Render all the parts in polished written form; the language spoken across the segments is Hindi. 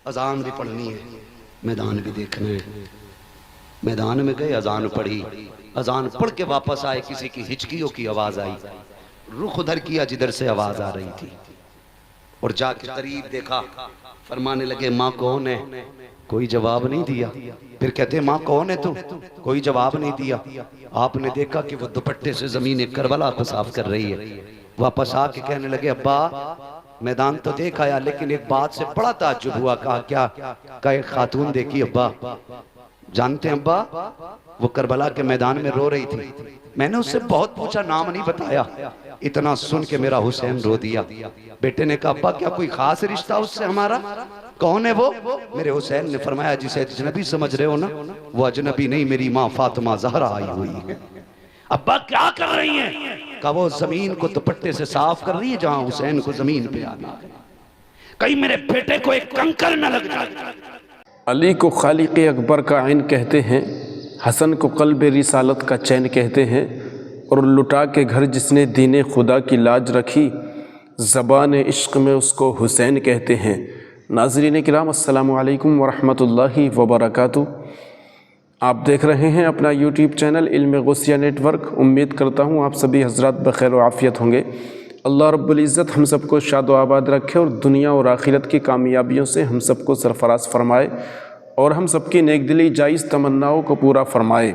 अजान भी पढ़नी है, मैदान भी देखना है। मैदान में गए, अजान पढ़ी, अजान पढ़ के वापस आए, किसी की हिचकियों की आवाज आई, रुख उधर किया जिधर से आवाज आ रही थी और जाके करीब देखा। फरमाने लगे माँ कौन है? कोई जवाब नहीं दिया। फिर कहते माँ कौन है तू? कोई जवाब नहीं दिया। आपने देखा कि वो दुपट्टे से जमीन करबला को साफ कर रही है। वापस आके कहने लगे अब्बा मैदान तो देख आया, लेकिन एक बात से बड़ा ताज्जुब हुआ। कहा क्या? कहा एक खातून देखी अब्बा। जानते हैं अब्बा, वो करबला के मैदान में रो रही थी। मैंने उससे बहुत पूछा, नाम नहीं बताया। इतना सुन के मेरा हुसैन रो दिया। बेटे ने कहा अब्बा क्या कोई खास रिश्ता उससे हमारा? कौन है वो? मेरे हुसैन ने फरमाया जिसे अजनबी समझ रहे हो ना, वो अजनबी नहीं, मेरी माँ फातिमा ज़हरा आई हुई है। अब्बा क्या कर रही हैं? कहा वो जमीन को दुपट्टे से साफ कर रही है जहां हुसैन को जमीन पे आना। कहीं मेरे बेटे को एक कंकर न लग जाए। अली को खालिक अकबर का ऐन कहते हैं, हसन को क़ल्ब रिसालत का चैन कहते हैं, और लुटा के घर जिसने दीन खुदा की लाज रखी, ज़बान इश्क़ में उसको हुसैन कहते हैं। नाज़रीन किराम अस्सलामु अलैकुम वरहमतुल्लाहि वबरकातुहू। आप देख रहे हैं अपना यूट्यूब चैनल इल्म गौसिया नेटवर्क। उम्मीद करता हूँ आप सभी हज़रात बखैर व आफ़ियत होंगे। अल्लाह रब्बुल इज़्ज़त हम सबको शाद व आबाद रखे और दुनिया और आखिरत की कामयाबियों से हम सबको सरफराज फरमाए और हम सबकी नेक दिली जायज़ तमन्नाओं को पूरा फरमाए।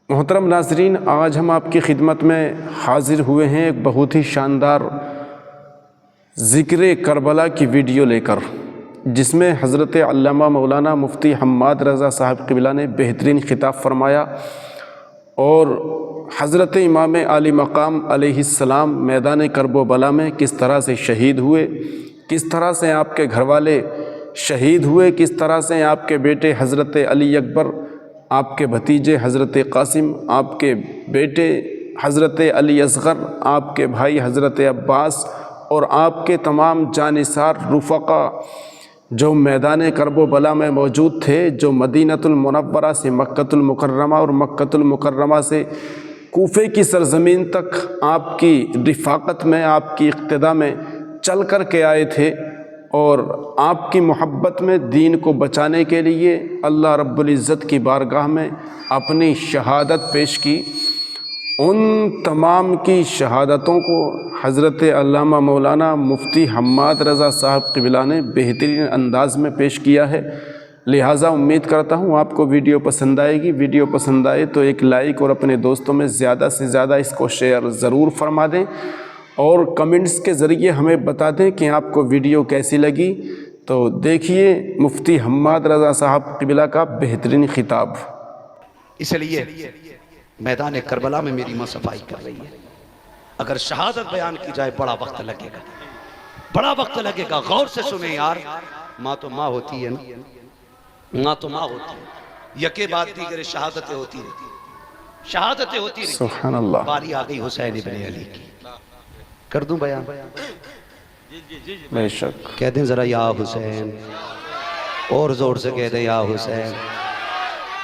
मोहतरम नाज़रीन, आज हम आपकी खिदमत में हाज़िर हुए हैं एक बहुत ही शानदार ज़िक्र करबला की वीडियो लेकर, जिसमें हज़रत अल्लामा मौलाना मुफ्ती हम्माद रज़ा साहब क़िबला ने बेहतरीन ख़िताब फरमाया और हज़रत इमाम आली मकाम अलैहिस्सलाम मैदान करबो बला में किस तरह से शहीद हुए, किस तरह से आपके घरवाले शहीद हुए, किस तरह से आपके बेटे हज़रत अली अकबर, आपके भतीजे हज़रत कासिम, आपके बेटे हज़रत अली असग़र, आपके भाई हज़रत अब्बास और आपके तमाम जानिसार रुफ़क़ा जो मैदान करबो बला में मौजूद थे, जो मदीनतुल मुनव्वरा से मक्कतुल मुकर्रमा और मक्कतुल मुकर्रमा से कूफे की सरज़मीन तक आपकी रिफ़ाक़त में, आपकी इक़्तिदा में चल कर के आए थे और आपकी मोहब्बत में दीन को बचाने के लिए अल्लाह रब्बुल इज़्ज़त की बारगाह में अपनी शहादत पेश की। उन तमाम की शहादतों को हज़रत अल्लामा मौलाना मुफ्ती हम्माद रज़ा साहब क़िबला ने बेहतरीन अंदाज़ में पेश किया है। लिहाजा उम्मीद करता हूँ आपको वीडियो पसंद आएगी। वीडियो पसंद आए तो एक लाइक और अपने दोस्तों में ज़्यादा से ज़्यादा इसको शेयर ज़रूर फरमा दें और कमेंट्स के ज़रिए हमें बता दें कि आपको वीडियो कैसी लगी। तो देखिए मुफ्ती हम्माद रज़ा साहब क़िबला का बेहतरीन ख़िताब। इसलिए मैदान करबला में मेरी माँ सफाई कर रही है। अगर शहादत बयान की जाए बड़ा वक्त लगेगा, बड़ा वक्त लगेगा। गौर से सुने यार, माँ तो माँ होती है ना, माँ तो माँ होती है। यके बाद दीगर शहादतें होती रहती, शहादतें होती रहती। सुभान अल्लाह। बारी आ गई हुसैन इब्ने अली की। कर दूं बयान? बेशक। कह दें जरा या हुसैन, और जोर से कह दें या हुसैन।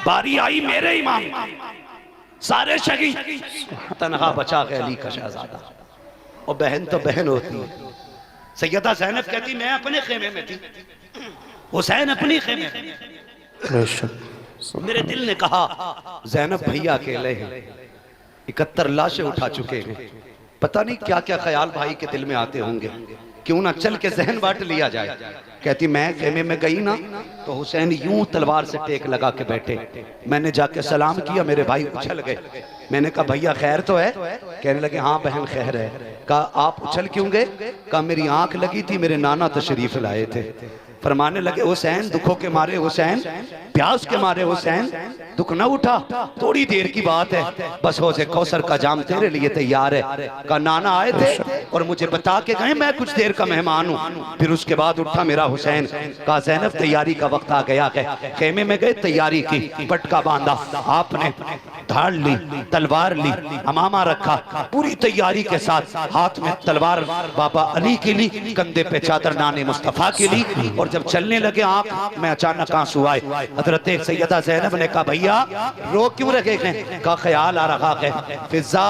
बारी आई मेरे इमाम, सारे शहीद, तनहा बचा के अली का शहजादा। और बहन तो बहन होती है। सैयदा ज़ैनब कहती मैं अपने खेमे में थी, हुसैन अपनी खेमे में। बेशक। मेरे दिल ने कहा ज़ैनब भैया अकेले हैं, 71 लाशें उठा चुके हैं, पता नहीं क्या क्या ख्याल भाई के दिल में आते होंगे, क्यों ना चल के जहन बांट लिया जाए। कहती मैं खेमे में गई ना तो हुसैन यूं तलवार से टेक लगा के बैठे। मैंने जाके सलाम किया, मेरे भाई उछल गए। मैंने कहा भैया खैर तो है? कहने लगे हाँ बहन खैर है। कहा आप उछल क्यों गए? कहा मेरी आंख लगी थी, मेरे नाना तशरीफ लाए थे। फरमाने लगे हुसैन दुखों के मारे, हुसैन प्यास के मारे, हुसैन दुख न उठा, थोड़ी देर की बात है, बस हो से कौसर का जाम तेरे लिए तैयार है। का नाना आए थे और मुझे बता के गए मैं कुछ देर का मेहमान हूँ। फिर उसके बाद उठा मेरा हुसैन। कहा ज़ैनब तैयारी का वक्त आ गया है। खेमे में गए, तैयारी की, पटका बांधा, आपने धाड़ ली, तलवार ली, अमामा रखा, पूरी तैयारी के साथ हाथ में तलवार बाबा अली की ली, कंधे पे चादर नाने मुस्तफा की ली और जब चलने लगे आंख में अचानक आंसू आए। हजरत सैयदा ज़ैनब ने कहा भैया रो क्यों रहे हैं? का ख्याल आ रहा है फिजा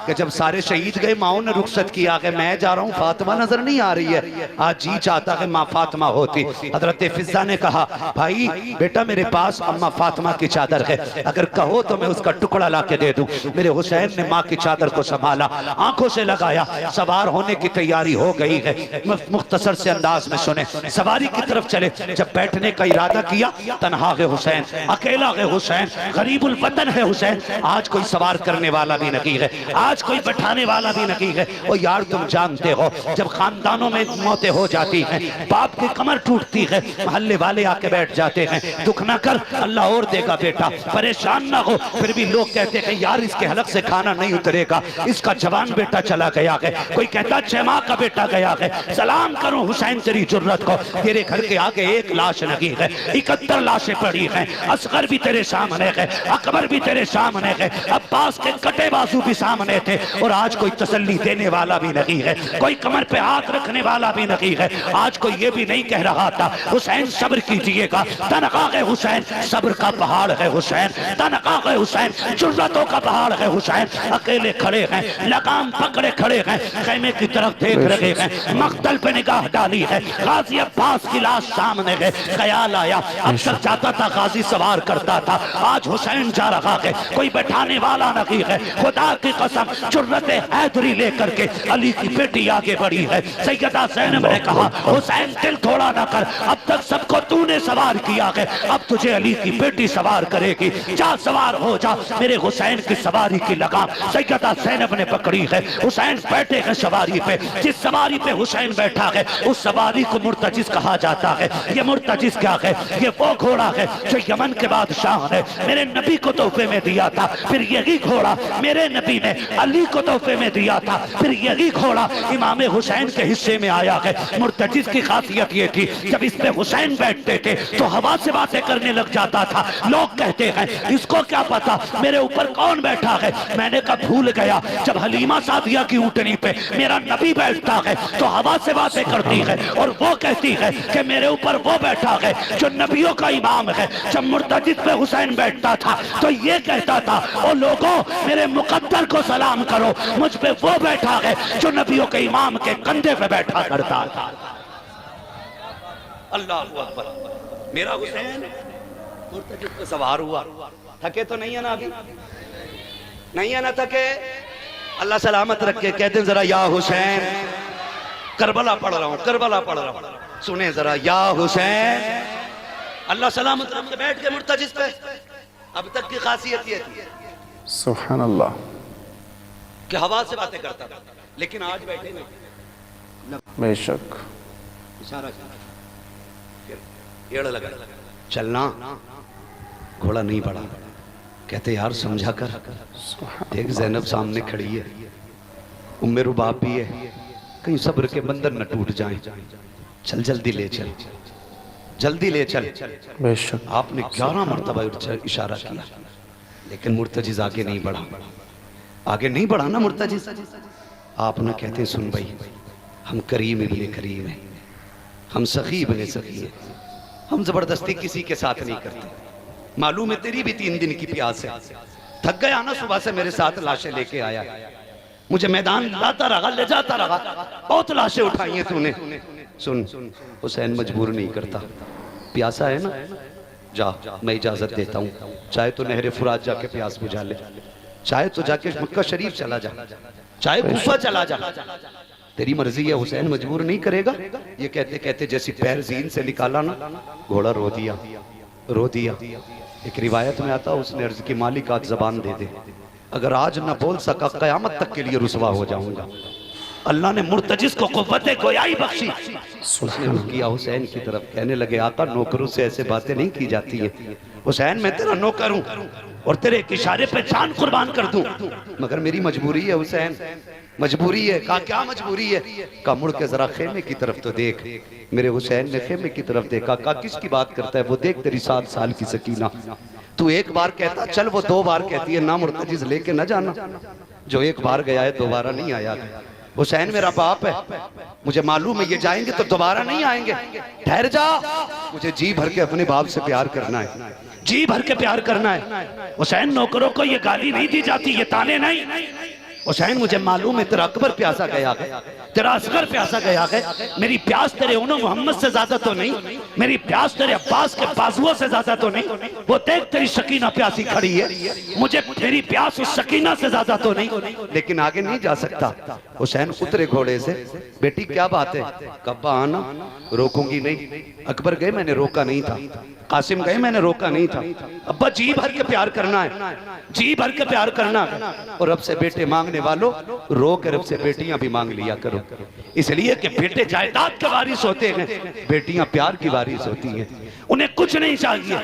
कि जब सारे शहीद गए माओ ने रुखसत किया कि मैं जा रहा हूँ, फातिमा नजर नहीं आ रही है, आज जी चाहता है माँ फातिमा होती। हजरत फिजा ने कहा भाई बेटा मेरे पास अम्मा फातिमा की चादर है, अगर कहो तो मैं उसका टुकड़ा ला के दे दूं। मेरे हुसैन ने माँ की चादर को संभाला, आंखों से लगाया, सवार होने की तैयारी हो गई है। मुख्तसर से अंदाज में सुने, सवारी की तरफ चले। जब बैठने का इरादा किया, तन्हा है हुसैन, अकेला है हुसैन, गरीबुल वतन है हुसैन, आज कोई सवार करने वाला भी नहीं है, आज कोई बैठाने वाला भी नहीं है। ओ यार तुम जानते हो जब खानदानों में मौतें हो जाती हैं, बाप की कमर टूटती है, मोहल्ले वाले आके बैठ जाते हैं, दुख ना कर अल्लाह और देगा बेटा, परेशान ना हो। फिर भी लोग कहते हैं यार इसके हलक से खाना नहीं उतरेगा, इसका जवान बेटा चला गया है। कोई कहता 6 माह का बेटा गया है। सलाम करो हुसैन तेरी जुर्रत को, तेरे घर के आगे एक लाश लगी है, 71 लाशें पड़ी हैं, असगर भी तेरे सामने है, अकबर भी तेरे सामने है, अब्बास के कटे बाजू भी सामने थे, और आज कोई तसल्ली देने वाला भी नहीं है, कोई कमर पे हाथ रखने वाला भी नहीं है। आज कोई ये भी नहीं कह रहा था हुसैन सब्र कीजिएगा, तनख्वाह है हुसैन, सब्र का पहाड़ है हुसैन, तनख्वाह है हुसैन, जुर्रतों का पहाड़ है हुसैन। अकेले खड़े हैं, लगाम पकड़े खड़े हैं, खेमे की तरफ देख रहे हैं, मख्तल पे निगाह डाली है, गाजी अब्बास की लाश सामने है। ख्याल आया अब तक जाता था गाजी सवार करता था, आज हुसैन जा रहा है, कोई बैठाने वाला नहीं है। खुदा की कसम जुर्रत हैदरी लेकर के अली की बेटी आगे बढ़ी है। सैयदा ज़ैनब ने कहा हुसैन दिल थोड़ा ना कर, अब तक सबको तूने सवार किया है, अब तुझे अली की बेटी सवार करेगी, जा सवार हो जा। मेरे हुसैन की सवारी की लगाम सैयदा ज़ैनब ने पकड़ी है। हुसैन बैठे हैं सवारी पे, जिस सवारी पे हुसैन बैठा है उस सवारी को मुर्तजिज कहा जाता है। ये मुर्तजिज क्या है? ये वो घोड़ा है जो यमन के बादशाह ने मेरे नबी को तोहफे में दिया था, फिर यही घोड़ा मेरे नबी ने अली को तोहफे में दिया था, फिर यही घोड़ा इमाम हुसैन के हिस्से में आया है। मुर्तजिज की खासियत ये थी जब इस पे हुसैन बैठते थे तो हवा से बातें करने लग जाता था। लोग कहते हैं इसको क्या पता मेरे ऊपर कौन बैठा है। मैंने कहा भूल गया, जब हलीमा सादिया की ऊँटनी पे मेरा नबी बैठता है तो हवा से बातें करती है, और वो कहती है कि मेरे ऊपर वो बैठा है जो नबियों का इमाम है। जब मुर्तजिद पे हुसैन बैठता था तो ये कहता था ओ लोगों मेरे मुकद्दर को सलाम करो, मुझ पे वो बैठा है जो नबियों के इमाम के कंधे पे बैठा करता था। अल्लाह अकबर। मेरा हुसैन मुर्तजिद पे सवार हुआ, थके तो नहीं है ना, अभी नहीं है ना थके, अल्लाह सलामत रखे। कहते जरा या हुसैन, करबला पढ़ रहा हूं, करबला पढ़ रहा हूं, सुने जरा या हुसैन। अल्लाह सलामत रखे, बैठ के मुर्तजिज पे। अब तक की खासियत ये थी सुभान अल्लाह कि हवा से बातें करता था, लेकिन आज बैठे नहीं, बेशक इशारा एड़ लगा, चलना, घोड़ा नहीं बढ़ा। कहते यार समझा कर, देख ज़ैनब सामने खड़ी है, उम्मे रुबाब भी है, कहीं सब्र के बंधन न टूट जाएं, चल जल्दी ले चल, जल्दी ले चल। बेशक आपने 11 मरतबा इशारा किया, लेकिन मुर्तजिज आगे नहीं बढ़ा, आगे नहीं बढ़ा ना मुर्तजिज। आप ना कहते सुन भाई हम करीम इब्ने करीम हैं, हम सखी इब्ने सखी हैं, हम जबरदस्ती किसी के साथ नहीं करते। मालूम है तेरी भी 3 दिन की प्यास है, थक गया ना सुबह से मेरे साथ लाशें लेके आया, मुझे मैदान लाता रहा, ले जाता रहा, बहुत लाशें उठाई हैं तूने। सुन हुसैन मजबूर नहीं करता, प्यासा है ना, जा मैं इजाजत देता हूँ, चाहे तो नहरे फुरात जाके प्यास बुझा ले, चाहे तो जाके मक्का शरीफ चला जा, चाहे कूफा चला जा, तेरी मर्जी है, हुसैन मजबूर नहीं करेगा। ये कहते कहते जैसी पैर जीन से निकाला ना, घोड़ा रो दिया, रो दिया। एक रिवायत में आता उसने अर्ज की मालिक आज जबान दे दे, अगर आज ना बोल सका कयामत तक के लिए रुसवा हो जाऊंगा। अल्लाह ने मुर्तजिज को क़ुव्वत गोयाई बख्शी। उसने रुख किया हुसैन की तरफ, कहने लगे आका नौकरों से ऐसे बातें नहीं की जाती है, हुसैन मैं तेरा नौकर हूं और तेरे एक इशारे पे जान कुर्बान कर दूं, मगर मेरी मजबूरी है हुसैन, मजबूरी है। कहा क्या मजबूरी है? कहा मुड़ के जरा खेमे की तरफ तो देख। मेरे हुसैन ने खेमे की तरफ देखा, कहा किसकी बात करता है? वो देख तेरी 7 साल की सकीना, तू एक बार कहता चल, वो 2 बार कहती है ना मुर्तजिज लेके न जाना। जो एक बार गया है दोबारा नहीं आया। हुसैन मेरा बाप है, मुझे मालूम है ये जाएंगे तो दोबारा नहीं आएंगे, ठहर जा, मुझे जी भर के अपने बाप से प्यार करना है, जी भर के प्यार करना है। हुसैन नौकरों को ये गाली नहीं दी जाती, ये ताने नहीं। हुसैन मुझे मालूम है तेरा अकबर प्यासा गया है, तेरा असगर प्यासा गया है, मेरी प्यास तेरे उन्हों मोहम्मद से ज्यादा तो नहीं, मेरी प्यास तेरे अब्बास के बाजुओं से ज्यादा तो नहीं, वो देख तेरी शकीना प्यासी खड़ी है, मुझे तेरी प्यास उस शकीना से ज्यादा तो नहीं, लेकिन आगे नहीं जा सकता। हुसैन उतरे घोड़े से, बेटी क्या बात है, कब्बा आना, रोकूंगी नहीं। अकबर गए, मैंने रोका नहीं था, कासिम गए, मैंने रोका नहीं था। अब्बा जी भर के प्यार करना है, जी भर के प्यार करना है, और अब से बेटे मांगने वालों रो कर अब से बेटियां भी मांग लिया करो, इसलिए कि बेटे जायदाद के वारिस होते हैं, बेटियां प्यार की वारिस होती हैं। उन्हें कुछ नहीं चाहिए,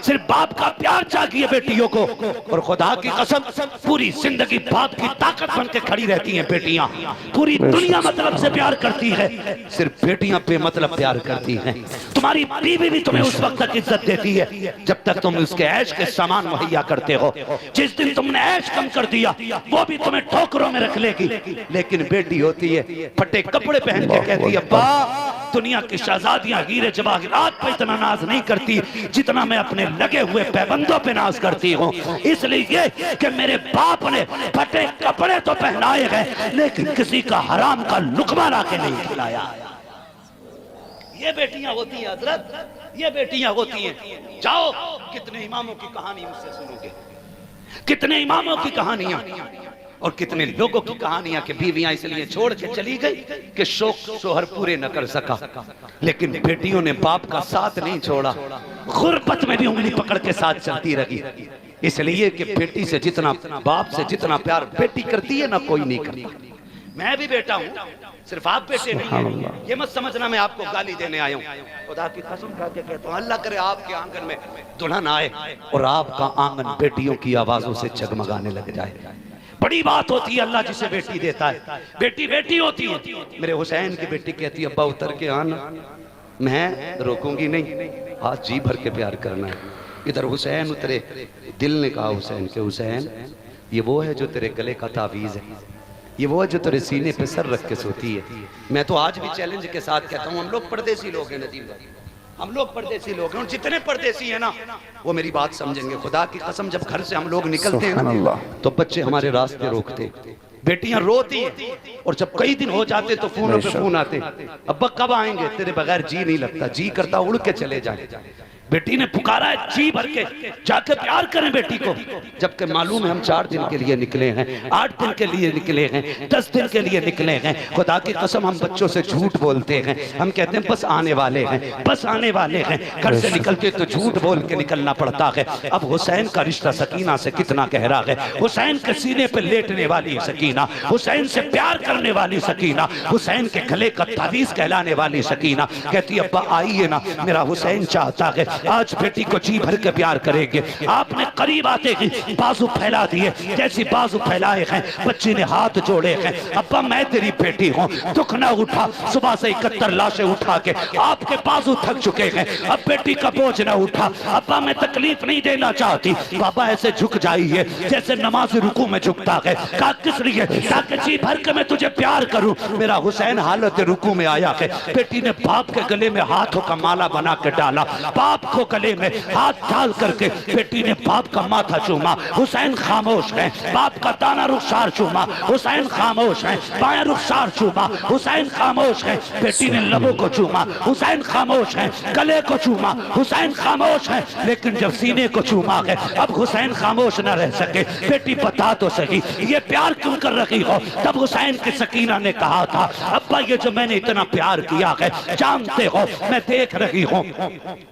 सिर्फ बाप का प्यार चाहिए बेटियों को, और खुदा की कसम पूरी जिंदगी बाप की ताकत बन के खड़ी रहती हैं बेटियां। पूरी दुनिया मतलब से प्यार करती है, सिर्फ बेटियां बेमतलब प्यार करती हैं। तुम्हारी बीवी भी तुम्हें उस वक्त तक इज्जत देती है जब तक तुम उसके ऐश के सामान मुहैया करते हो। जिस दिन तुमने ऐश कम कर दिया वो भी तुम्हें ठोकरों में रख लेगी। लेकिन बेटी होती है, फटे कपड़े पहन के कहती है, अब्बा दुनिया की शहजादियां हीरे जवाहरात पे इतना नाज नहीं करती जितना मैं अपने लगे हुए पैबंदों पे नाज करती हूँ, इसलिए कि मेरे बाप ने फटे कपड़े तो पहनाए गए लेकिन किसी का हराम का लुकमा ला के नहीं खिलाया। ये बेटियां होती हैं हजरत, ये बेटियां होती हैं। जाओ, कितने इमामों की कहानी मुझसे सुनोगे, कितने इमामों की कहानियां और कितने लोगों की कहानियां कि बीवियां इसलिए छोड़ के चली गई कि शौक शोहर पूरे न कर सका, लेकिन बेटियों ने बाप का साथ नहीं छोड़ा, गुर्बत में भी उंगली पकड़ के साथ चलती रही। इसलिए कि बेटी से जितना, बाप से जितना प्यार बेटी करती है ना कोई नहीं करता। मैं भी बेटा हूँ, सिर्फ आप बेटे नहीं हैं, ये मत समझना मैं आपको गाली देने आया हूँ। खुदा की कसम खा के कहता हूँ, अल्लाह करे आपके आंगन में दुल्हन आए और आपका आंगन बेटियों की आवाजों से जगमगाने लग जाए। बड़ी बात होती है अल्लाह जिसे बेटी देता है, बेटी बेटी होती है। मेरे हुसैन की बेटी कहती है, अब्बा उतर के आना, मैं रोकूंगी नहीं, आज जी भर के प्यार करना है। इधर हुसैन उतरे, दिल ने कहा हुसैन के, हुसैन ये वो है जो तेरे गले का तावीज़ है, ये वो है जो तेरे सीने पे सर रख के सोती है। मैं तो आज भी चैलेंज के साथ कहता हूँ, हम लोग परदेसी लोग हैं नदीम भाई, हम लोग परदेसी लोग हैं, और जितने परदेसी हैं ना वो मेरी बात समझेंगे। खुदा की कसम जब घर से हम लोग निकलते हैं ना तो बच्चे हमारे रास्ते रोकते, बेटियां रोती हैं, और जब कई दिन हो जाते तो फोनों पे फोन आते, अब्बा कब आएंगे, तेरे बगैर जी नहीं लगता, जी करता उड़ के चले जाए। बेटी ने पुकारा है, जी भर के जाके प्यार करें बेटी को, जबकि मालूम है हम 4 दिन के लिए निकले हैं, 8 दिन के लिए निकले हैं, 10 दिन के लिए निकले हैं। खुदा की कसम हम बच्चों से झूठ बोलते हैं, हम कहते हैं बस आने वाले हैं, बस आने वाले हैं, घर से निकलते तो झूठ बोल के निकलना पड़ता है। अब हुसैन का रिश्ता सकीना से कितना गहरा है, हुसैन के सीने पे लेटने वाली सकीना, हुसैन से प्यार करने वाली सकीना, हुसैन के गले का तावीज़ कहलाने वाली सकीना कहती है, अब्बा आइए ना, मेरा हुसैन चाहता है आज बेटी को जी भर के प्यार करेंगे। आपने करीब आते ही बाजू फैला दिए, जैसी बाजू फैलाए हैं बच्ची ने हाथ जोड़े हैं, अब्बा मैं तेरी बेटी हूँ, दुख ना उठा, सुबह से 71 लाशें उठा के आपके बाजू थक चुके हैं, अब बेटी का बोझ ना उठा, अब्बा मैं तकलीफ नहीं देना चाहती। बाबा ऐसे झुक जाइए जैसे नमाज रुकू में झुकता है, कहा किस लिए, ताकि जी भर के मैं तुझे प्यार करूं। मेरा हुसैन हालत रुकू में आया है, बेटी ने बाप के गले में हाथों का माला बना के डाला, बाप को गले में हाथ डाल करके बेटी ने बाप का माथा चूमा, हुसैन खामोश है, बाप का दाना रुखसार चूमा, हुसैन खामोश है, बाएं रुखसार चूमा, हुसैन खामोश है, बेटी ने लबों को चूमा, हुसैन खामोश है, गले को चूमा, हुसैन खामोश है, लेकिन जब सीने को चूमा है अब हुसैन खामोश न रह सके। बेटी बता तो सही ये प्यार क्यों कर रही हो। तब हुसैन की सकीना ने कहा था, अब्बा ये जो मैंने इतना प्यार किया है जानते हो, मैं देख रही हूँ,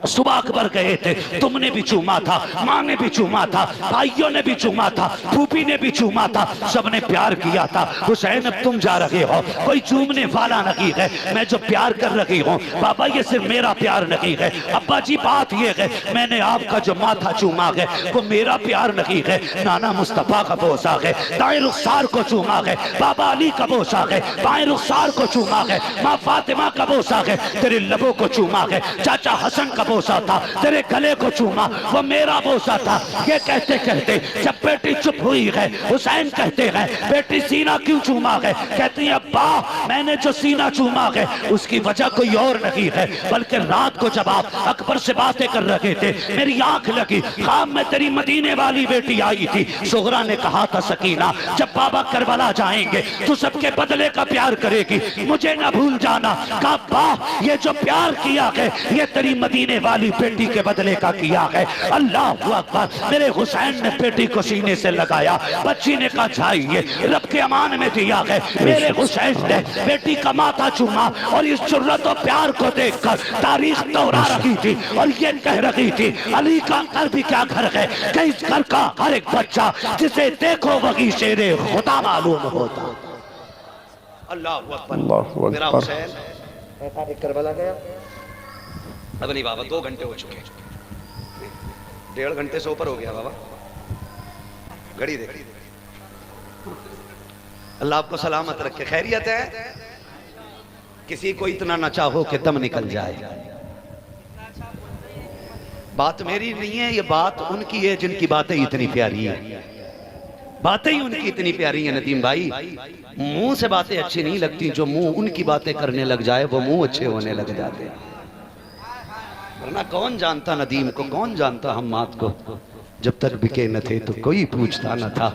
सुबह अकबर गए थे, तुमने भी चूमा था, माँ ने भी चूमा था, भाइयों ने भी चूमा था, फूफी ने भी चूमा था, सबने प्यार किया था। हुसैन अब तुम जा रहे हो, कोई चूमने वाला नहीं है, मैं जो प्यार कर रही हूँ बाबा ये सिर्फ मेरा प्यार नहीं है। अब्बा जी बात ये है मैंने आपका जो माथा चूमा है वो मेरा प्यार नहीं है, नाना मुस्तफा का बोसा है, दाएं रुखसार को चूमा है, बाबा अली का बोसा है, बाएं रुखसार को चूमा है, माँ फातिमा का बोसा है, तेरे लबों को चूमा है, चाचा हसन का बोसा था, तेरे गले को चूमा, वो मेरा बोसा था। ये कहते कहते जब बेटी चुप हुई है, हुसैन कहते हैं बेटी सीना क्यों चूमा है? कहती है अब्बा मैंने जो सीना चूमा है उसकी वजह कोई और नहीं है, बल्कि रात को जब आप अकबर से बातें कर रहे थे मेरी आंख लगी, ख्वाब में तेरी मदीने वाली बेटी आई थी। सुगरा ने कहा था सकीना जब बाबा करबला जाएंगे तो सबके बदले का प्यार करेगी, मुझे ना भूल जाना। कहा अब्बा ये जो प्यार किया है ये तेरी मदीने वाली बेटी के बदले का किया है। अल्लाह अकबर। मेरे हुसैन ने बेटी को सीने से लगाया, बच्ची ने कहा चाहिए रब के अमान में दिया है। मेरे हुसैन ने बेटी का माथा चूमा और इस जुर्रत और प्यार को देखकर तारीख दोहरा रही थी और ये कह रही थी अली का घर भी क्या घर है कि इस घर का हर एक बच्चा जिसे देखो वही शेरे खुदा मालूम होता। अल्लाह अकबर। मेरा हुसैन करबला गया। अब नहीं बाबा 2 घंटे हो चुके, 1.5 घंटे से ऊपर हो गया बाबा, घड़ी देख। अल्लाह आपको सलामत रखे। खैरियत है? किसी को इतना न चाहो कि दम निकल जाए। बात मेरी नहीं है, ये बात उनकी है जिनकी बातें इतनी प्यारी है, बातें ही उनकी इतनी प्यारी है। नदीम भाई मुंह से बातें अच्छी नहीं लगती, जो मुंह उनकी बातें करने लग जाए वो मुंह अच्छे होने लग जाते हैं। वरना कौन जानता नदीम को, कौन जानता हम्माद को, जब तक बिके न थे तो कोई पूछता न था,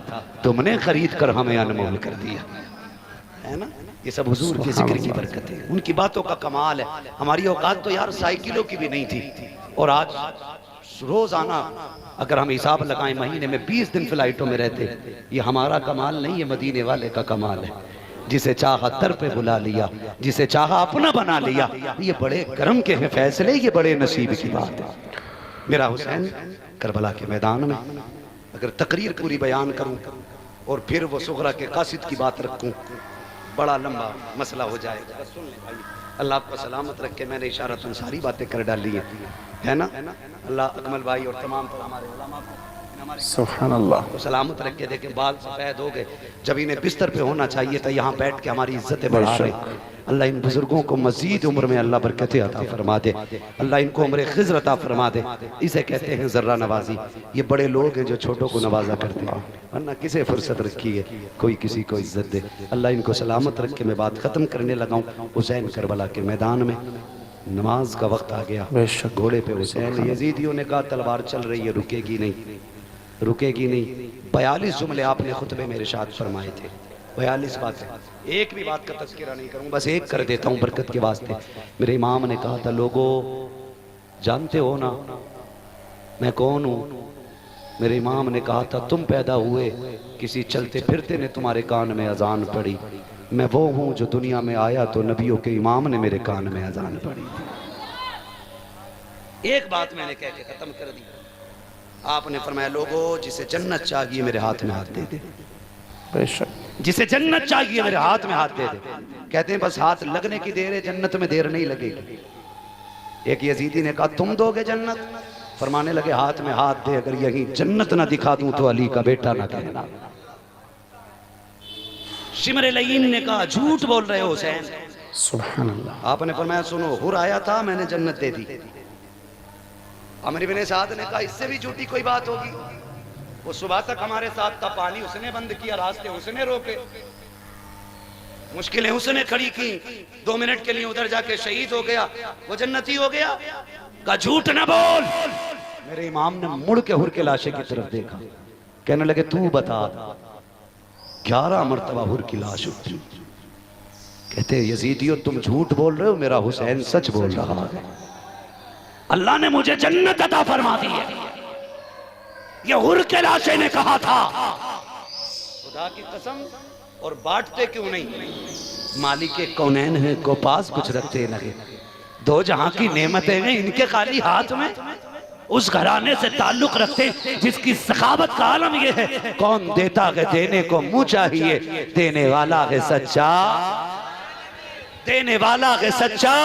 तुमने खरीद कर हमें अनमोल कर दिया, है ना। ये सब हुजूर के जिक्र की बरकत है, उनकी बातों का कमाल है। हमारी औकात तो यार साइकिलों की भी नहीं थी, और आज रोजाना अगर हम हिसाब लगाएं महीने में 20 दिन फ्लाइटों में रहते। ये हमारा कमाल नहीं है, मदीने वाले का कमाल है। जिसे चाहा दर पे बुला लिया, जिसे चाहा अपना बना लिया। ये बड़े करम के हैं फैसले, ये बड़े नसीब की बात है। मेरा हुसैन करबला के मैदान में अगर तकरीर पूरी बयान करूं और फिर वो सुगरा के कासिद की बात रखूं, बड़ा लंबा मसला हो जाएगा। अल्लाह आपको सलामत रखे। मैंने इशारतन सारी बातें कर डाली है ना। अल्लाह अकमल भाई और तमाम हमारे उलमा को सुभान अल्लाह को सलामत रखे। देखे बाल सफेद हो गए, जब इन्हें बिस्तर पे होना चाहिए था यहाँ बैठ के हमारी इज्जतें बढ़ा रहे। अल्लाह इन बुजुर्गों को मजीद उम्र में अल्लाह बरकतें अता फरमा दे, अल्लाह इनको उम्र खिज़्र अता फरमा दे। इसे कहते हैं ज़र्रा नवाजी। ये बड़े लोग हैं जो छोटों को नवाजा करते हैं, वरना किसे फुर्सत रखी है कोई किसी को इज्जत दे। अल्लाह इनको सलामत रख के मैं बात ख़त्म करने लगा हूँ। हुसैन करबला के मैदान में नमाज का वक्त आ गया, घोड़े पे हुसैन। यजीदियों ने कहा तलवार चल रही है, रुकेगी नहीं, रुकेगी नहीं। 42 जुमले आपने खुतबे में इरशाद फरमाए थे, 42 बातें। एक भी बात का तज़किरा नहीं करूँ, बस एक कर देता हूँ बरकत के वास्ते। मेरे इमाम ने कहा था लोगों जानते हो ना मैं कौन हूँ? मेरे इमाम ने कहा था तुम पैदा हुए किसी चलते फिरते ने तुम्हारे कान में अजान पड़ी, मैं वो हूँ जो दुनिया में आया तो नबियों के इमाम ने मेरे कान में अजान पड़ी। एक बात मैंने कह के खत्म कर दी। आपने फरमाया लोगों जिसे जन्नत चाहिए मेरे हाथ में हाथ दे दे, जिसे जन्नत चाहिए मेरे हाथ में हाथ दे दे। कहते हैं बस हाथ लगने की देर है, जन्नत में देर नहीं लगेगी। एक यजीदी ने कहा तुम दोगे जन्नत? फरमाने लगे हाथ में हाथ दे, अगर यही जन्नत ना दिखा दूं तो अली का बेटा ना कहना। शिमर लईन ने कहा झूठ बोल रहे हो हुसैन। सुभान अल्लाह। आपने फरमाया सुनो हुर आया था मैंने जन्नत दे दी। अमर इब्न साद ने कहा इससे भी झूठी कोई बात होगी? वो सुबह तक हमारे साथ था, पानी उसने बंद किया, रास्ते उसने रोके, मुश्किलें उसने खड़ी की, 2 मिनट के लिए उधर जाके शहीद हो गया, वो जन्नती हो गया। का झूठ न बोल। मेरे इमाम ने मुड़ के हुर के लाशे की तरफ देखा, कहने लगे तू बता। 11 मरतबा हुर की लाश उठी। कहते यजीदियो तुम झूठ बोल रहे हो, मेरा हुसैन सच बोल रहा है। अल्लाह ने मुझे जन्नत अता फरमा दी है, ये हुर के लाशे ने कहा था। खुदा की कसम। और बांटते क्यों नहीं? मालिक कौनैन है को पास कुछ रखते लगे, 2 जहां की नेमतें हैं इनके खाली हाथ में। उस घराने से ताल्लुक रखते जिसकी सखावत का आलम यह है कौन देता है देने को मुंह चाहिए, देने वाला है सच्चा, देने वाला है सच्चा।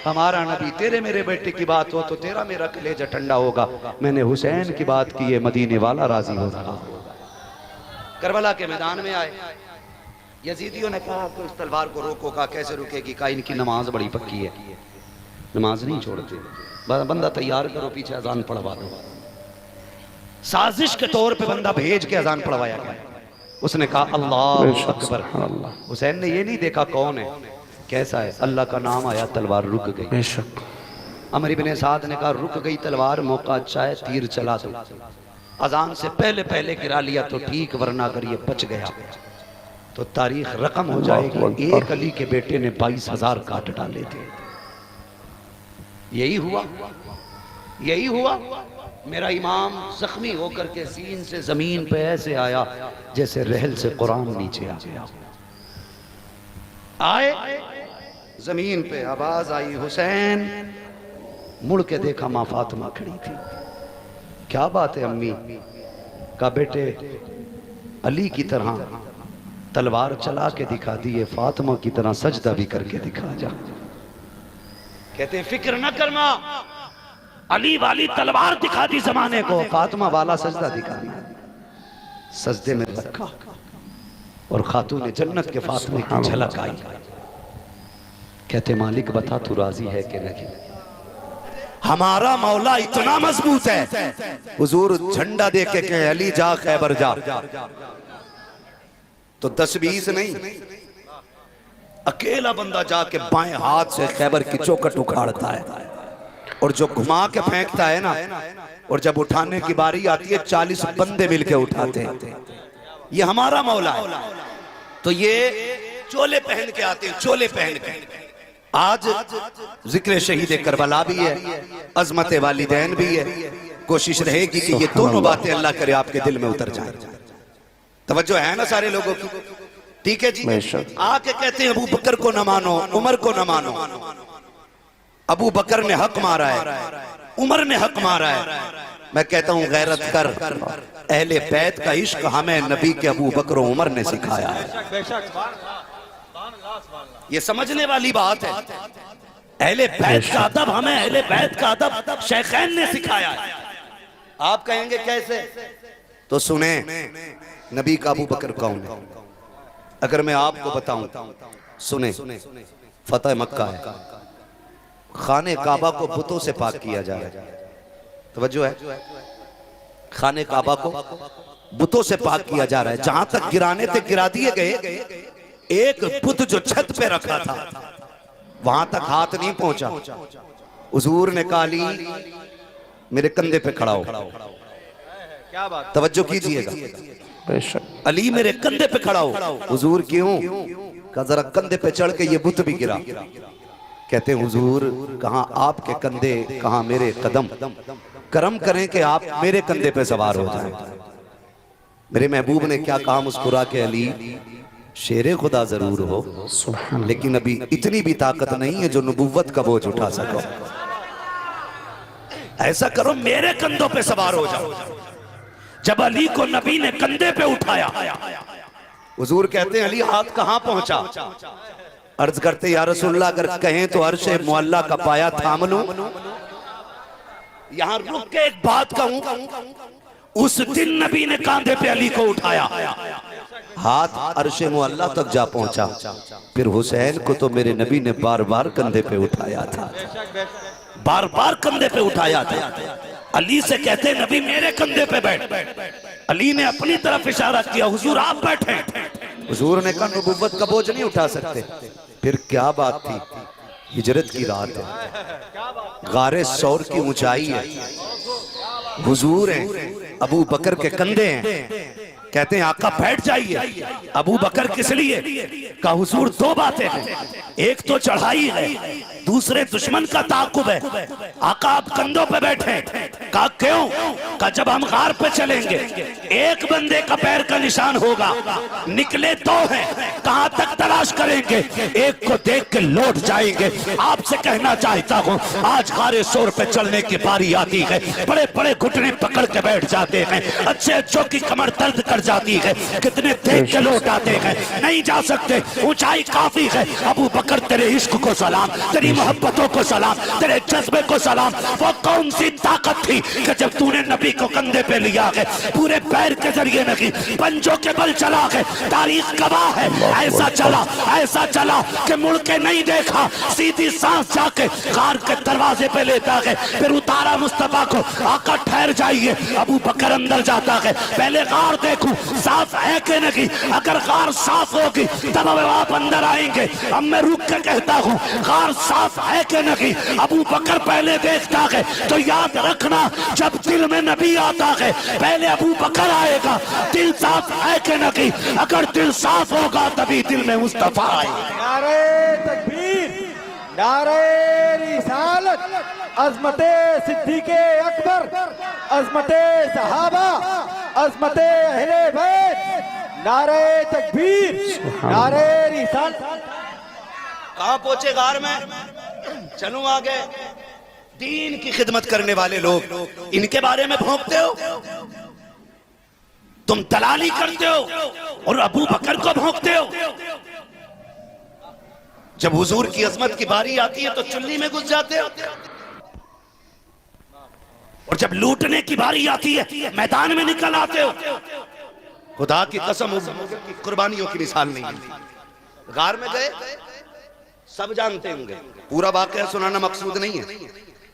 हमारा नबी तेरे मेरे बेटे की बात हो तो तेरा मेरा कलेजा ठंडा होगा। मैंने हुसैन की बात की है, मदीने वाला राजी हो रहा। करबला के मैदान में आए, यजीदियों ने कहा कि उस तलवार को रोको। का कैसे रुकेगी? का इनकी नमाज बड़ी पक्की है, नमाज नहीं छोड़ते। बंदा तैयार करो, पीछे अजान पढ़वा दो। साजिश के तौर पे बंदा भेज के अजान पढ़वाया गया। उसने कहा अल्लाह अकबर। हुसैन ने ये नहीं देखा कौन है, कैसा है, अल्लाह का नाम आया, तलवार रुक गई। बेशक। अमर इब्ने साद ने कहा रुक गई तलवार, मौका अच्छा है, तीर चला दो। अजान से पहले पहले गिरा लिया तो ठीक, वरना अगर ये बच गया तो तारीख रकम हो जाएगी। एक अली के बेटे ने 22,000 काट डाले थे। यही हुआ, यही हुआ। मेरा इमाम जख्मी होकर के सीन से जमीन पे ऐसे आया जैसे रहल से कुरान नीचे आ गया। आए जमीन पे, आवाज आई हुसैन। मुड़ के देखा माँ फातिमा खड़ी थी। क्या बात है अम्मी? का बेटे अली की तरह तलवार चला के दिखा दी है, फातिमा की तरह सजदा भी करके दिखा जा। कहते फिक्र न कर मां, अली वाली तलवार दिखा दी जमाने को, फातिमा वाला सजदा दिखा दिया। सजदे में रखा और खातून जन्नत के फातिमे की झलक आई। कहते मालिक बता तू राजी है कि नहीं? हमारा मौला इतना मजबूत है, हुजूर झंडा दे के कहे अली जा खैबर जा, तो 10-20 नहीं, अकेला बंदा जाके बाएं हाथ से खैबर की चौखट उखाड़ता है और जो घुमा के फेंकता है ना, और जब उठाने की बारी आती है 40 बंदे मिलके उठाते हैं। ये हमारा मौला है। तो ये चोले पहन के आते हैं, चोले पहन के। आज जिक्र शहीद करबला भी है, अजमत वालिदैन भी है। कोशिश रहेगी कि ये दोनों बातें अल्लाह करे आपके दिल में उतर जाए। तवज्जो है ना सारे लोगों की? ठीक है जी। आके कहते हैं अबू बकर को न मानो, उमर को न मानो। अबू बकर ने हक मारा है, उमर ने हक मारा है। मैं कहता हूं गैरत कर, अहले बैत का इश्क हमें नबी के अबू बकर उमर ने सिखाया है। ये समझने वाली बात है। अहले बैत का अदब हमें, अहले बैत का अदब शेखैन ने सिखाया है। आप कहेंगे कैसे? तो सुने नबी का अबू बकर कौन है। अगर मैं आपको बताऊं, सुने, फतेह मक्का है, खाने काबा को बुतों से पाक किया जाए। तवज्जो है, खाने काबा को बुतों से पाक किया जा रहा है। जहां तक गिराने थे गिरा दिए गए। एक बुत जो छत पे रखा था वहां तक हाथ नहीं पहुंचा। हुजूर ने कहा अली मेरे कंधे पे खड़ा हो। क्या बात, तवज्जो कीजिएगा। अली मेरे कंधे पे खड़ा हो। हुजूर क्यों? कहा जरा कंधे पे चढ़ के ये बुत भी गिरा। कहते हुजूर कहां आपके कंधे, कहां मेरे कदम, करम करें कि आप मेरे कंधे पे सवार हो जाएं। मेरे महबूब ने क्या कहा मुस्कुरा के, अली शेरे खुदा जरूर हो, लेकिन अभी इतनी भी ताकत नहीं है जो नबुव्वत का बोझ उठा सको। ऐसा करो मेरे कंधों पे सवार हो जाओ। जब अली को नबी ने कंधे पे उठाया, हुजूर कहते हैं अली हाथ कहां पहुंचा? अर्ज करते या रसूलल्लाह अगर कहें तो अर्शे मुअल्ला का पाया थाम लूं। यहां रुक के एक बात कहूं, उस दिन नबी ने कंधे पे अली को उठाया, हाथ अर्शे मुअल्ला तक जा पहुंचा। फिर हुसैन को तो मेरे नबी ने बार बार कंधे पे उठाया था, बार बार कंधे पे उठाया था। अली से कहते नबी मेरे कंधे पे बैठ। अली ने अपनी तरफ इशारा किया, हुजूर आप बैठे। हुजूर ने कहा नबुव्वत का बोझ नहीं उठा सकते। फिर क्या बात थी? हिजरत की रात है, गारे सौर की ऊंचाई है, हुजूर हैं, अबू बकर के कंधे हैं। कहते हैं आका बैठ जाइए। अबू बकर किस लिए? का हुजूर दो बातें हैं, एक तो चढ़ाई है, दूसरे दुश्मन का ताकुब है। आका आप कंधों पे बैठे। कहा क्यों? का जब हम गार पे चलेंगे एक बंदे का पैर का निशान होगा, निकले दो हैं, कहां तक तलाश करेंगे? एक को देख के लौट जाएंगे। आपसे कहना चाहता हूं आज गारे शोर पे चलने की बारी आती है। बड़े बड़े घुटने पकड़ के बैठ जाते हैं, अच्छे अच्छों की कमर दर्द कर जाती है, कितने देख के लौट आते हैं, नहीं जा सकते, ऊंचाई काफी है। अबू बकर तेरे इश्क को सलाम, तेरी मोहब्बतों को सलाम, तेरे जज्बे को सलाम। वो कौन सी ताकत थी कि जब तूने नबी को कंधे पे लिया है, पूरे पैर के जरिए नहीं, पंजों के बल चला है। तारीख गवाह है, ऐसा चला कि मुड़ के नहीं देखा, सीधी सांस जाके गार के दरवाजे पे लेता है। फिर उतारा मुस्तफा को, आका ठहर जाइए। अबू बकर अंदर जाता है, पहले गार देखूं साफ है कि नहीं, अगर गार साफ होगी तब आप अंदर आएंगे। अब मैं रुक के कहता हूँ गार साफ है कि नहीं, अबू बकर पहले देखता है। तो याद रखना, जब दिल में नबी आता है पहले अबू बकर आएगा। दिल साफ है कि नहीं, अगर दिल साफ होगा तभी दिल में मुस्तफा आएगा। नारे तकबीर, नारे रिसालत, अज़मते सिद्दीक़े अकबर, अज़मते सहाबा, अज़मते अहले बैत, नारे तकबीर, नारे रिसालत। कहां पहुंचे गार में? चलूं आगे। दीन की खिदमत करने वाले लोग, इनके बारे में भौंकते हो, तुम दलाली करते हो और अबू बकर को भौंकते हो। जब हुजूर की अजमत की बारी आती है तो चुल्ली में घुस जाते हो, और जब लूटने की बारी आती है मैदान में निकल आते हो। खुदा की कसम, कुर्बानियों की मिसाल नहीं है। गार में गए, सब जानते होंगे, पूरा वाकया सुनाना मकसूद नहीं है,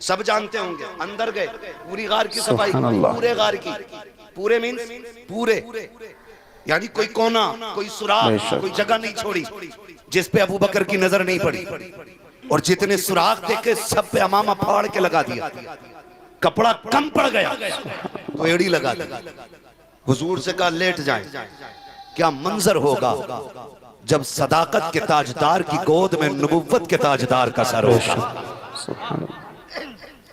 सब जानते होंगे। अंदर गए, पूरी गार की सफाई, पूरे गार की, पूरे मीन्स पूरे, यानी कोई कोना, कोई सुराख, कोई जगह नहीं छोड़ी जिस पे अबू बकर की नजर नहीं पड़ी। और जितने सुराख देखे सब पे अमामा फाड़ के लगा दिया। कपड़ा कम पड़ गया तो एड़ी लगा दी। हुजूर से कहा लेट जाएं। क्या मंजर होगा जब सदाकत के ताजदार की गोद में नबुव्वत के ताजदार का सर होगा।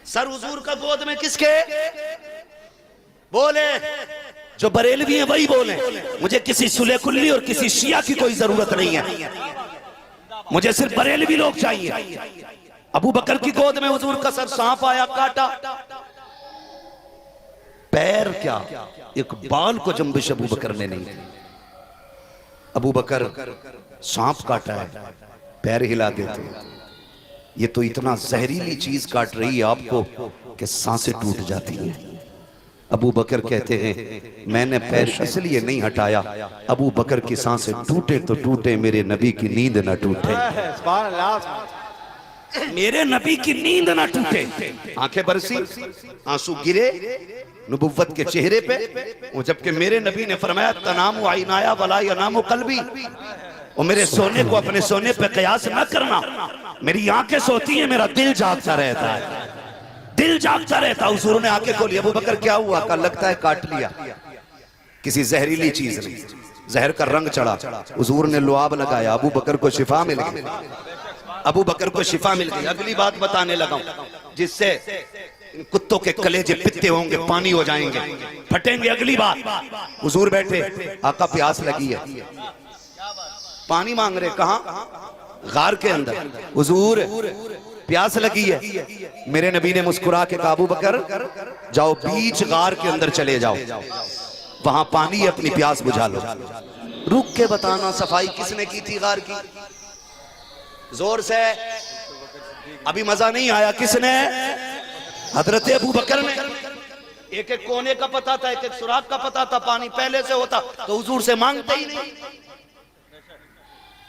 सर हुजूर का गोद में किसके? बोले जो बरेलवी हैं वही बोले। मुझे किसी सुले कुल्ली और किसी शिया की कोई जरूरत नहीं है, मुझे सिर्फ बरेलवी लोग चाहिए। अबू बकर की गोद में हुजूर का सर, सांप आया काटा, पैर क्या एक बाल को जंबिश अबू बकर ने नहीं। अबू बकर सांप काटा है, पैर हिला देते। ये तो इतना जहरीली चीज काट रही है आपको कि सांसें टूट जाती हैं। अबू बकर कहते हैं मैंने पैर इसलिए नहीं हटाया, अबू बकर की सांसें टूटे तो टूटे, मेरे नबी की नींद न टूटे, मेरे नबी की नींद न टूटे। आंखें बरसी, आंसू गिरे नबुव्वत के चेहरे पे, और जबकि मेरे नबी ने फरमाया तनामु आइनाया वला यनामु कल्बी, और मेरे सोने को अपने सोने पे कयास न करना। मेरी आंखें सोती हैं, मेरा दिल जागता रहता है, दिल जागता रहता। हुजूर ने आंखें खोली। अबू बकर क्या हुआ? कल लगता है काट लिया, किसी जहरीली चीज ने, जहर का रंग चढ़ा। हुजूर ने लुआब लगाया, अबू बकर को शिफा मिल गई, अबू बकर को शिफा मिल गई। अगली बात बताने लगा जिससे कुत्तों के कलेजे पित्ते होंगे, पानी हो जाएंगे, फटेंगे। अगली बात, हुजूर बैठे, आका प्यास लगी है, पानी मांग रहे। कहां? गार के अंदर। हुजूर प्यास लगी है। मेरे नबी ने मुस्कुरा के कहा अबू बकर जाओ बीच गार के अंदर चले जाओ, वहां पानी है, अपनी प्यास बुझा लो। रुक के बताना सफाई किसने की थी गार की? जोर से, अभी मजा नहीं आया। किसने? हजरत अबू बकर ने। एक एक कोने का पता था, एक एक सुराख का पता था, पानी पहले से होता तो हुजूर से मांगते ही नहीं।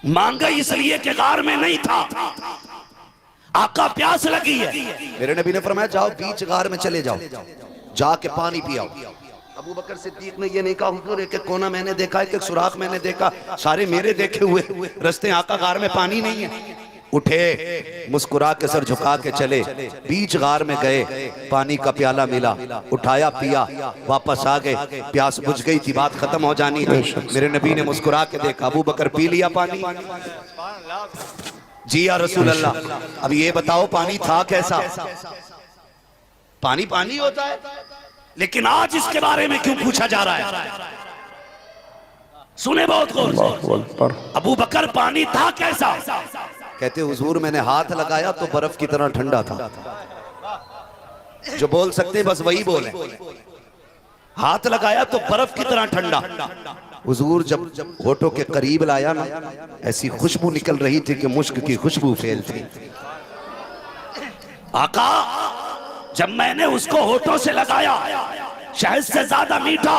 मांगा इसलिए कि गार में नहीं था, आका प्यास लगी है। मेरे नबी ने फरमाया जाओ बीच गार में चले जाओ, जाके पानी पियाओ। अबू बकर सिद्दीक ने ये नहीं कहा हुजूर एक एक कोना मैंने देखा, एक एक सुराख मैंने देखा, सारे मेरे देखे हुए रस्ते, आका गार में पानी नहीं है। उठे, मुस्कुरा के सर झुका के चले, बीच गार में गए, पानी का प्याला मिला, उठाया पिया, वापस आ गए। प्यास बुझ गई थी, बात खत्म हो जानी थी। मेरे नबी ने मुस्कुरा के देखा, अबू बकर पी लिया पानी। जी या रसूल अल्लाह, अब ये बताओ पानी था कैसा? पानी पानी होता है, लेकिन आज इसके बारे में क्यों पूछा जा रहा है? सुने बहुत गौर से। अबू बकर पानी था कैसा? कहते हुजूर मैंने हाथ लगाया तो बर्फ की तरह ठंडा था। जो बोल सकते बस वही बोले। हाथ लगाया तो बर्फ की तरह ठंडा। हुजूर जब होठों के करीब लाया ना, ऐसी खुशबू निकल रही थी कि मुश्क की खुशबू फैलती। आका जब मैंने उसको होठों से लगाया, शहद से ज्यादा मीठा,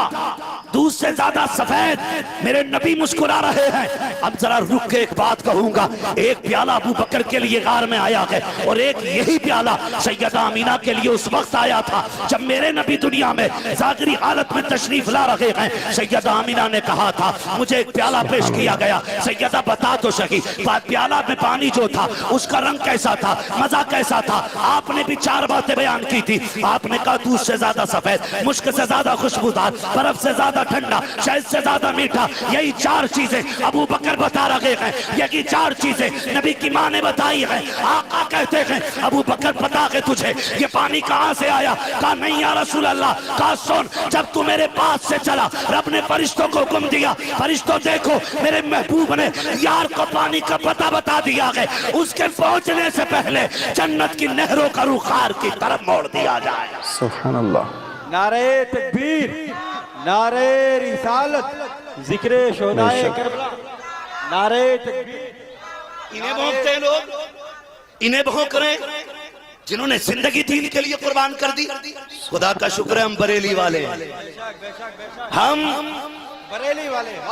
दूध से ज्यादा सफेद, मेरे नबी मुस्कुरा रहे हैं। अब जरा रुक के एक बात कहूंगा, एक प्याला अबू बकर के लिए गार में आया है और एक यही प्याला सैयदा अमीना के लिए उस वक्त आया था जब मेरे नबी दुनिया में जागरी हालत में तशरीफ ला रहे हैं। सैयदा अमीना ने कहा था मुझे एक प्याला पेश किया गया, सैयदा बता तो सकी प्याला में पानी जो था उसका रंग कैसा था, मजा कैसा था? आपने भी 4 बातें बयान की थी। आपने कहा दूध से ज्यादा सफेद, मुश्क से ज्यादा खुशबूदार, बर्फ से ज्यादा ठंडा, शहद से ज्यादा मीठा। यही 4 चीजें अबू बकर बता रहे हैं, यही 4 चीजें नबी की मां ने बताई है। आका कहते हैं अबू बकर पता है तुझे ये पानी कहां से आया? कहा नहीं या रसूल अल्लाह। कहा सुन, जब तू मेरे पास से चला रब ने फरिश्तों को हुक्म दिया, फरिश्तों देखो मेरे महबूब ने यार को पानी का पता बता दिया है, उसके पहुंचने से पहले जन्नत की नहरों का रुखार की तरफ मोड़ दिया जाए। सुभान अल्लाह। नारे तकबीर, नारे रिसालत, जिक्रे शोदाए करबला, नारे तकबीर। इन्हें भोंकते हैं लोग, इन्हें भोंक रहे जिन्होंने जिंदगी दीन के लिए कुर्बान कर दी। खुदा का शुक्र है हम बरेली वाले हैं, हम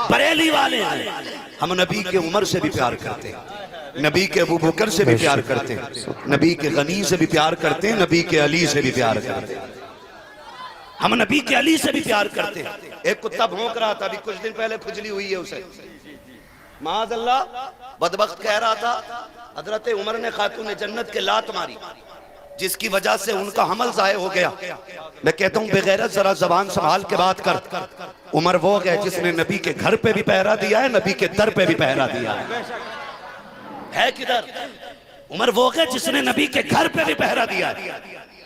बरेली वाले हैं। हम नबी के उमर से भी प्यार करते हैं, नबी के अबू बकर से भी प्यार करते हैं, नबी के गनी से भी प्यार करते हैं, नबी के अली से भी प्यार करते हैं। हम नबी के अली से भी प्यार करते हैं। एक कुत्ता भौंक रहा था, अभी कुछ दिन पहले खुजली हुई है उसे, माज़अल्लाह बदबख्त कह रहा था हजरत उमर ने खातून जन्नत के लात मारी जिसकी वजह से उनका हमल ज़ाय हो गया। मैं कहता हूं बेगैरत जरा जबान संभाल के बात कर। उमर वो है जिसने नबी के घर पे भी पहरा दिया है, नबी के दर पे भी पहरा दिया है किधर? उमर वो है जिसने नबी के घर पे भी पहरा दिया है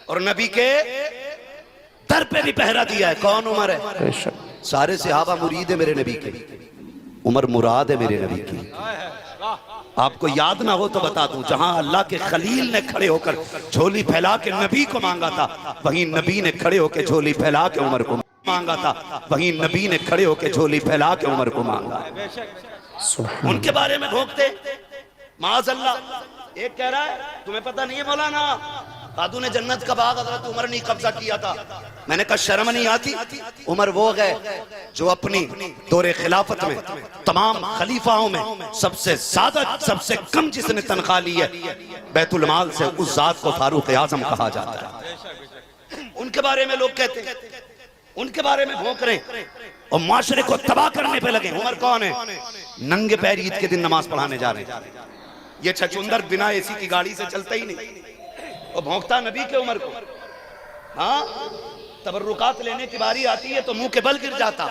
और नबी के दर पे भी पहरा दिया है। कौन उमर है? सारे सहाबा मुरीद है मेरे नबी के, उमर मुराद है मेरे नबी की। आपको याद ना हो तो बता दूं, जहां अल्लाह के खलील ने खड़े होकर झोली फैला के नबी को मांगा था, वहीं नबी ने खड़े होकर झोली फैला के उमर को मांगा था, वहीं नबी ने खड़े होकर झोली फैला के उमर को मांगा। उनके बारे में भोंकते माज़अल्लाह। एक कह रहा है तुम्हें पता नहीं है मौलाना खातून जन्नत का बाग हजरत उमर ने कब्जा किया था। मैंने कहा शर्म नहीं आती? उमर वो गए जो अपनी दौरे खिलाफत में तमाम खलीफाओं में सबसे ज्यादा सबसे कम जिसने तनख्वाह ली है बैतुल माल से, उस जात को फारूक आजम कहा जाता है। उनके बारे में लोग कहते हैं, उनके बारे में भौंक रहे और माशरे को तबाह करने पे लगे। उमर कौन है? नंगे पैर ईद के दिन नमाज पढ़ाने जा रहे हैं। ये छछुंदर बिना एसी की गाड़ी से चलता ही नहीं और भौंकता नबी के उमर को। हाँ, तबर्रुकात लेने की बारी आती है तो मुंह के बल गिर जाता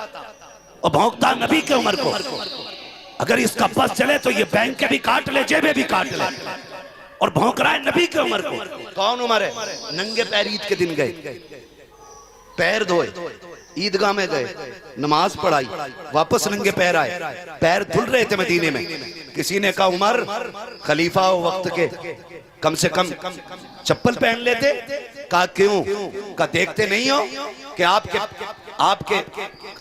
और भौंकता नबी के उमर को। अगर इसका बस चले तो ये बैंक के भी काट ले, जेबे भी काट ले, और भौंक रहा है नबी के उमर को। कौन उमर है? नंगे पैर ईद के दिन गए, पैर धोए, ईदगाह में गए, नमाज पढ़ाई, वापस नंगे पैर आए। पैर धुल रहे थे मदीने में। किसी ने कहा उमर खलीफा हो वक्त के, कम से कम चप्पल पहन लेते। कहा क्यों? कहा देखते नहीं हो कि आपके आपके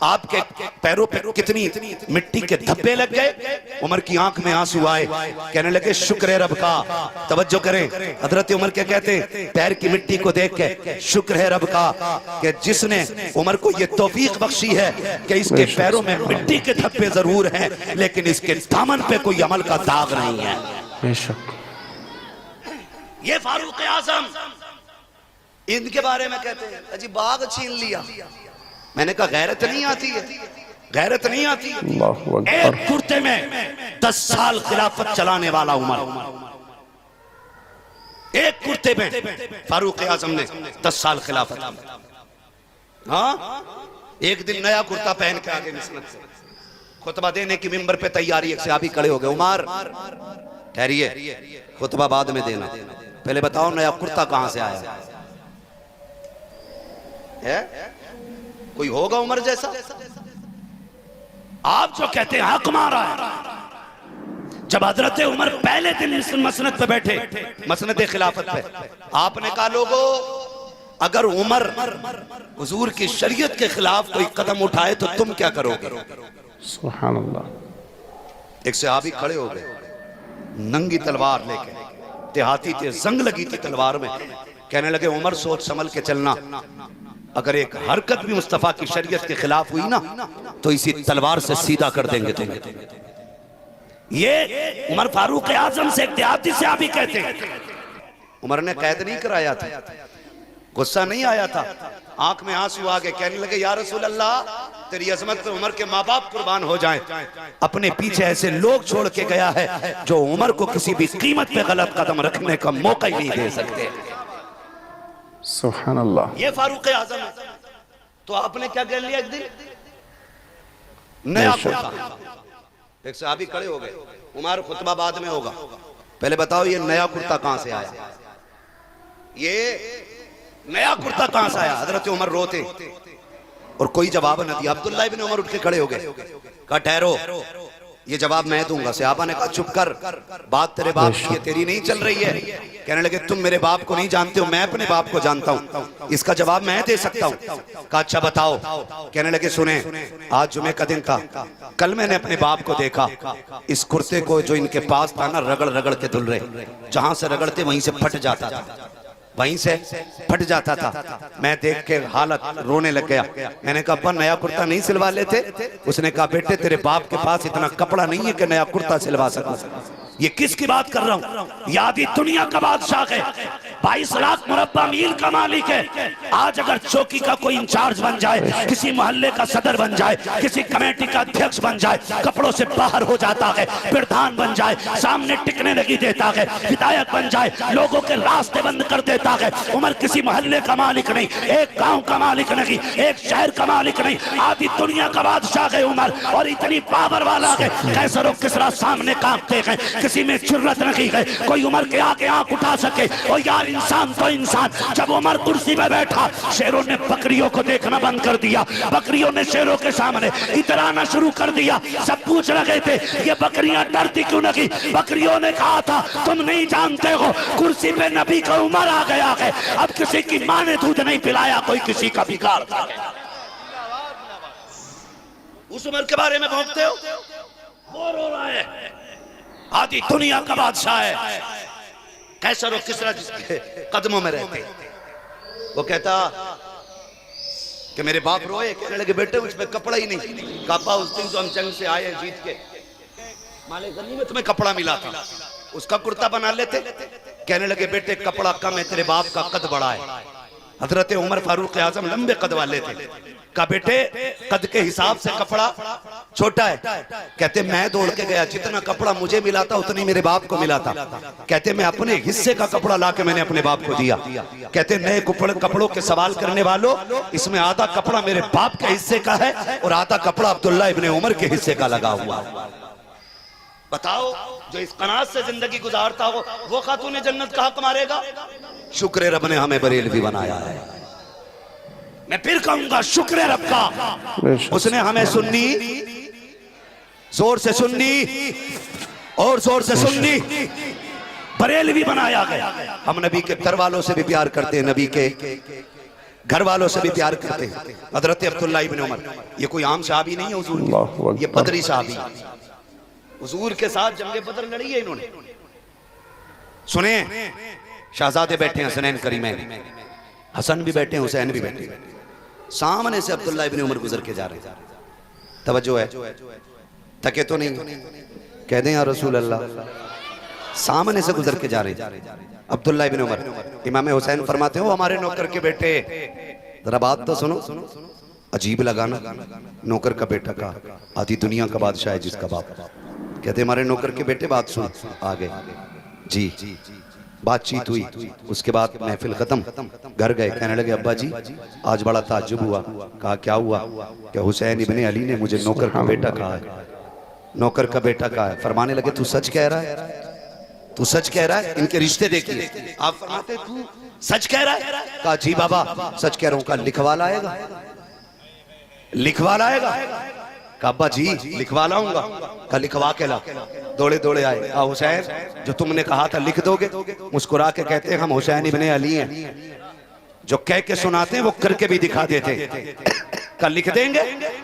आपके पैरों पे कितनी मिट्टी के धब्बे लग गए। उमर की आंख में आंसू आए, कहने लगे शुक्र है रब का। तवज्जो करें, हजरत उमर क्या कहते हैं? पैर की मिट्टी को देख के शुक्र है रब का कि जिसने उमर को ये तौफीक बख्शी है कि इसके पैरों में मिट्टी के धब्बे जरूर हैं लेकिन इसके दामन पे कोई अमल का दाग नहीं है। बेशक ये फारूक आजम, इनके बारे में कहते हैं अजी बाग छीन लिया। मैंने कहा गैरत नहीं आती है? गैरत नहीं आती? एक कुर्ते में 10 साल खिलाफत चलाने वाला उमर, एक कुर्ते में फारूक आजम ने 10 साल खिलाफत। हाँ, एक दिन नया कुर्ता पहन के आगे मिसनत से खुतबा देने की मिंबर पे तैयारी। एक सहाबी खड़े हो गए, उमर ठहरिए, खुतबा बाद में देना, पहले बताओ नया कुर्ता कहां से आया है? कोई होगा उमर जैसा? आप जो कहते हैं हक मारा है। जब हजरत उमर पहले दिन इस मसनद पे बैठे, मसनद खिलाफत पे, आपने कहा लोगों अगर उमर हुजूर की शरीयत के खिलाफ कोई कदम उठाए तो तुम क्या करोगे? सुभान अल्लाह। एक सहाबी खड़े हो गए नंगी तलवार लेके, देहाती थे, जंग लगी थी तलवार में। कहने लगे उमर सोच संभल के चलना, अगर एक हरकत भी मुस्तफा की शरीयत के खिलाफ हुई ना तो इसी तलवार से सीधा कर देंगे तुम्हें। ये उमर फारूक आजम से एक देहाती से आप ही कहते हैं। उमर ने कैद नहीं कराया था, गुस्सा नहीं आया था, आंख में आंसू आ गए। कहने लगे या रसूल अल्लाह, तेरी अजमत पे उमर के माँ बाप कुर्बान हो जाएं। अपने पीछे ऐसे लोग छोड़ के गया है जो उमर को किसी भी कीमत पे गलत कदम रखने का मौका ही नहीं दे सकते। सुभान अल्लाह। ये फारूक आजम है। तो आपने क्या कह लिया एक दिन, नया कुर्ता। एक सहाबी खड़े हो गए, उमर खुतबा बाद में होगा, पहले बताओ ये नया कुर्ता कहां से आया, ये नया कुर्ता कहां से आया। हजरत उमर रोते और कोई जवाब न दिया। अब्दुल्लाह इब्न उमर उठ के खड़े हो गए, कहा ठहरो, ये जवाब मैं दूंगा। सहाबा ने कहा चुप कर, बात तेरे बाप की है, तेरी नहीं चल रही है। कहने लगे तुम मेरे बाप को नहीं जानते हो, मैं अपने बाप को जानता हूं, इसका जवाब मैं दे सकता हूं। कहा अच्छा बताओ। कहने लगे सुने, आज जुमे का दिन था, कल मैंने अपने बाप को देखा, इस कुर्ते को जो इनके पास था ना रगड़ रगड़ के धुल रहे, जहां से रगड़ते वहीं से फट जाता था, वहीं से फट जाता था। मैं देख के हालत रोने लग गया। मैंने कहा अब्बा नया कुर्ता नहीं सिलवा लेते। उसने कहा बेटे तेरे बाप के पास इतना कपड़ा नहीं है कि नया कुर्ता सिलवा सकूं। ये किसकी बात कर रहा हूं, यादी दुनिया का बादशाह है, 22 लाख मुरब्बा मील का मालिक है। आज अगर चौकी का कोई इंचार्ज बन जाए, किसी मोहल्ले का सदर बन जाए, किसी कमेटी का अध्यक्ष बन जाए, कपड़ों से बाहर हो जाता है, प्रधान बन जाए, सामने टिकने नहीं देता है, हिदायत बन जाए, लोगों के रास्ते बंद कर देता है। उमर किसी मोहल्ले का मालिक नहीं, एक गांव का मालिक नहीं, एक शहर का मालिक नहीं, आधी दुनिया का बादशाह है उमर। और इतनी पावर वाला है, कैसर और किसरा सामने कांपते हैं, किसी में जुर्रत नहीं है कोई उमर के आगे आंख उठा सके। और यार इंसान तो इंसान, जब उमर कुर्सी पे बैठा, शेरों ने बकरियों को देखना बंद कर दिया, बकरियों ने शेरों के सामने इतराना शुरू कर दिया। सब पूछ रहे थे ये बकरियां डरती क्यों नहीं। बकरियों ने कहा था तुम नहीं जानते हो, कुर्सी पे नबी का उमर आ गया है, अब किसी की मां ने दूध नहीं पिलाया, कोई किसी का बिगाड़ था। उस उमर के बारे में भौंकते हो, वो रो रहा है, आधी दुनिया का बादशाह है, कैसर और किसरा जिसके कदमों में रहते। वो कहता कि मेरे बाप रोए। कहने लगे बेटे मुझ पे कपड़ा ही नहीं। कापा उस दिन तो हम जंग से आए जीत के, माले गनी में तुम्हें कपड़ा मिला था, उसका कुर्ता बना लेते। कहने लगे बेटे कपड़ा कम है, तेरे बाप का कद बड़ा है। हजरत उमर फारूक आजम लंबे कद वाले थे। कहा बेटे कद के हिसाब से कपड़ा छोटा है। कहते मैं दौड़ के गया, जितना कपड़ा मुझे मिला था उतनी मेरे बाप को मिला था। कहते मैं अपने हिस्से का कपड़ा लाके मैंने अपने बाप को दिया। कहते नए कपड़ों के सवाल करने वालों, इसमें आधा कपड़ा मेरे बाप के हिस्से का है और आधा कपड़ा अब्दुल्ला इब्ने उमर के हिस्से का लगा हुआ। बताओ जो इस कनात से जिंदगी गुजारता हो वो खातून जन्नत का हक मारेगा। शुक्र रब ने हमें बरेलवी बनाया है। मैं फिर कहूंगा शुक्र रब का, उसने हमें सुन्नी, जोर से सुन्नी और जोर से सुन्नी बरेलवी बनाया गया। हम नबी के घर वालों से भी प्यार करते हैं, नबी के घर वालों से भी प्यार करते हैं। हजरत अब्दुल्ला इब्न उमर ये कोई आम सहाबी नहीं है हुजूर के, ये बदरी सहाबी, हुजूर के साथ जंगे बदर लड़ी है इन्होंने। सुने शहजादे बैठे हैं, हसनैन करीमैन, हसन भी बैठे हैं, हुसैन भी बैठे हैं। सामने से अब्दुल्ला इब्न उमर गुजर के जा रहे हैं। तवज्जो है, थके तो नहीं, कह दें या रसूल अल्लाह। सामने से गुजर के जा रहे हैं अब्दुल्ला इब्न उमर। इमाम हुसैन फरमाते हो हमारे नौकर के बेटे, जरा बात तो सुनो। अजीब लगा ना, नौकर का बेटा का, आधी दुनिया का बादशाह है जिसका बाप। कहते हमारे नौकर के बेटे, बात सुन। आ गए जी, बातचीत हुई, उसके बाद महफिल खत्म, घर गए। कहने लगे अब्बा जी आज बड़ा ताज्जुब हुआ। कहा क्या हुआ? कि हुसैन इब्ने अली ने मुझे नौकर का बेटा कहा है, नौकर का बेटा कहा है। फरमाने लगे तू सच कह रहा है, तू सच कह रहा है? इनके रिश्ते देखिए। आप फरमाते तू सच कह रहा है? कहा जी बाबा सच कह रहा हूं। कहा लिखवा लाएगा? लिखवा लाएगा? कहा अब्बा जी लिखवा लाऊंगा। कहा लिखवा के ला। दौड़े दौड़े आए। कहा हुसैन जो तुमने कहा था लिख दोगे? मुस्कुरा के कहते हैं हम हुसैन इब्ने अली हैं, जो कह के सुनाते हैं वो करके भी दिखा देते। क्या लिख देंगे?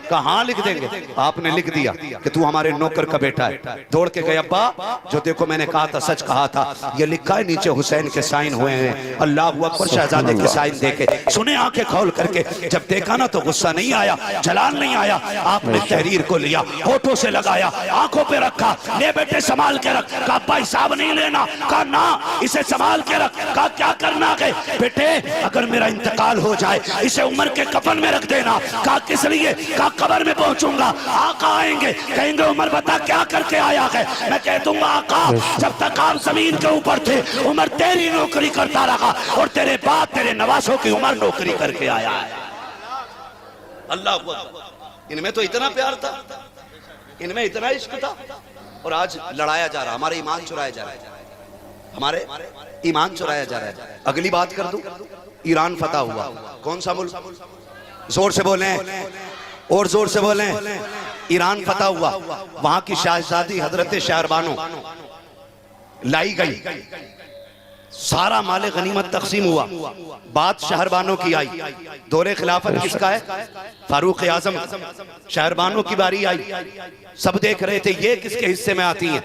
कहाँ लिख देंगे? आपने लिख दिया कि तू हमारे नौकर का बेटा है। दौड़ के गए, अब्बा जो देखो मैंने कहा था सच कहा था, ये लिखा है नीचे हुसैन के साइन हुए हैं। अल्लाह अकबर, शहजादे के साइन देखे सुने आंखें खोल करके। जब देखा ना तो गुस्सा नहीं आया, जलाल नहीं आया। आपने तहरीर को लिया, होठों से लगाया, आंखों पे रखा, ले बेटे संभाल के रख। कहा अब्बा हिसाब नहीं लेना, कहा ना इसे संभाल के रख। कहा क्या करना है बेटे? अगर मेरा इंतकाल हो जाए इसे उमर के कफन में रख देना। कहा किस लिए? कहा कब्र में पहुंचूंगा, आका आएंगे, कहेंगे उमर बता क्या करके आया है। मैं कह दूंगा आका जब तक आप जमीन के ऊपर थे उमर तेरी नौकरी करता रहा और तेरे बाद तेरे नवासों की उमर नौकरी करके आया है। अल्लाह अकबर। इनमें तो इतना प्यार था, इनमें इतना इश्क था, और आज लड़ाया जा रहा, हमारे ईमान चुराया जा रहा है, हमारे ईमान चुराया जा रहा है। अगली बात कर दूं, ईरान फतह हुआ। कौन सा मुल्क? जोर से बोलें और जोर से बोलें। ईरान फतह हुआ, वहां की शहजादी हजरत शहरबानो लाई गई, सारा माले गनीमत तकसीम हुआ। बात शहरबानों की आई, दौरे खिलाफत किसका है? फारूक आजम। शहरबानों की बारी आई, सब देख रहे थे ये किसके हिस्से में आती हैं?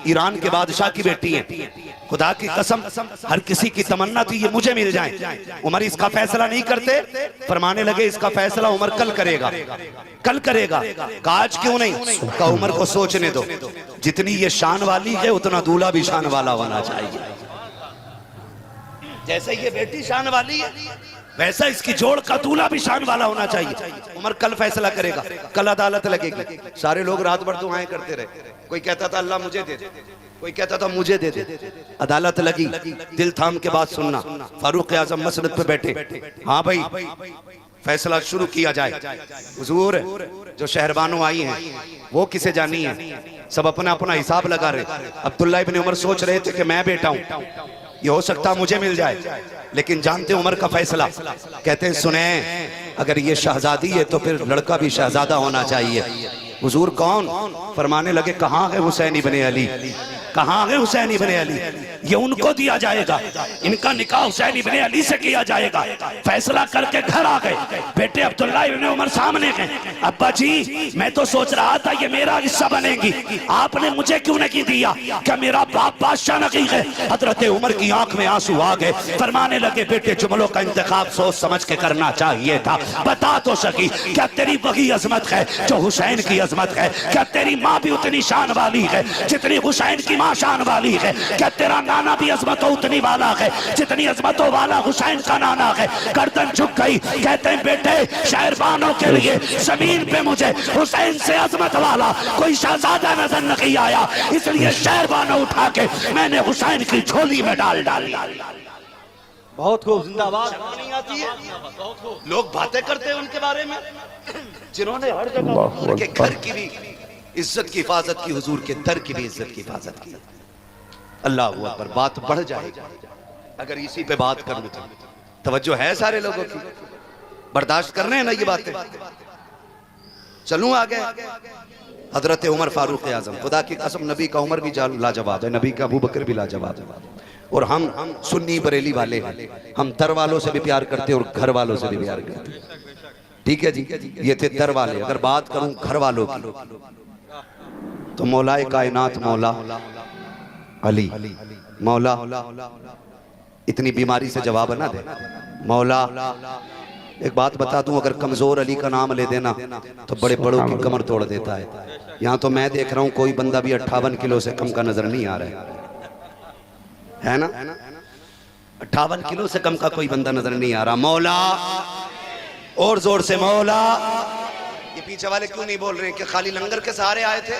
ईरान के बादशाह की बेटी हैं। खुदा की कसम हर किसी की तमन्ना थी ये मुझे मिल जाए। उमर इसका फैसला नहीं करते, फरमाने लगे इसका फैसला उमर कल करेगा, कल करेगा। आज क्यों नहीं? का उमर को सोचने दो, जितनी ये शान वाली है उतना दूल्हा भी शान वाला होना चाहिए। जैसे ये बेटी शान वाली है वैसा इसकी जोड़ का दूल्हा भी शान वाला होना चाहिए। उमर कल फैसला करेगा, कल अदालत लगेगी। सारे लोग रात भर दुआएं करते रहे, कोई कहता था अल्लाह मुझे दे दे, कोई कहता था मुझे दे दे। अदालत लगी, दिल थाम के बात सुनना। फारूक आजम मसनद पे बैठे, हाँ भाई फैसला शुरू किया जाए। हुजूर जो शहरबानों आई हैं वो किसे जानी है? सब अपना अपना हिसाब लगा रहे। अब्दुल्ला इब्न उमर सोच रहे थे कि मैं बेटा हूं, ये हो सकता मुझे मिल जाए, लेकिन जानते उमर का फैसला। कहते हैं सुने, अगर ये शहजादी है तो फिर लड़का भी शहजादा होना चाहिए। हुजूर कौन? फरमाने लगे कहाँ है हुसैन इब्ने अली, कहाँ है हुसैन इब्ने अली? ये उनको दिया जाएगा, इनका निकाह हुसैन इब्ने अली से किया जाएगा। फैसला करके घर आ गए। बेटे अब्दुल्ला इब्ने उमर सामने गए, अब्बा जी मैं तो सोच रहा था ये मेरा हिस्सा बनेगी, आपने मुझे क्यों नहीं दिया? क्या मेरा बाप बादशाह नहीं है? हजरत उमर की आंख में आंसू आ गए। फरमाने लगे बेटे जुमलों का इंतखाब सोच समझ के करना चाहिए था। बता तो सकी क्या तेरी वही अजमत है जो हुसैन की अजमत है? क्या तेरी माँ भी उतनी शान वाली है जितनी हुसैन की माँ शान वाली है? क्या तेरा नाना भी अजमतों उतनी वाला है जितनी अजमतों वाला हुसैन का नाना है? गर्दन झुक गई। कहते हैं बेटे शहरबानों के लिए जमीन पे मुझे हुसैन से अजमत वाला कोई शहजादा नजर नहीं आया, इसलिए शहरबानों उठा के मैंने हुसैन की झोली में डाल डाली। बहुत खूब, जिंदाबाद। नहीं आती है, लोग बातें करते हैं उनके बारे में जिन्होंने हर जगह हुजूर के घर की भी इज्जत की हिफाजत की, हुजूर के दर की भी इज्जत की हिफाजत की। अल्लाह अकबर। बात बढ़ जाएगी अगर इसी पे बात करूं तो। तवज्जो है सारे लोगों की, बर्दाश्त कर रहे हैं ना ये बातें? चलूं आगे। हजरत उमर फारूक आजम, खुदा की कसम नबी का उमर भी लाजवाब है, नबी का अबू बकर भी लाजवाब है। और हम सुन्नी बरेली वाले हैं, हम दर वालों से भी प्यार करते हैं और घर वालों से भी प्यार करते हैं। ठीक है जी, ये थे दर वाले। अगर बात करूं घर वालों की तो मौलाए कायनात मौला अली, मौला इतनी बीमारी से जवाब ना दे मौला। एक बात बता दूं, अगर कमजोर अली का नाम ले देना तो बड़े बड़ों की कमर तोड़ देता है। यहाँ तो मैं देख रहा हूँ कोई बंदा भी 58 किलो से कम का नजर नहीं आ रहा है ना? 58 किलो से कम का कोई बंदा नजर नहीं आ रहा। मौला, और जोर से मौला। ये पीछे वाले क्यों नहीं बोल रहे कि खाली लंगर के सहारे आए थे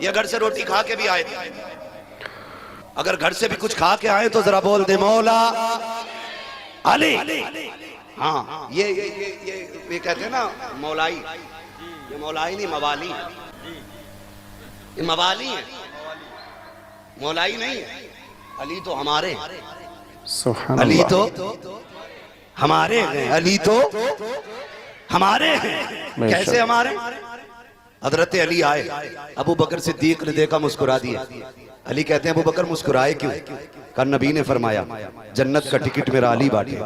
या घर से रोटी खा के भी आए थे? अगर घर से भी कुछ खा के आए तो जरा बोल दे मौला अली। हाँ, ये कहते हैं ना मौलाई, ये मौलाई नहीं मवाली, ये मवाली है, मौलाई नहीं है। अली तो हमारे, अली तो हमारे हैं, अली तो हमारे हैं। कैसे हमारे? हजरत अली आए, अबू बकर सिद्दीक ने देखा, मुस्कुरा दिया। अली कहते हैं अबू बकर मुस्कुराए क्यों? कल नबी ने फरमाया जन्नत का टिकट मेरा अली बांटे,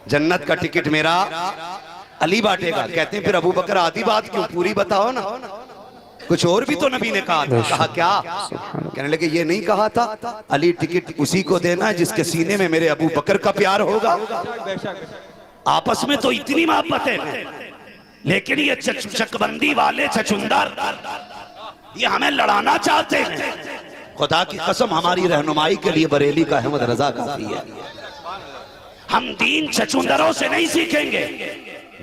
जन्नत का टिकट मेरा अली बांटेगा। कहते हैं फिर अबू बकर आधी बात क्यों, पूरी बताओ ना, कुछ और भी तो नबी ने कहा था। कहा क्या? कहने लगे ये नहीं कहा था अली टिकट उसी को देना है जिसके सीने में मेरे अबू बकर का प्यार होगा। आपस में तो इतनी मोहब्बत है, लेकिन ये चकबंदी वाले छछुंदर ये हमें लड़ाना चाहते हैं। खुदा की कसम हमारी रहनुमाई के लिए बरेली का अहमद रजा काफी है। हम दीन छछुंदरों से नहीं सीखेंगे,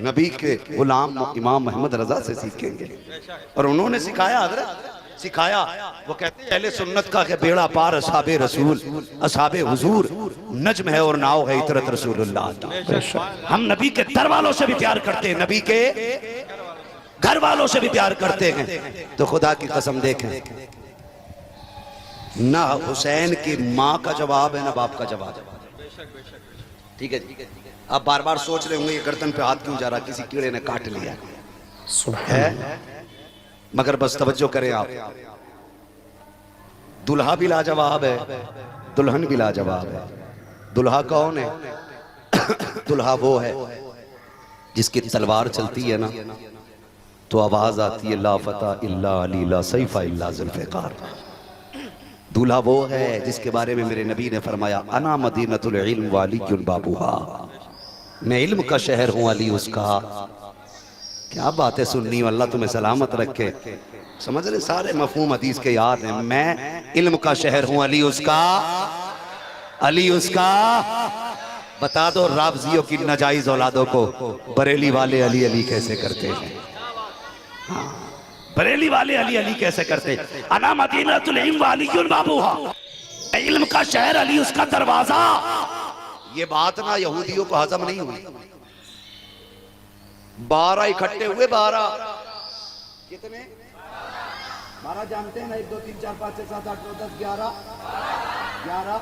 नबी के गुलाम इमाम मोहम्मद रजा से सीखेंगे। और उन्होंने सिखाया, हजरत सिखाया। वो कहते हैं अहले सुन्नत का कि बेड़ा पार असहाबे रसूल असहाबे हुजूर नज्म है और नाव है इतरत रसूलुल्लाह की। हम नबी के दर वालों से भी प्यार करते हैं, नबी के घर वालों से भी प्यार करते हैं। तो खुदा की कसम देखें, ना हुसैन की माँ का जवाब है ना बाप का जवाब। ठीक है जी, आप बार बार सोच रहे होंगे ये गर्दन पे हाथ क्यों जा रहा, किसी कीड़े ने काट लिया है। मगर बस तवज्जो करें आप, दुल्हा भी लाजवाब है, दुल्हन भी लाजवाब है। दुल्हा कौन है? दुल्हा वो है जिसकी तलवार चलती है ना तो आवाज आती है ला फता इल्ला अली ला सैफा इल्ला जुल्फ़िकार। दूल्हा वो है जिसके बारे में मेरे नबी ने फरमाया अना मदीनतुल इल्म वालियुन बाबूहा, मैं इल्म का शहर हूँ अली उसका। क्या बात है सुन्नी, अल्लाह तुम्हें सलामत रखे। समझ रहे, सारे मफहूम हदीस के याद हैं। मैं इल्म का शहर हूँ अली उसका, अली उसका। बता दो राबजियों की नाजायज औलादों को बरेली वाले अली अली कैसे करते हैं। हाँ, बरेली वाले अली अली कैसे करते हैं। अना मदीनतुल इल्म वालियुन बाबूहा, इल्म का शहर अली उसका दरवाजा। ये बात ना यहूदियों को हजम नहीं हुई। 12 इकट्ठे हुए, 12 कितने? 12 जानते हैं ना, 1 2 3 4 5 6 7 8 9 10 11 11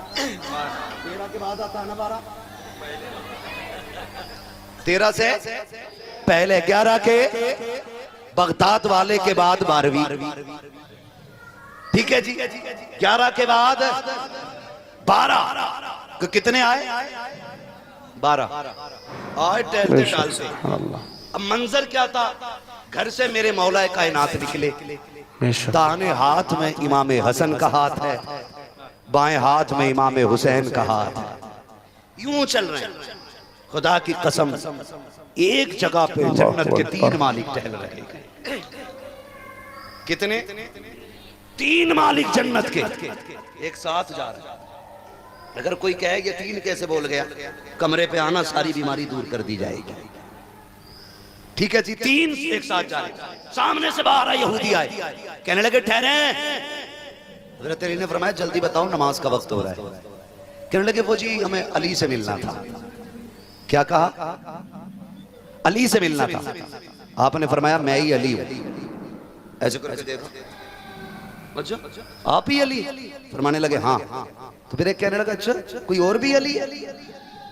13 के बाद आता है ना 12। 13 से पहले 11 के बगदाद वाले के बाद 12वीं। ठीक है जी, 11 के बाद 12 तो कितने आए? 12 आए टहलते टहलते। अब मंजर क्या था? घर से मेरे मौलाए कायनात निकले, दाहिने हाथ में इमाम हसन का हाथ है, बाएं हाथ में इमाम हुसैन का हाथ है, यूं चल रहे हैं। खुदा की कसम एक जगह पे जन्नत के 3 मालिक टहल रहे हैं। कितने? 3 मालिक जन्नत के एक साथ जा रहे हैं। अगर कोई कहे ये 3 कैसे बोल गया, कमरे पे आना, सारी बीमारी दूर कर दी जाएगी। ठीक है जी, 3 एक साथ जा रहे। सामने से 12 यहूदी आए, कहने लगे ठहरे। हज़रत अली ने फरमाया जल्दी बताओ नमाज का वक्त हो रहा है। कहने लगे वो जी हमें अली से मिलना था। क्या कहा? अली से मिलना था। आपने फरमाया मैं ही अली हूं। ऐसे करके देखो, अच्छा आप ही अली? फरमाने लगे हाँ। तो फिर एक कहने लगा अच्छा कोई और भी अली?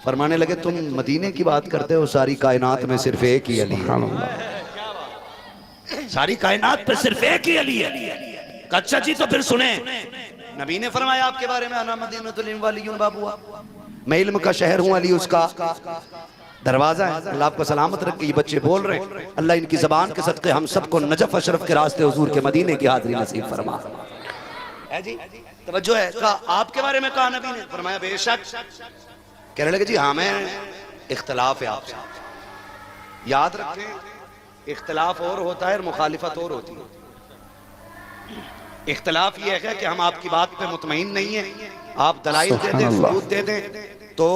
फरमाने लगे तुम मदीने की बात करते हो, सारी कायनात में सिर्फ एक ही अली है। सारी कायनात पे सिर्फ एक ही अली है। अच्छा जी तो फिर सुने, नबी ने फरमाया आपके बारे में अना मदीनतुल इल्म वालियुन बाबूहा, मैं इल्म का शहर हूँ, अली उसका दरवाजा है। अल्लाह आपको सलामत रखे। ये बच्चे बोल रहे हैं, अल्लाह इनकी जबान के सदके हम सबको नजफ अशरफ के रास्ते हुजूर के मदीने की हाजिरी नसीब फरमा। है जी, तवज्जो है। कहा आपके बारे में कहा नबी ने? फरमाया बेशक। कहने लगे जी हाँ मैं इख्तलाफ है आपसे। याद रखें इख्तलाफ और होता है और मुखालिफत और होती है। इख्तलाफ ये है कि हम आपकी बात पे मुतमईन नहीं है, आप दलाइल दे दें, सबूत दे दें तो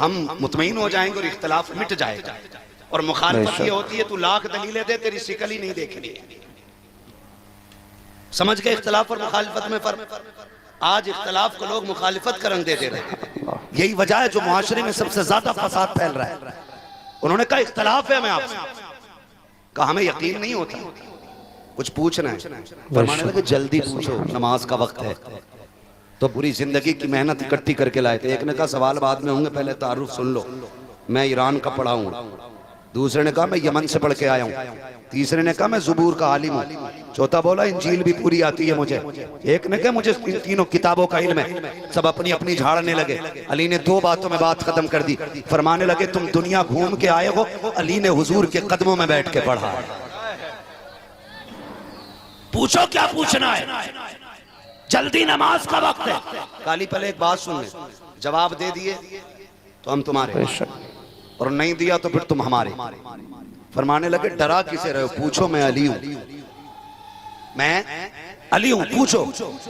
हम मुतमईन हो जाएंगे और इख्तलाफ मिट जाएगा। और मुखालिफत ये होती है तू लाख दलीलें दे, तेरी शिकल ही नहीं देखनी। समझ गए इख्तलाफ और मुखालिफत में फर्क? आज इख्तलाफ को लोग मुखालिफत का रंग दे दे रहे हैं। यही वजह है जो मुआशरे में सबसे ज्यादा फसाद फैल रहा है। उन्होंने कहा इख्तलाफ है, मैं आपसे कहा हमें यकीन नहीं होता, कुछ पूछना है। फरमाने लगे जल्दी पूछो, नमाज का वक्त है। तो पूरी जिंदगी की मेहनत इकट्ठी करके लाए थे। एक ने कहा सवाल बाद में होंगे, पहले तारुफ सुन लो, मैं ईरान का पढ़ा हूँ, दूसरे ने कहा मैं यमन से पढ़ के आया हूँ। तीसरे ने कहा मैं ज़बूर का आलिम हूँ। चौथा बोला इंजील भी पूरी आती है मुझे। एक ने कहा मुझे इन तीनों किताबों का इल्म है। सब अपनी अपनी झाड़ने लगे। अली ने 2 बातों में बात खत्म कर दी। फरमाने लगे तुम दुनिया घूम के आए हो, अली ने हुजूर के कदमों में बैठ के पढ़ा। पूछो क्या पूछना है, जल्दी नमाज का वक्त है। काली पहले एक बात सुन ले, जवाब दे दिए तो हम तुम्हारे, और नहीं दिया तो फिर तुम हमारे। फरमाने लगे डरा किसे रहे हो, पूछो मैं अली हूं, मैं अली हूं, पूछो।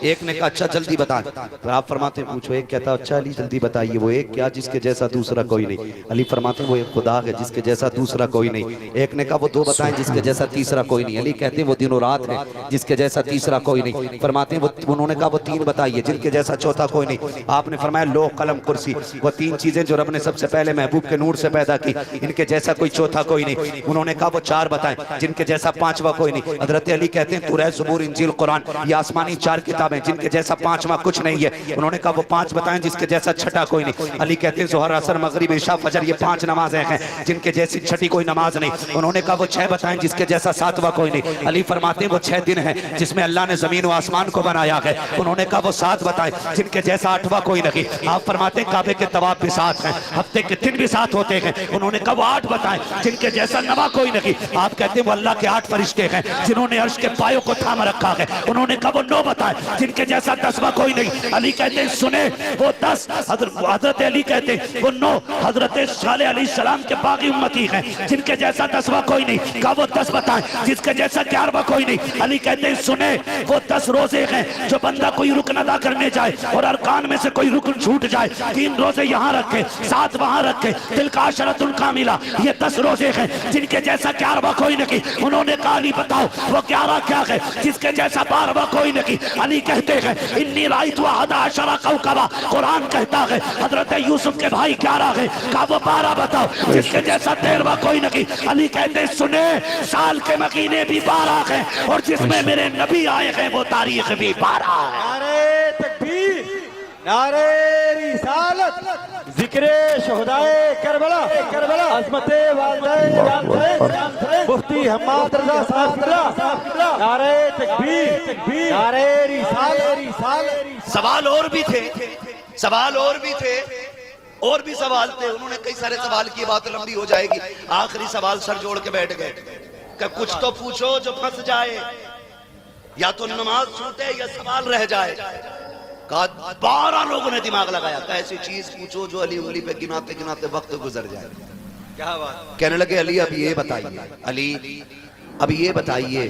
एक ने कहा अच्छा जल्दी बता। फिर आप फरमाते पूछो। एक कहता अच्छा अली जल्दी बताइए, वो एक क्या जिसके जैसा दूसरा कोई नहीं। अली फरमाते वो एक खुदा है जिसके जैसा दूसरा कोई नहीं। एक ने कहा वो 2 बताएं जिसके जैसा तीसरा कोई नहीं। अली कहते वो दिन और रात है जिसके जैसा तीसरा कोई नहीं। फरमाते वो, उन्होंने कहा वो 3 बताइए जिनके जैसा चौथा कोई नहीं। आपने फरमाया लोह कलम कुर्सी, वो 3 चीजें जो रब ने सबसे पहले महबूब के नूर से पैदा की, इनके जैसा कोई चौथा कोई नहीं। उन्होंने कहा वो 4 बताएं जिनके जैसा 5वां कोई नहीं। हजरत अली कहते हैं तौरात, ज़बूर, इंजील, कुरान, ये आसमानी 4 किताबें जिनके जैसा 5वां कुछ नहीं है। उन्होंने कहा वो 5 बताएं जिसके जैसा छठा कोई नहीं। अली कहते हैं ज़ोहर, असर, मगरिब, इशा, फजर, ये 5 नमाजें हैं जिनके जैसी छठी कोई नमाज नहीं। उन्होंने कहा वो 6 बताएं जिसके जैसा 7वां कोई नहीं। अली फरमाते हैं वो 6 दिन है जिसमें अल्लाह ने जमीन व आसमान को बनाया है। उन्होंने कहा वो 7 बताएं जिनके जैसा 8वां कोई नहीं। आप फरमाते हैं काबे के तवाफ भी 7 हैं, हफ्ते के दिन भी 7 होते हैं। उन्होंने कहा वो 8 बताएं जिनके जैसा 9वां कोई नहीं। आप कहते हैं वो अल्लाह के 8 फरिश्ते हैं जिन्होंने अर्श के पायों को थाम रखा है। उन्होंने कहा वो 9 बताएं जिनके जैसा 10वां कोई नहीं। अली कहते हैं सुने वो 10, हजरत अली कहते हैं वो 9 हजरत साले अलैहिस्सलाम के बागी उम्मती हैं जिनके जैसा 10वां कोई नहीं। कहा वो 10 बताएं जिसके जैसा 11वां कोई नहीं। अली कहते हैं सुने वो 10 रोजे हैं जो बंदा कोई रुकन अदा करने जाए और अरकान में से कोई रुकन छूट जाए, 3 रोजे यहाँ रखे, 7 वहां रखे, तिलका अशरतुल कामिला, ये 10 रोजे हैं जिनके जैसा 11वां कोई नहीं। उन्होंने कहा अली बताओ वो 11 क्या है जिसके जैसा 12वां कोई नहीं। अली कहते हैं इन्नी राइतु अहदा अशरा कौकबा, कुरान कहता है हजरत यूसुफ के भाई 11 है। कहा वो 12 बताओ जिसके जैसा 13वां कोई नहीं। अली कहते सुने साल के महीने भी 12 हैं और जिसमें मेरे नबी आए हैं वो तारीख भी 12 है। नारे तकबीर, नारे रिसालत, जिक्रे शुहदाए करबला, अज़मते वालिदैन मुफ्ती हम्माद रज़ा साहब, नारे तकबीर, नारे रिसालत। सवाल और भी थे, सवाल और भी थे, और भी सवाल थे। उन्होंने कई सारे सवाल किए, बात लंबी हो जाएगी। आखिरी सवाल सर जोड़ के बैठ गए कि कुछ तो पूछो जो फंस जाए, या तो नमाज छूटे या सवाल रह जाए। कहा 12 लोगों ने दिमाग लगाया, ऐसी चीज पूछो जो अली उंगली पे गिनाते गिनाते वक्त गुजर जाए। क्या बात। कहने लगे अली अब ये बताइए, अली अब ये बताइए,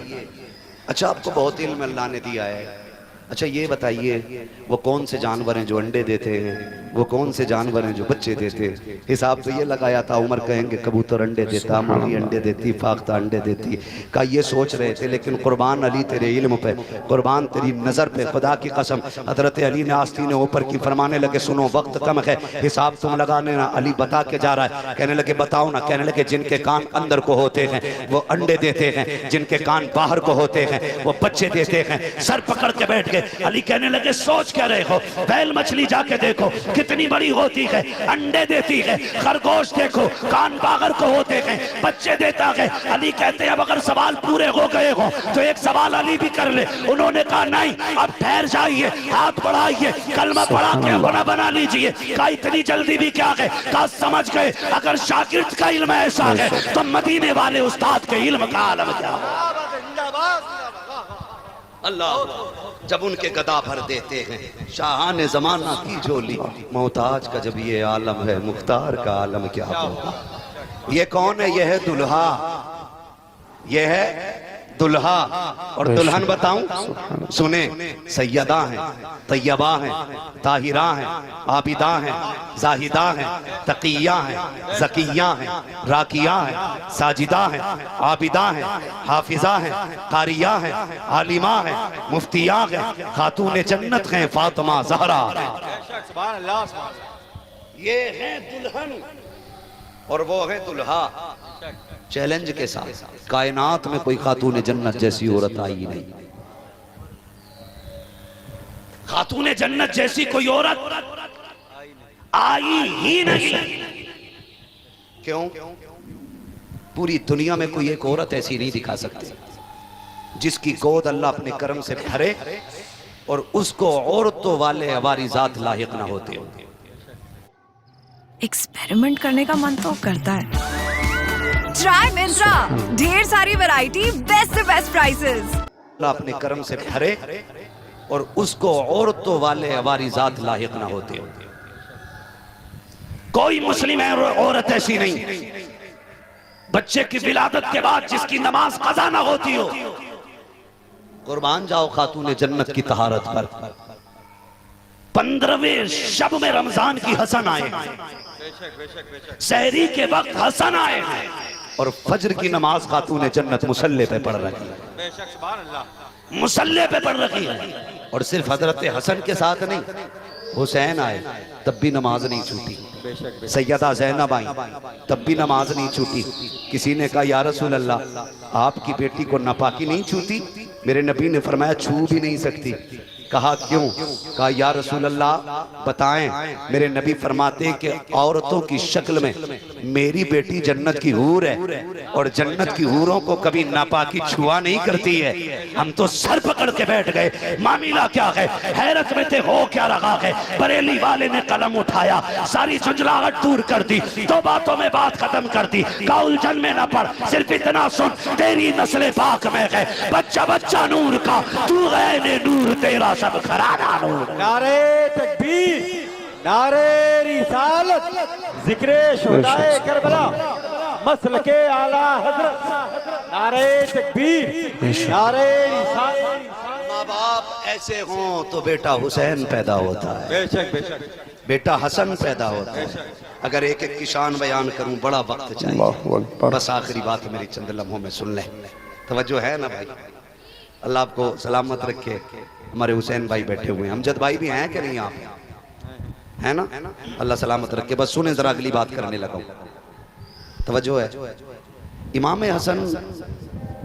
अच्छा आपको बहुत इल्म अल्लाह ने दिया है, अच्छा ये बताइए वो कौन से जानवर हैं जो अंडे देते हैं, वो कौन से जानवर हैं जो बच्चे देते हैं। हिसाब तो ये लगाया था, उमर कहेंगे कबूतर अंडे देता, मुर्गी अंडे देती, फाख्ता अंडे देती। का ये सोच रहे थे, लेकिन कुर्बान अली तेरे इल्म पे, कुर्बान तेरी नज़र पे, खुदा की कसम हजरत अली ने आस्तीने ऊपर की। फरमाने लगे सुनो वक्त कम है, हिसाब तुम लगाने ना। अली बता के जा रहा है। कहने लगे बताओ ना। कहने लगे जिनके कान अंदर को होते हैं वो अंडे देते हैं, जिनके कान बाहर को होते हैं वो बच्चे देते हैं। सर पकड़ के बैठ गए। अली कहने लगे सोच क्या रहे हो, बैल मछली जाके देखो कितनी बड़ी होती है, अंडे देती है। खरगोश देखो कान बागर को होते हैं, बच्चे देता है। अली कहते हैं अब अगर सवाल पूरे हो गए हो तो एक सवाल अली भी कर ले। उन्होंने कहा नहीं, अब ठहर जाइए, हाथ बढ़ाइए, कलमा पढ़ा के अपना बना लीजिए। कहा इतनी जल्दी भी क्या है। कहा समझ गए अगर शागिर्द का इल्म ऐसा है तो मदीने वाले उस्ताद के इल्म का आलम क्या है। अल्लाह जब उनके गदा भर देते हैं शाहान जमाना की झोली, मोहताज का जब ये आलम है मुख्तार का आलम क्या होगा। ये कौन है, ये है दुल्हा, ये है दुल्हा। और दुल्हन बताऊं, सुने सैयदा हैं, तैयबा हैं, ताहिरा हैं, आबिदा हैं, जाहिदा हैं, तकिया हैं, ज़किया हैं, राकिया हैं, साजिदा हैं, आबिदा हैं, हाफिजा हैं, कारिया हैं, आलिमा हैं, मुफ्तिया हैं, खातून जन्नत हैं, फातिमा ज़हरा। ये है दुल्हन और वो है दुल्हा। चैलेंज के साथ कायनात में कोई खातून जन्नत जैसी औरत आई नहीं, खातून जन्नत जैसी कोई औरत आई ही नहीं। क्यों? पूरी दुनिया में कोई एक औरत ऐसी नहीं दिखा सकती जिसकी गोद अल्लाह अपने करम से भरे और उसको औरतों वाले अवारिजात लाहिक ना होते हो। एक्सपेरिमेंट करने का मन तो करता है। ट्राई मिंत्रा, ढेर सारी वैरायटी, बेस्ट से बेस्ट प्राइसेस। अल्लाह अपने करम से भरे और उसको औरतों वाले अवारिजात लाहिक ना होते हो। कोई मुस्लिम औरत ऐसी नहीं बच्चे की विलादत के बाद जिसकी नमाज कज़ा ना होती हो। कुर्बान जाओ खातून जन्नत की तहारत पर। 15वें शब में रमजान की हसन आए हैं, सहरी के वक्त हसन आए हैं और फजर की नमाज खातून जन्नत मुसल्ले पे पढ़ रही है, मुसल्ले पे पढ़ रही है। और सिर्फ हजरत हसन के साथ नहीं, हुसैन आए तब भी नमाज नहीं छूटी, सैयदा ज़ैनब आई तब भी नमाज नहीं छूटी। किसी ने कहा या रसूल अल्लाह आपकी बेटी को नापाकी नहीं छूती? मेरे नबी ने फरमाया छू भी नहीं सकती। कहा क्यों? कहा या रसूल अल्लाह बताएं। मेरे नबी फरमाते कि औरतों की शक्ल में मेरी बेटी जन्नत की हूर है और जन्नत की हूरों को कभी नापाकी छुआ नहीं करती है। हम तो सर पकड़ के बैठ गए, मामला क्या है, हैरत में थे, हो क्या रहा है। बरेली वाले ने कलम उठाया, सारी झुंझलाहट दूर कर दी, दो बातों में बात खत्म कर दी। का उलझन में न पड़, सिर्फ इतना सुन, तेरी नस्ल पाक में है, बच्चा बच्चा नूर का, तू गए नूर तेरा सब घराना नूर। नारे तकबीर, नारे रिसालत, जिक्रे शुहदाए करबला, मसलके आला हजरत। नारे तकबीर, नारे रिसालत। माँ बाप ऐसे हों तो बेटा हुसैन पैदा होता है, बेशक बेशक, बेटा हसन पैदा होता है। अगर एक एक की शान बयान करूं बड़ा वक्त चाहिए, अल्लाहु अकबर। बस आखिरी बात मेरी चंद लम्हों में सुन लें। तवज्जो है ना भाई? अल्लाह आपको सलामत रखे। हमारे हुसैन भाई बैठे हुए हैं, अमजद भाई भी हैं कि नहीं? आप है ना? अल्लाह सलामत रखे। बस सुने जरा, अगली बात करने लगा। तवज्जो है। इमाम हसन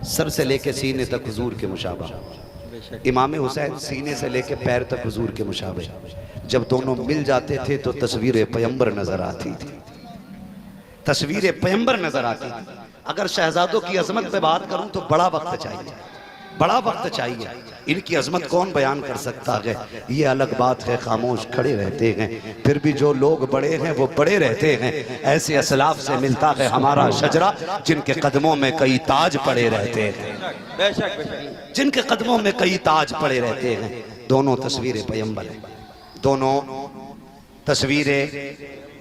सर से लेके सीने तक हुजूर के मुशाबा, इमाम हुसैन सीने से लेके पैर तक हुजूर के मुशाबे। जब दोनों मिल जाते थे तो तस्वीर पैगंबर नजर आती थी, तस्वीर पैगंबर नजर आती थी। अगर शहजादों की अजमत पे बात करूं तो बड़ा वक्त चाहिए, बड़ा वक्त चाहिए। इनकी अजमत कौन बयान कर सकता है? ये अलग बात है, खामोश खड़े रहते हैं, फिर भी जो लोग बड़े हैं वो बड़े रहते हैं। ऐसे असलाफ से मिलता है हमारा शजरा, जिनके कदमों में कई ताज पड़े रहते हैं, बेशक बेशक, जिनके कदमों में कई ताज पड़े रहते हैं। दोनों तस्वीरें पैगंबर हैं, दोनों तस्वीरें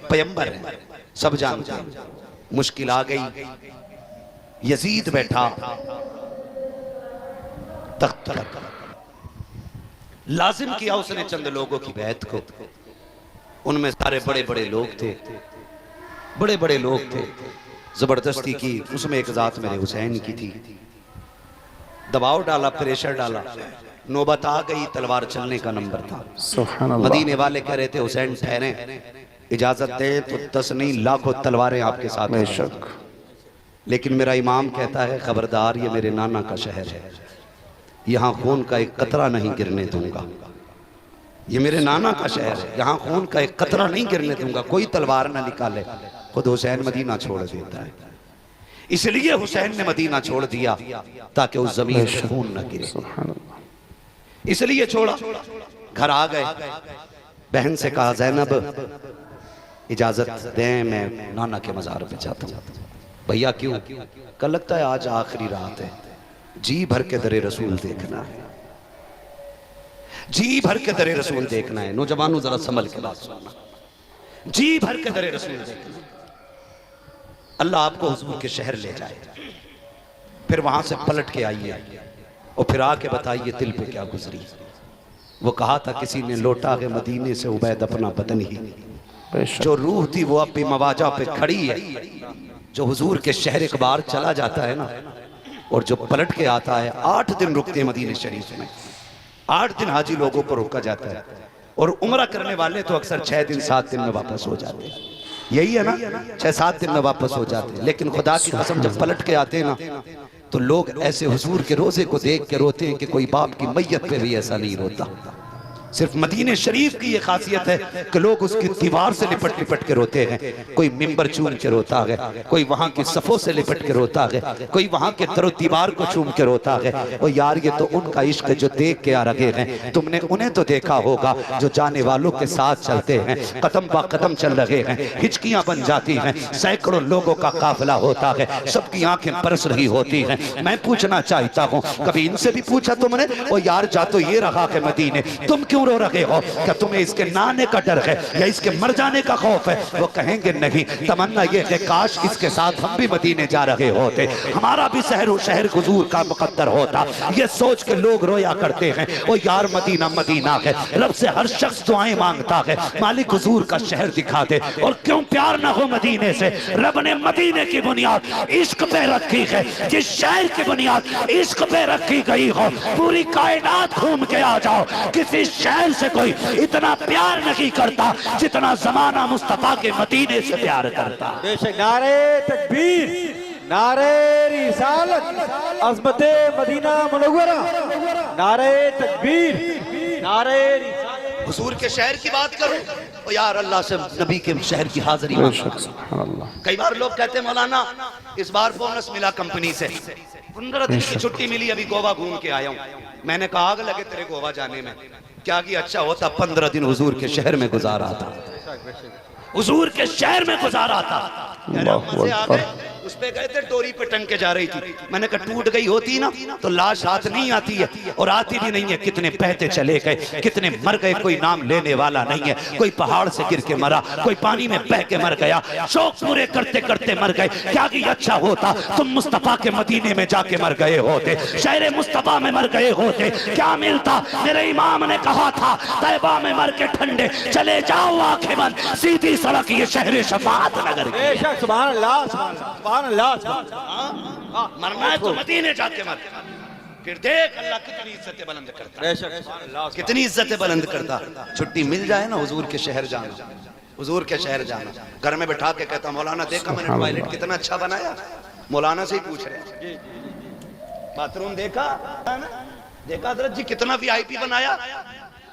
पैगंबर हैं। सब जानते हैं। मुश्किल आ गई, यजीद बैठा तख्त पर, लाजिम किया उसने चंद लोगों की बैत को। उनमें सारे बड़े बड़े लोग थे, बड़े बड़े लोग थे। जबरदस्ती की उसमें एक जात मेरे हुसैन की थी। दबाव डाला, प्रेशर डाला, नौबत आ गई, तलवार चलने का नंबर था। सुभान अल्लाह। मदीने वाले कह रहे थे हुसैन ठहरे, इजाजत दे तो 10 नहीं लाखों तलवारें आपके साथ। बेशक। लेकिन मेरा इमाम कहता है खबरदार, ये मेरे नाना का शहर है, यहाँ खून का एक कतरा नहीं गिरने दूंगा। ये मेरे नाना का शहर है, यहाँ खून का एक कतरा नहीं गिरने दूंगा, कोई तलवार ना निकाले। खुद हुसैन मदीना छोड़ देता है। इसलिए हुसैन ने मदीना छोड़ दिया ताकि उस जमीन पे खून न गिरे, इसलिए छोड़ा। घर आ गए, बहन से कहा ज़ैनब इजाजत दें, मैं नाना के मज़ार पे जाता हूँ। भैया क्यों? कल लगता है आज आखिरी रात है, जी भर के दरे रसूल देखना है, जी भर के दरे रसूल देखना है। नौजवानों जरा संभल के बात सुनना, जी भर के दरे रसूल देखना। अल्लाह आपको हुजूर के शहर ले जाए, फिर वहां से पलट के आइए और फिर आके बताइए दिल पे क्या गुजरी। वो कहा था किसी ने लौटा है मदीने से उबैद अपना बदन ही, जो रूह थी वो अब भी मवाजा पे खड़ी है। जो हुजूर के शहर एक बार चला जाता है ना, और जो पलट के आता है, 8 दिन रुकते हैं मदीने शरीफ में, 8 दिन हाजी लोगों पर रोका जाता है। और उम्रा करने वाले तो अक्सर 6 दिन 7 दिन में वापस हो जाते हैं, यही है ना, 6-7 दिन में वापस हो जाते हैं। लेकिन खुदा की कसम जब पलट के आते हैं ना, तो लोग ऐसे हुजूर के रोजे को देख के रोते हैं कि कोई बाप की मैयत पे भी ऐसा नहीं रोता। सिर्फ मदीने शरीफ की ये खासियत है कि लोग उसकी दीवार से लिपट लिपट के रोते हैं। कोई मिंबर चूम के रोता है, कोई वहां की सफ़ों से लिपट के रोता है, कोई वहां के दरो दीवार को चूम के रोता है। और यार ये तो उनका इश्क है जो देख के आ रहे हैं। तुमने उन्हें तो देखा होगा जो जाने वालों के साथ चलते हैं, कदम बा कदम चल रहे हैं, हिचकियां बन जाती हैं, सैकड़ों लोगों का काफिला होता है, सबकी आंखें बरस रही होती हैं। मैं पूछना चाहता हूँ, कभी इनसे भी पूछा तुमने? ओ यार जा तो ये रहा है मदीने, तुम क्यों रो रहे हो? क्या तुम्हें इसके नाने का डर है या इसके मर जाने का खौफ है? वो कहेंगे नहीं, तमन्ना ये है काश इसके साथ हम भी मदीने जा रहे होते, हमारा भी शहर हुजूर का मुकद्दर होता। ये सोच के लोग रोया करते हैं। ओ यार मदीना मदीना है, रब से हर शख्स दुआएं मांगता है, मालिक हुजूर का शहर दिखा दे। और क्यों प्यार ना हो मदीने से? रब ने मदीने की बुनियाद इश्क पे रखी है। जिस शहर की बुनियाद इश्क पे रखी गई हो, पूरी कायनात घूम के आ जाओ, किसी शहर से कोई इतना प्यार नहीं करता जितना जमाना मुस्तफा के मदीने से प्यार करता। बेशक नारे तकबीर, नारे रिसालत, अज़मते मदीना मुनव्वरा, नारे तकबीर, नारे रिसालत। हुजूर के शहर की बात करूं और यार अल्लाह से नबी के शहर की हाजिरी मांगो। कई बार लोग कहते हैं मौलाना इस बार बोनस मिला कंपनी से, 15 दिन की छुट्टी मिली, अभी गोवा घूम के आया हूं। मैंने कहा आग लगे तेरे गोवा जाने में, क्या कि अच्छा होता 15 दिन हुजूर के शहर में गुजारा था, हुजूर के शहर में गुजारा था। मजे आ गए। उस पे गए थे, डोरी पे टंग के जा रही थी। मैंने कहा टूट गई होती ना तो लाश हाथ नहीं आती है, और आती भी नहीं है। कितने बहते चले गए, कितने मर गए, कोई नाम लेने वाला नहीं है। कोई पहाड़ से गिर के मरा, कोई पानी में बह के मर गया, शौक पूरे करते करते मर गए। क्या कि अच्छा होता तुम मुस्तफा के मदीने में जाके मर गए होते, शहर मुस्तफा में मर गए होते, क्या मिलता? मेरे इमाम ने कहा था तैबा में मर के ठंडे चले जाओ आंखें बंद, सीधी सड़क ये शहर शफाअत नगर की। बेशक सुभान अल्लाह, सुभान अल्लाह। मरना है तो मदीने जाके मर, फिर देख अल्लाह कितनी इज्जतें बुलंद करता, बेशक सुभान अल्लाह, कितनी इज्जतें बुलंद करता। छुट्टी मिल जाए ना हुजूर के शहर जाना, हुजूर के शहर जाना। घर में बैठा के कहता मौलाना देखा मैंने टॉयलेट कितना अच्छा बनाया, मौलाना से ही पूछ रहे, बाथरूम देखा देखा हजरत जी कितना वीआईपी बनाया।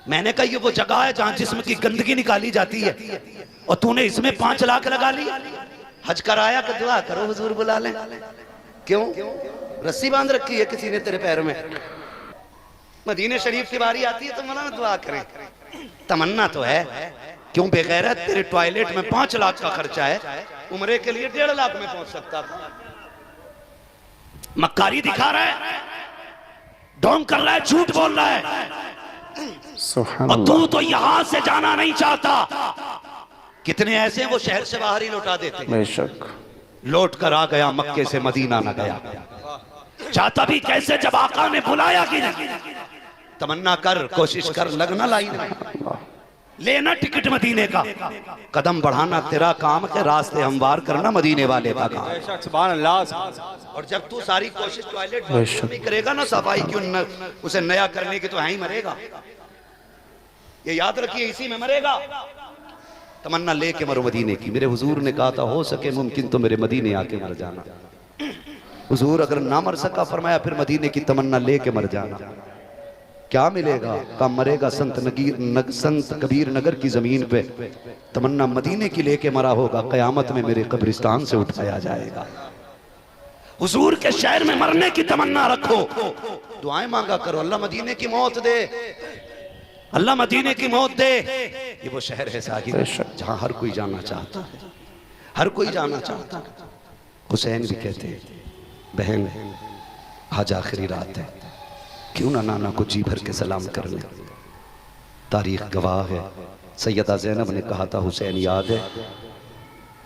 मैंने कहा ये वो जगह है जहां जिस्म की गंदगी निकाली जाती है, और तूने इसमें 5 लाख लगा लिया। हज कराया कि दुआ करो हुजूर बुला लें। क्यों? रस्सी बांध रखी है किसी ने तेरे पैर में। मदीने शरीफ की बारी आती है तो मौलाना दुआ करें, तमन्ना तो है। क्यों बेगैरत, तेरे टॉयलेट में 5 लाख का खर्चा है, उम्रे के लिए 1.5 लाख में पहुंच सकता था। मक्कारी दिखा रहा है, ढोंग कर रहा है, झूठ बोल रहा है, और तू तो यहां से जाना नहीं चाहता। कितने ऐसे हैं वो शहर से बाहर ही लौटा देते। बेशक लौट कर आ गया मक्के से मदीना न गया, चाहता भी कैसे जब आका ने बुलाया कि नहीं। तमन्ना कर, कोशिश कर, लगना लाइन में, लेना टिकट मदीने का, कदम बढ़ाना तेरा काम है, रास्ते हमवार करना मदीने वाले का काम। बेशक सुभान अल्लाह। और जब तू सारी कोशिश टॉयलेट नहीं करेगा ना सफाई क्यों उसे नया करने की, तो है ही मरेगा। ये याद रखिए, इसी में मरेगा। तमन्ना लेके मरो मदीने की। मेरे हुजूर ने कहा था हो सके मुमकिन तो मेरे मदीने आके मर जाना। हुजूर अगर ना मर सका फरमाया फिर मदीने की तमन्ना लेके मर जाना। क्या मिलेगा? कहा मरेगा संत कबीर नगर की जमीन पे, तमन्ना मदीने की लेके मरा होगा, कयामत में मेरे कब्रिस्तान से उठाया जाएगा। हुजूर के शहर में मरने की तमन्ना रखो, दुआएं मांगा करो, अल्लाह मदीने की मौत दे, अल्लाह मदीने की मौत दे। ये वो शहर है साहिब जहां हर कोई जाना चाहता है, हर कोई जाना चाहता है। हुसैन भी कहते हैं बहन आज आखिरी रात है, क्यों ना नाना को जी भर के सलाम कर ले। तारीख गवाह है, सैयदा ज़ैनब ने कहा था हुसैन याद है,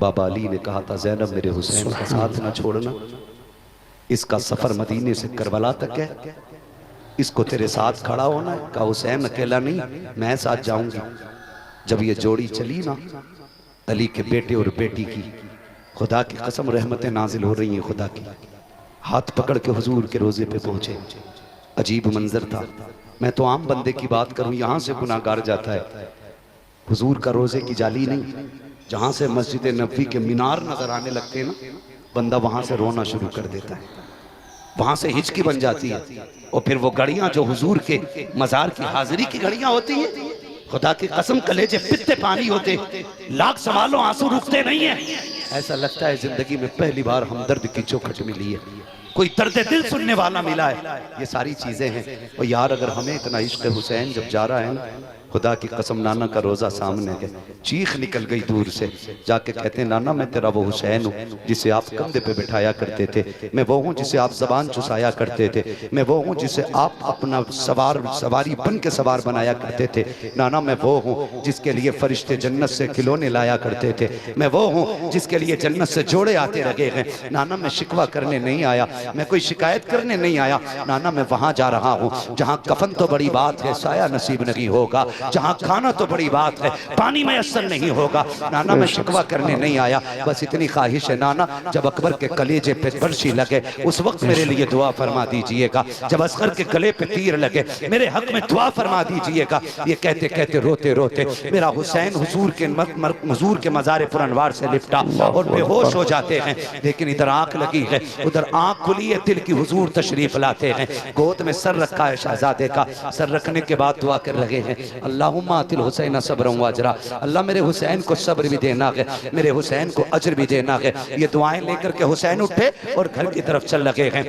बाबा अली ने कहा था ज़ैनब मेरे हुसैन का साथ ना छोड़ना, इसका सफर मदीने से करबला तक है, इसको तेरे साथ खड़ा होना है। कहा हुसैन अकेला नहीं, मैं साथ जाऊंगी। जब ये जोड़ी चली ना अली के बेटे और बेटी की, खुदा की कसम रहमतें नाजिल हो रही हैं खुदा की। हाथ पकड़ के हुजूर के रोजे पे पहुंचे, अजीब मंजर था। मैं तो आम बंदे की बात करूं, यहां से गुनाहगार जाता है, हुजूर का रोजे की जाली नहीं, जहां से मस्जिद नबवी के मीनार नजर आने लगते हैं ना, बंदा वहां से रोना शुरू कर देता है। वहां से हिचकी बन जाती है। और फिर वो घड़ियां जो हुजूर के मजार की हाजिरी की घड़ियां होती हैं, खुदा की कसम कलेजे पित्ते पानी होते, लाख सवालों आंसू रुकते नहीं है। ऐसा लगता है जिंदगी में पहली बार हमदर्द की चौखट मिली है, कोई दर्द दिल सुनने वाला मिला है। ये सारी चीजें हैं। और यार अगर हमें इतना इश्क हुसैन जब जा रहा है ना, खुदा की कसम नाना का रोजा सामने है, चीख निकल गई दूर से। जाके कहते हैं नाना मैं तेरा वो हुसैन हूँ जिसे आप कंधे पे बिठाया करते थे, मैं वो हूँ जिसे आप जबान चुसाया करते थे, मैं वो हूँ जिसे आप अपना सवारी बन के सवार बनाया करते थे। नाना मैं वो हूँ जिसके लिए फरिश्ते जन्नत से खिलौने लाया करते थे, मैं वो हूँ जिसके लिए जन्नत से जोड़े आते रहे हैं। नाना मैं शिकवा करने नहीं आया, मैं कोई शिकायत करने नहीं आया। नाना मैं वहां जा रहा हूँ जहाँ कफन तो बड़ी बात है, साया नसीब नहीं होगा, जहाँ खाना तो बड़ी बात है, पानी मैसर नहीं होगा। नाना मैं शिकवा करने नहीं आया, बस इतनी ख्वाहिश है नाना जब अकबर के कलेजे पे बर्शी लगे उस वक्त मेरे लिए दुआ फरमा दीजिएगा, जब असगर के गले पे तीर लगे मेरे हक में दुआ फरमा दीजिएगा। ये कहते कहते रोते रोते मेरा हुसैन हुजूर के मज़ार पुरअनवार से लिपटा और बेहोश हो जाते हैं। लेकिन इधर आंख लगी है, उधर आंख खुली है, दिल की हुजूर तशरीफ लाते हैं। गोद में सर रखा है शहजादे का, सर रखने के बाद दुआ कर रहे हैं अल्लाहुम्मा आतिल हुसैन सब्र व अजरा, अल्लाह मेरे हुसैन को सब्र भी देना है, मेरे हुसैन को अजर भी देना है। ये दुआएं लेकर के हुसैन उठे और घर की तरफ चल लगे हैं।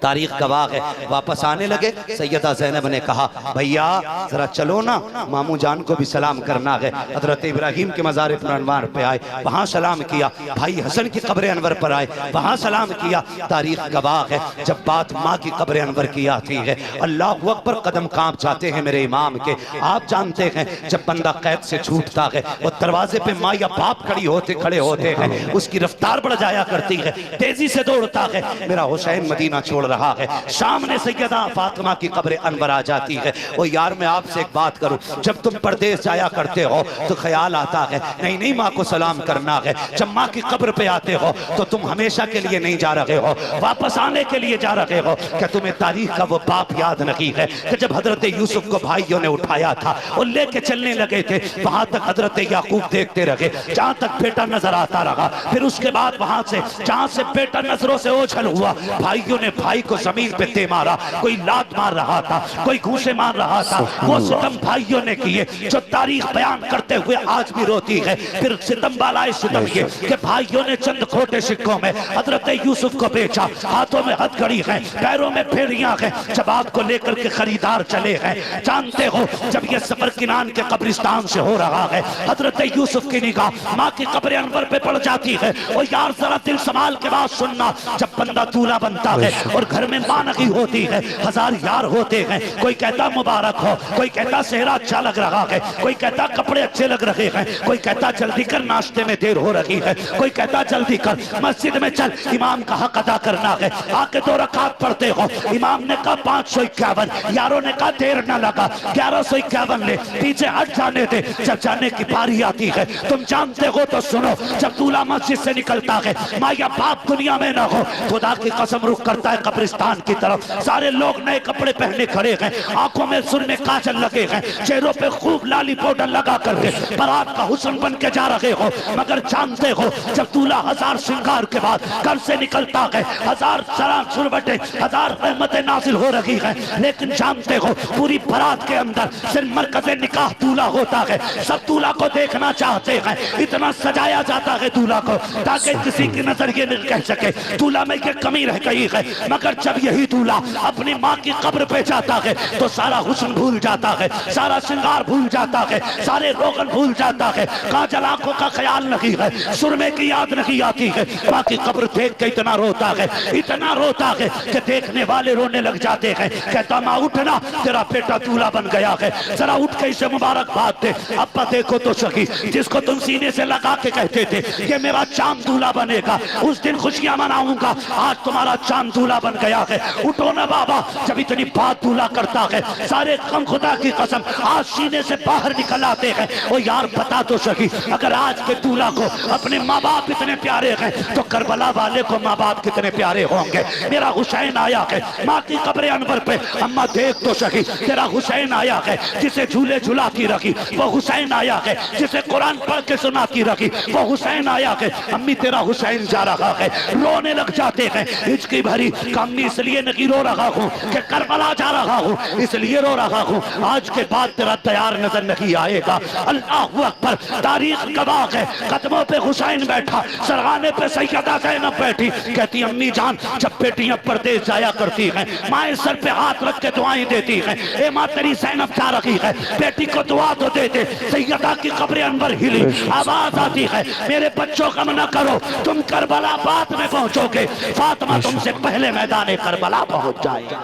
तारीख गवाह है, वापस आने लगे। सैयदा ज़ैनब ने कहा भैया जरा चलो ना, मामू जान को भी सलाम करना है। हजरत इब्राहिम के मज़ार पुरअनवार पे आए, वहाँ सलाम किया। भाई हसन की कब्र अनवर पर आए, वहाँ सलाम किया। तारीख गवाह है जब बात माँ की कब्र अनवर की आती है अल्लाह अकबर कदम कांप जाते हैं मेरे इमाम के। आप जानते हैं जब बंदा कैद से छूटता है और दरवाजे पे माँ या बाप खड़े होते हैं, उसकी रफ्तार बढ़ जाया करती है, तेजी से दौड़ता है। मेरा हुसैन मदीना छोड़ रहा है, सामने सैयदा फातिमा की कब्र अनवर आ जाती है। और यार मैं आपसे एक बात करूं, जब तुम परदेश जाया करते हो तो ख्याल आता है नहीं नहीं माँ को सलाम करना है। जब माँ की कब्र पे आते हो तो तुम हमेशा के लिए नहीं जा रहे हो, वापस आने के लिए जा रहे हो। क्या तुम्हें तारीख का वो बाप याद नहीं है कि जब हजरत यूसुफ को भाइयों ने उठाया था और लेके चलने लगे थे, वहां तक हजरत याकूब देखते रहे जहां तक बेटा नजर आता रहा। फिर उसके बाद वहां से जहां से बेटा नजरों से ओझल हुआ, भाइयों ने भाई को जमीन पे दे मारा, कोई लात मार रहा था, कोई घूंसे मार रहा था। वो सितम भाइयों ने किए जो तारीख बयान करते हुए आज भी रोती है। फिर सितम वालाए सितम ये कि भाइयों ने चंद खोटे सिक्कों में हजरत यूसुफ को बेचा, हाथों में हथकड़ी है, पैरों में फेड़ियां हैं, जवाब को लेकर के खरीदार चले हैं। जानते हो जब ये सफर किनान के कब्रिस्तान से हो रहा है, हजरत यूसुफ की निगाह माँ की कब्र अनवर पे पड़ जाती है। और यार जरा दिल संभाल के बात सुनना, जब बंदा दूल्हा बनता है और घर में माँ नहीं होती है, हजार यार होते हैं। कोई कहता मुबारक हो, कोई कहता सेहरा अच्छा लग रहा है, कोई कहता कपड़े अच्छे लग रहे हैं, कोई कहता जल्दी कर नाश्ते में देर हो रही है, कोई कहता जल्दी कर मस्जिद में चल इमाम का हक अदा करना है, आके 2 रकात पढ़ते हो। इमाम ने कहा 551, यारों ने कहा देर न लगा 1151 ले, पीछे हट जाने दे। जब जाने की बारी आती है तुम जानते हो तो सुनो, जब दूल्हा मस्जिद से निकलता है माँ या बाप दुनिया में ना हो, खुदा की कसम रुख करता है कब्रिस्तान की तरफ। सारे लोग नए कपड़े पहने खड़े हैं, आंखों में सुर में काजल लगे हैं, चेहरों पे खूब लाली पाउडर लगा करके बारात का हुस्न बन के जा रहे हो। मगर जानते हो जब दूल्हा हजार श्रृंगार के बाद घर से निकलता है, हजार सलाम सुरबटे, हजार रहमतें नाजिल हो रही हैं, लेकिन जानते हो पूरी बारात के अंदर सिर्फ मरकज़े निकाह दूल्हा होता है। सब दूल्हा को देखना चाहते हैं, इतना सजाया जाता है दूल्हा को ताकि किसी की नजर ये नहीं कह सके दूल्हा में ये कमी रह गई है। मगर जब यही दूल्हा अपनी माँ की कब्र पे जाता है तो सारा हुस्न भूल जाता है, सारा श्रृंगार भूल जाता है, सारे रोगन भूल जाता है, काजल आंखों का ख्याल नहीं है, सुरमे की याद नहीं आती है। माँ की कब्र देख के इतना रोता है, इतना रोता है कि देखने वाले रोने लग जाते हैं। कहता माँ उठना, तेरा बेटा दूल्हा बन गया है, जरा उठ के इसे मुबारकबाद दे। अब्बा देखो तो सही, जिसको तुम सीने से लगा के कहते थे ये मेरा चांद दूल्हा बनेगा, उस दिन खुशियां मनाऊंगा, आज तुम्हारा चांद दूल्हा बन गया है। उठो ना बाबा। जब इतनी बात दूल्हा करता है सारे गम खुदा की कसम आज सीने से बाहर निकल आते हैं। और यार बता तो सही, अगर आज के दूल्हा को अपने माँ बाप इतने प्यारे हैं तो करबला वाले को माँ बाप कितने प्यारे होंगे। मेरा हुसैन आया है माँ की कब्र अनवर पे, अम्मा देख तो सही, तेरा हुसैन आया है जिसे झूले झुलाती रखी, वो हुसैन आया है जिसे कुरान पढ़ के सुनाती रखी, वो हुसैन आया है। अम्मी तेरा हुसैन जा रहा है, रोने लग जाते हैं, हिचकी भरी अम्मी इसलिए नहीं रो रहा हूँ कि करबला जा रहा हूँ, इसलिए रो रहा हूँ आज के बाद तेरा तैयार नजर नहीं आएगा। अल्लाह अकबर, तारीख गवाह है, कदमों पे हुसैन बैठा, सरगाने पे सैयदा ज़ैनब बैठी, कहती अम्मी जान जब बेटियां परदेश जाया करती हैं, माएँ सर पे हाथ रख के दुआएं देती हैं, ए माँ तेरी ज़ैनब जा रही है, बेटी को दुआ तो दे दे। सैयदा की कब्र अनवर हिली, आवाज आती है मेरे बच्चों कम न करो, तुम करबला बाद में पहुंचोगे, फातिमा तुमसे पहले मैदान करबला पहुंच जाएगा।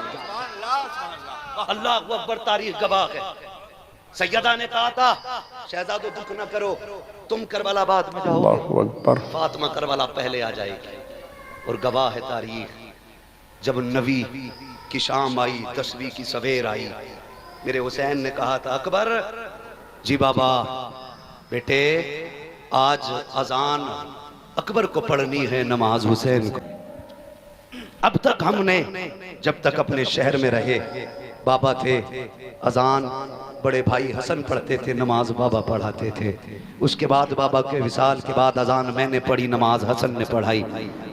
अल्लाह अकबर, तारीख गवाह है। सैयदा ने कहा था शहजादो दुख न करो, तुम करबला बाद में जाओगे, अल्लाहु अकबर। फातिमा करबला पहले आ जाएगी। और गवाह है तारीख, जब नबी की शाम आई, 10वीं की सवेर आई, मेरे हुसैन ने कहा था अकबर जी बाबा बेटे आज अजान अकबर को पढ़नी है, नमाज हुसैन को। अब तक हमने जब तक अपने शहर में रहे, बाबा थे, अजान बड़े भाई हसन पढ़ते थे, नमाज बाबा पढ़ाते थे। उसके बाद बाबा के विसाल के बाद अजान मैंने पढ़ी, नमाज हसन ने पढ़ाई।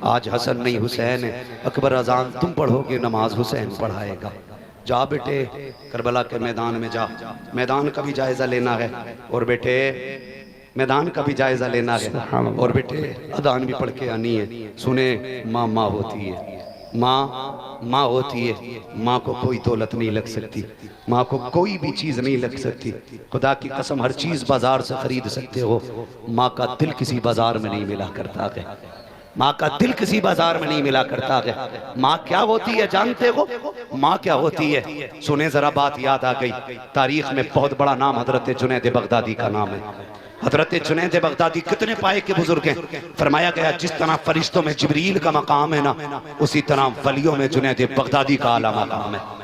आज हसन नहीं हुसैन है, अकबर अजान तुम पढ़ोगे, नमाज हुसैन पढ़ाएगा। जा बेटे करबला के मैदान में जा, मैदान का भी जायजा लेना है, और बेटे मैदान का भी जायजा लेना है, और बेटे अजान भी पढ़ के आनी है। सुने माँ माँ होती है, माँ माँ होती है, माँ को कोई दौलत नहीं लग सकती, माँ को कोई भी चीज नहीं लग सकती। खुदा की कसम हर चीज बाजार से खरीद सकते हो, माँ का दिल किसी बाजार में नहीं मिला करता है, माँ का दिल किसी बाजार में नहीं मिला करता है। माँ क्या होती है जानते हो? माँ क्या होती है? सुने जरा बात याद आ गई, तारीख में बहुत बड़ा नाम हजरत जुनैद बगदादी का नाम है। हजरत जुनैद बगदादी कितने पाए के बुजुर्ग हैं। फरमाया गया जिस तरह फरिश्तों में जिब्रील का मकाम है ना, उसी तरह वलियों में जुनैद बगदादी का आला मकाम है।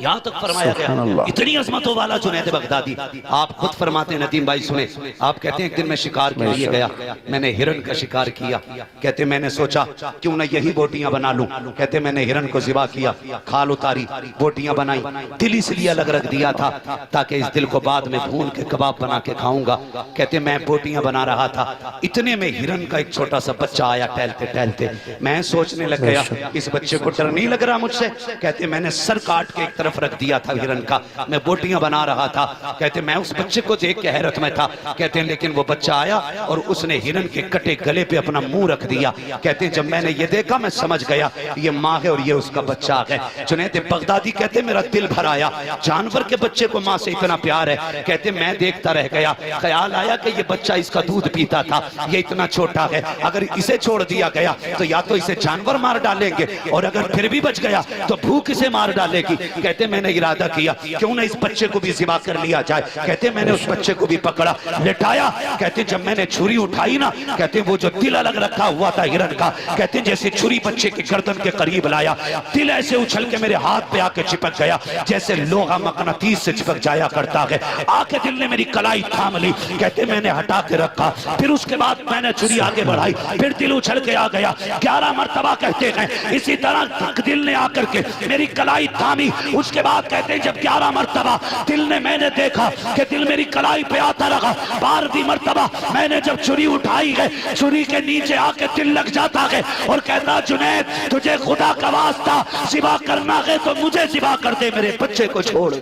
यहाँ तक फरमाया गया इतनी अजमतों वाला जुनैद बगदादी। आप खुद फरमाते नदीम भाई सुने, आप कहते हैं एक दिन मैं शिकार के लिए गया, मैंने हिरन का शिकार किया। कहते मैंने सोचा क्यों ना यही बोटियां बना लूं। कहते मैंने हिरन को ज़िबा किया, खाल उतारी, बोटियां बनाई, दिल इसलिए अलग रख दिया था ताकि इस दिल को बाद में भून के कबाब बना के खाऊंगा। कहते मैं बोटियां बना रहा था, इतने में हिरन का एक छोटा सा बच्चा आया टहलते टहलते। मैं सोचने लग गया इस बच्चे को डर नहीं लग रहा मुझसे। कहते मैंने सर काट के एक तरफ रख दिया था हिरन का, मैं बोटियां बना रहा था। कहते मैं उस बच्चे को देख के हैरत में था। कहते हैं लेकिन वो बच्चा आया और उसने हिरन के कटे गले पे अपना मुंह रख दिया। कहते हैं जब मैंने ये देखा मैं समझ गया ये माँ है और ये उसका बच्चा है। जुनैद बगदादी कहते मेरा दिल भर आया, जानवर के बच्चे को माँ से इतना प्यार है। कहते मैं देखता रह गया, ख्याल आया कि ये बच्चा इसका दूध पीता था, ये इतना छोटा है, अगर इसे छोड़ दिया गया तो या तो इसे जानवर मार डालेंगे और अगर फिर भी बच गया तो भूख इसे मार डालेगी। कहते मैंने इरादा किया क्यों ना इस बच्चे को भी ज़िबा कर लिया जाए। कहते मैंने उस बच्चे को भी पकड़ा, लेटाया। कहते जब मैंने छुरी उठाई ना, कहते वो जो दिल अलग रखा हुआ था हिरन का, कहते जैसे छुरी बच्चे के गर्दन के करीब लाया, दिल ऐसे उछल के मेरे हाथ पे आके चिपक गया जैसे लोहा मकनातीस से चिपक जाया करता है। आके दिल ने मेरी कलाई थाम ली। कहते मैंने हटा के रखा, फिर उसके बाद मैंने छुरी आगे बढ़ाई, फिर दिल उछल के आ गया। 11 मरतबा कहते हैं इसी तरह दिल ने आकर के मेरी कलाई थामी। उसके बाद कहते हैं जब 11 मरतबा दिल ने, मैंने देखा कि दिल मेरी कलाई पे आता रहा। 12वीं मरतबा मैंने जब छुरी उठाई है, छुरी के नीचे आके दिल लग जाता है और कहता जुनैद तुझे खुदा का वास्ता ज़िबा करना है तो मुझे ज़िबा कर दे, मेरे बच्चे को छोड़।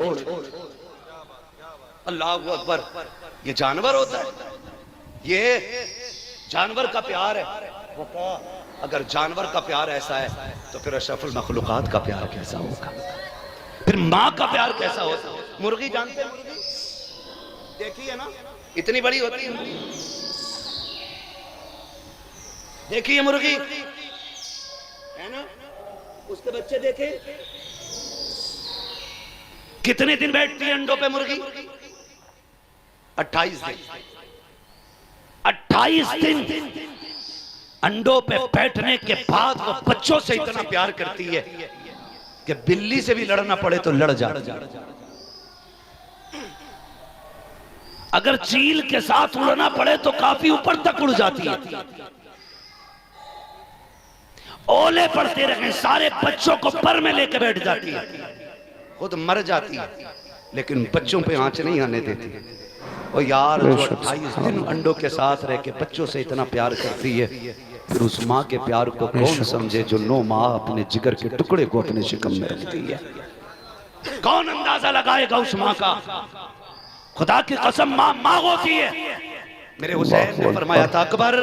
अल्लाह अकबर, ये जानवर होता है, ये जानवर का प्यार है। अगर जानवर का प्यार ऐसा है तो फिर अशरफुल मखलूकात का प्यार कैसा होगा, फिर माँ का प्यार कैसा होता है। मुर्गी जानते हैं, मुर्गी देखी है ना, इतनी बड़ी होती है, देखिए मुर्गी है ना, उसके बच्चे देखे कितने दिन बैठती है अंडों पे मुर्गी? 28 दिन। 28 दिन अंडों पे बैठने के बाद वो बच्चों से इतना प्यार करती है कि बिल्ली से भी लड़ना पड़े तो लड़ जा। अगर चील के साथ उड़ना पड़े तो काफी ऊपर तक उड़ जाती है। ओले पड़ते रहे, सारे बच्चों को पर में लेकर बैठ जाती है, खुद मर जाती है लेकिन बच्चों पे आंच नहीं आने देती। और यार जो 28 दिन अंडों के साथ रह के बच्चों से इतना प्यार करती है, फिर उस माँ के प्यार को कौन समझे जो 9 माह अपने जिगर के टुकड़े को अपने शिकम में रखती है। कौन अंदाजा लगाएगा उस माँ का। खुदा की कसम माँ माँ होती है। मेरे हुसैन ने फरमाया था अकबर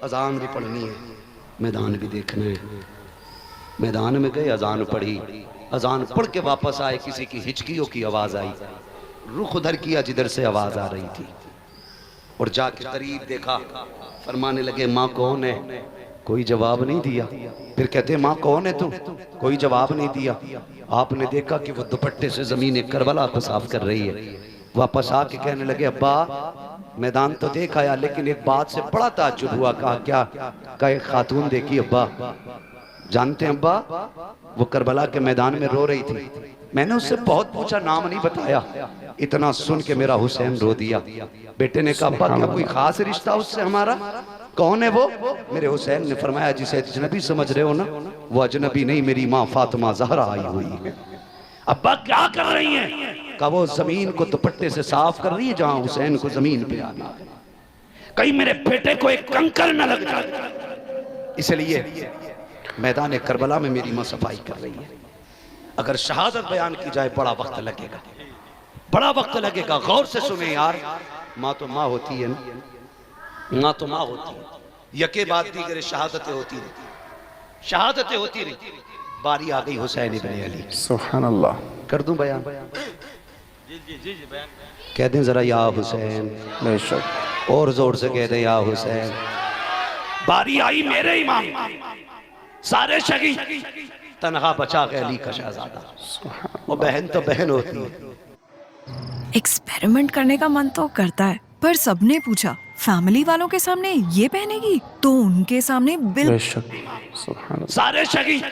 अजान भी पढ़नी है, मैदान भी देखना है। मैदान में गए, अजान पढ़ी, अजान पढ़ के वापस आए, किसी की हिचकियों की आवाज आई, रुख उधर किया जिधर से आवाज आ रही थी और जाके करीब देखा। फरमाने लगे माँ कौन है? कोई जवाब नहीं दिया। फिर कहते माँ कौन है तू? कोई जवाब नहीं दिया। आपने देखा कि वो दुपट्टे से जमीन करबला को साफ कर रही है। वापस आके कहने लगे अब्बा मैदान तो देख आया लेकिन एक बात से बड़ा ताज्जुब हुआ। कहा क्या? कहा एक खातून देखी अब्बा। जानते हैं अब्बा वो करबला के मैदान में रो रही थी। मैंने उससे बहुत पूछा, नाम नहीं बताया। इतना सुन के मेरा हुसैन रो दिया। बेटे ने कहा अब्बा क्या कोई खास रिश्ता उससे हमारा? कौन है वो? मेरे हुसैन ने फरमाया जिसे अजनबी समझ रहे हो ना, वो अजनबी नहीं, मेरी माँ फातिमा ज़हरा आई हुई है। अब्बा क्या कर रही हैं? कहा वो जमीन को दुपट्टे से साफ कर रही है जहां हुसैन को जमीन पे आना है, कहीं मेरे बेटे को एक कंकर न लग जाए, इसलिए मैदान करबला में मेरी माँ सफाई कर रही है। अगर शहादत बयान की जाए बड़ा वक्त लगेगा, बड़ा वक्त लगेगा। गौर से सुने यार, माँ तो माँ होती है ना, माँ तो माँ होती है। यके बाद दीगर शहादतें होती रही, शहादतें होती रही। बारी आ गई हुसैन इब्ने अली। सुभान अल्लाह। कर दूं बयान? कह दें जरा या हुसैन, बेशक और जोर से कह दें या हुसैन। बारी आई मेरे इमाम, सारे शहीद, तनहा बचा के अली का शहजादा। वो बहन तो बहन होती है। एक्सपेरिमेंट करने का मन तो करता है, पर सबने पूछा फैमिली वालों के सामने ये पहनेगी तो उनके सामने बिल। बेशक सुभान अल्लाह। सारे शहीद,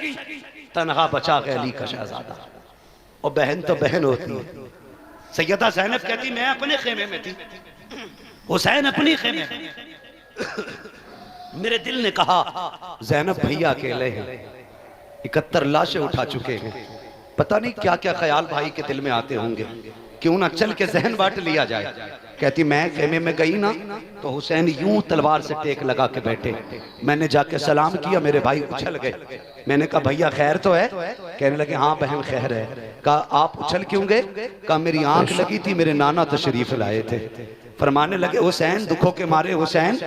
तनहा बचा के अली का शहजादा। और बहन तो बहन होती है। सैयदा ज़ैनब कहती मैं अपने खेमे में थी, हुसैन अपनी खेमे में। मेरे दिल ने कहा ज़ैनब भैया अकेले हैं, 71 लाशें उठा चुके हैं, पता नहीं क्या क्या ख्याल भाई के दिल में आते होंगे, क्यों ना चल के जहन बांट लिया जाए। कहती मैं खेमे में गई ना तो हुसैन यूं तलवार से टेक लगा के बैठे। मैंने जाके सलाम किया, मेरे भाई उछल गए। मैंने कहा भैया खैर तो है? कहने लगे हाँ बहन खैर है। कहा आप उछल क्यों गए? कहा मेरी आंख लगी थी, मेरे नाना तशरीफ लाए थे। फरमाने लगे हुसैन दुखों के मारे, हुसैन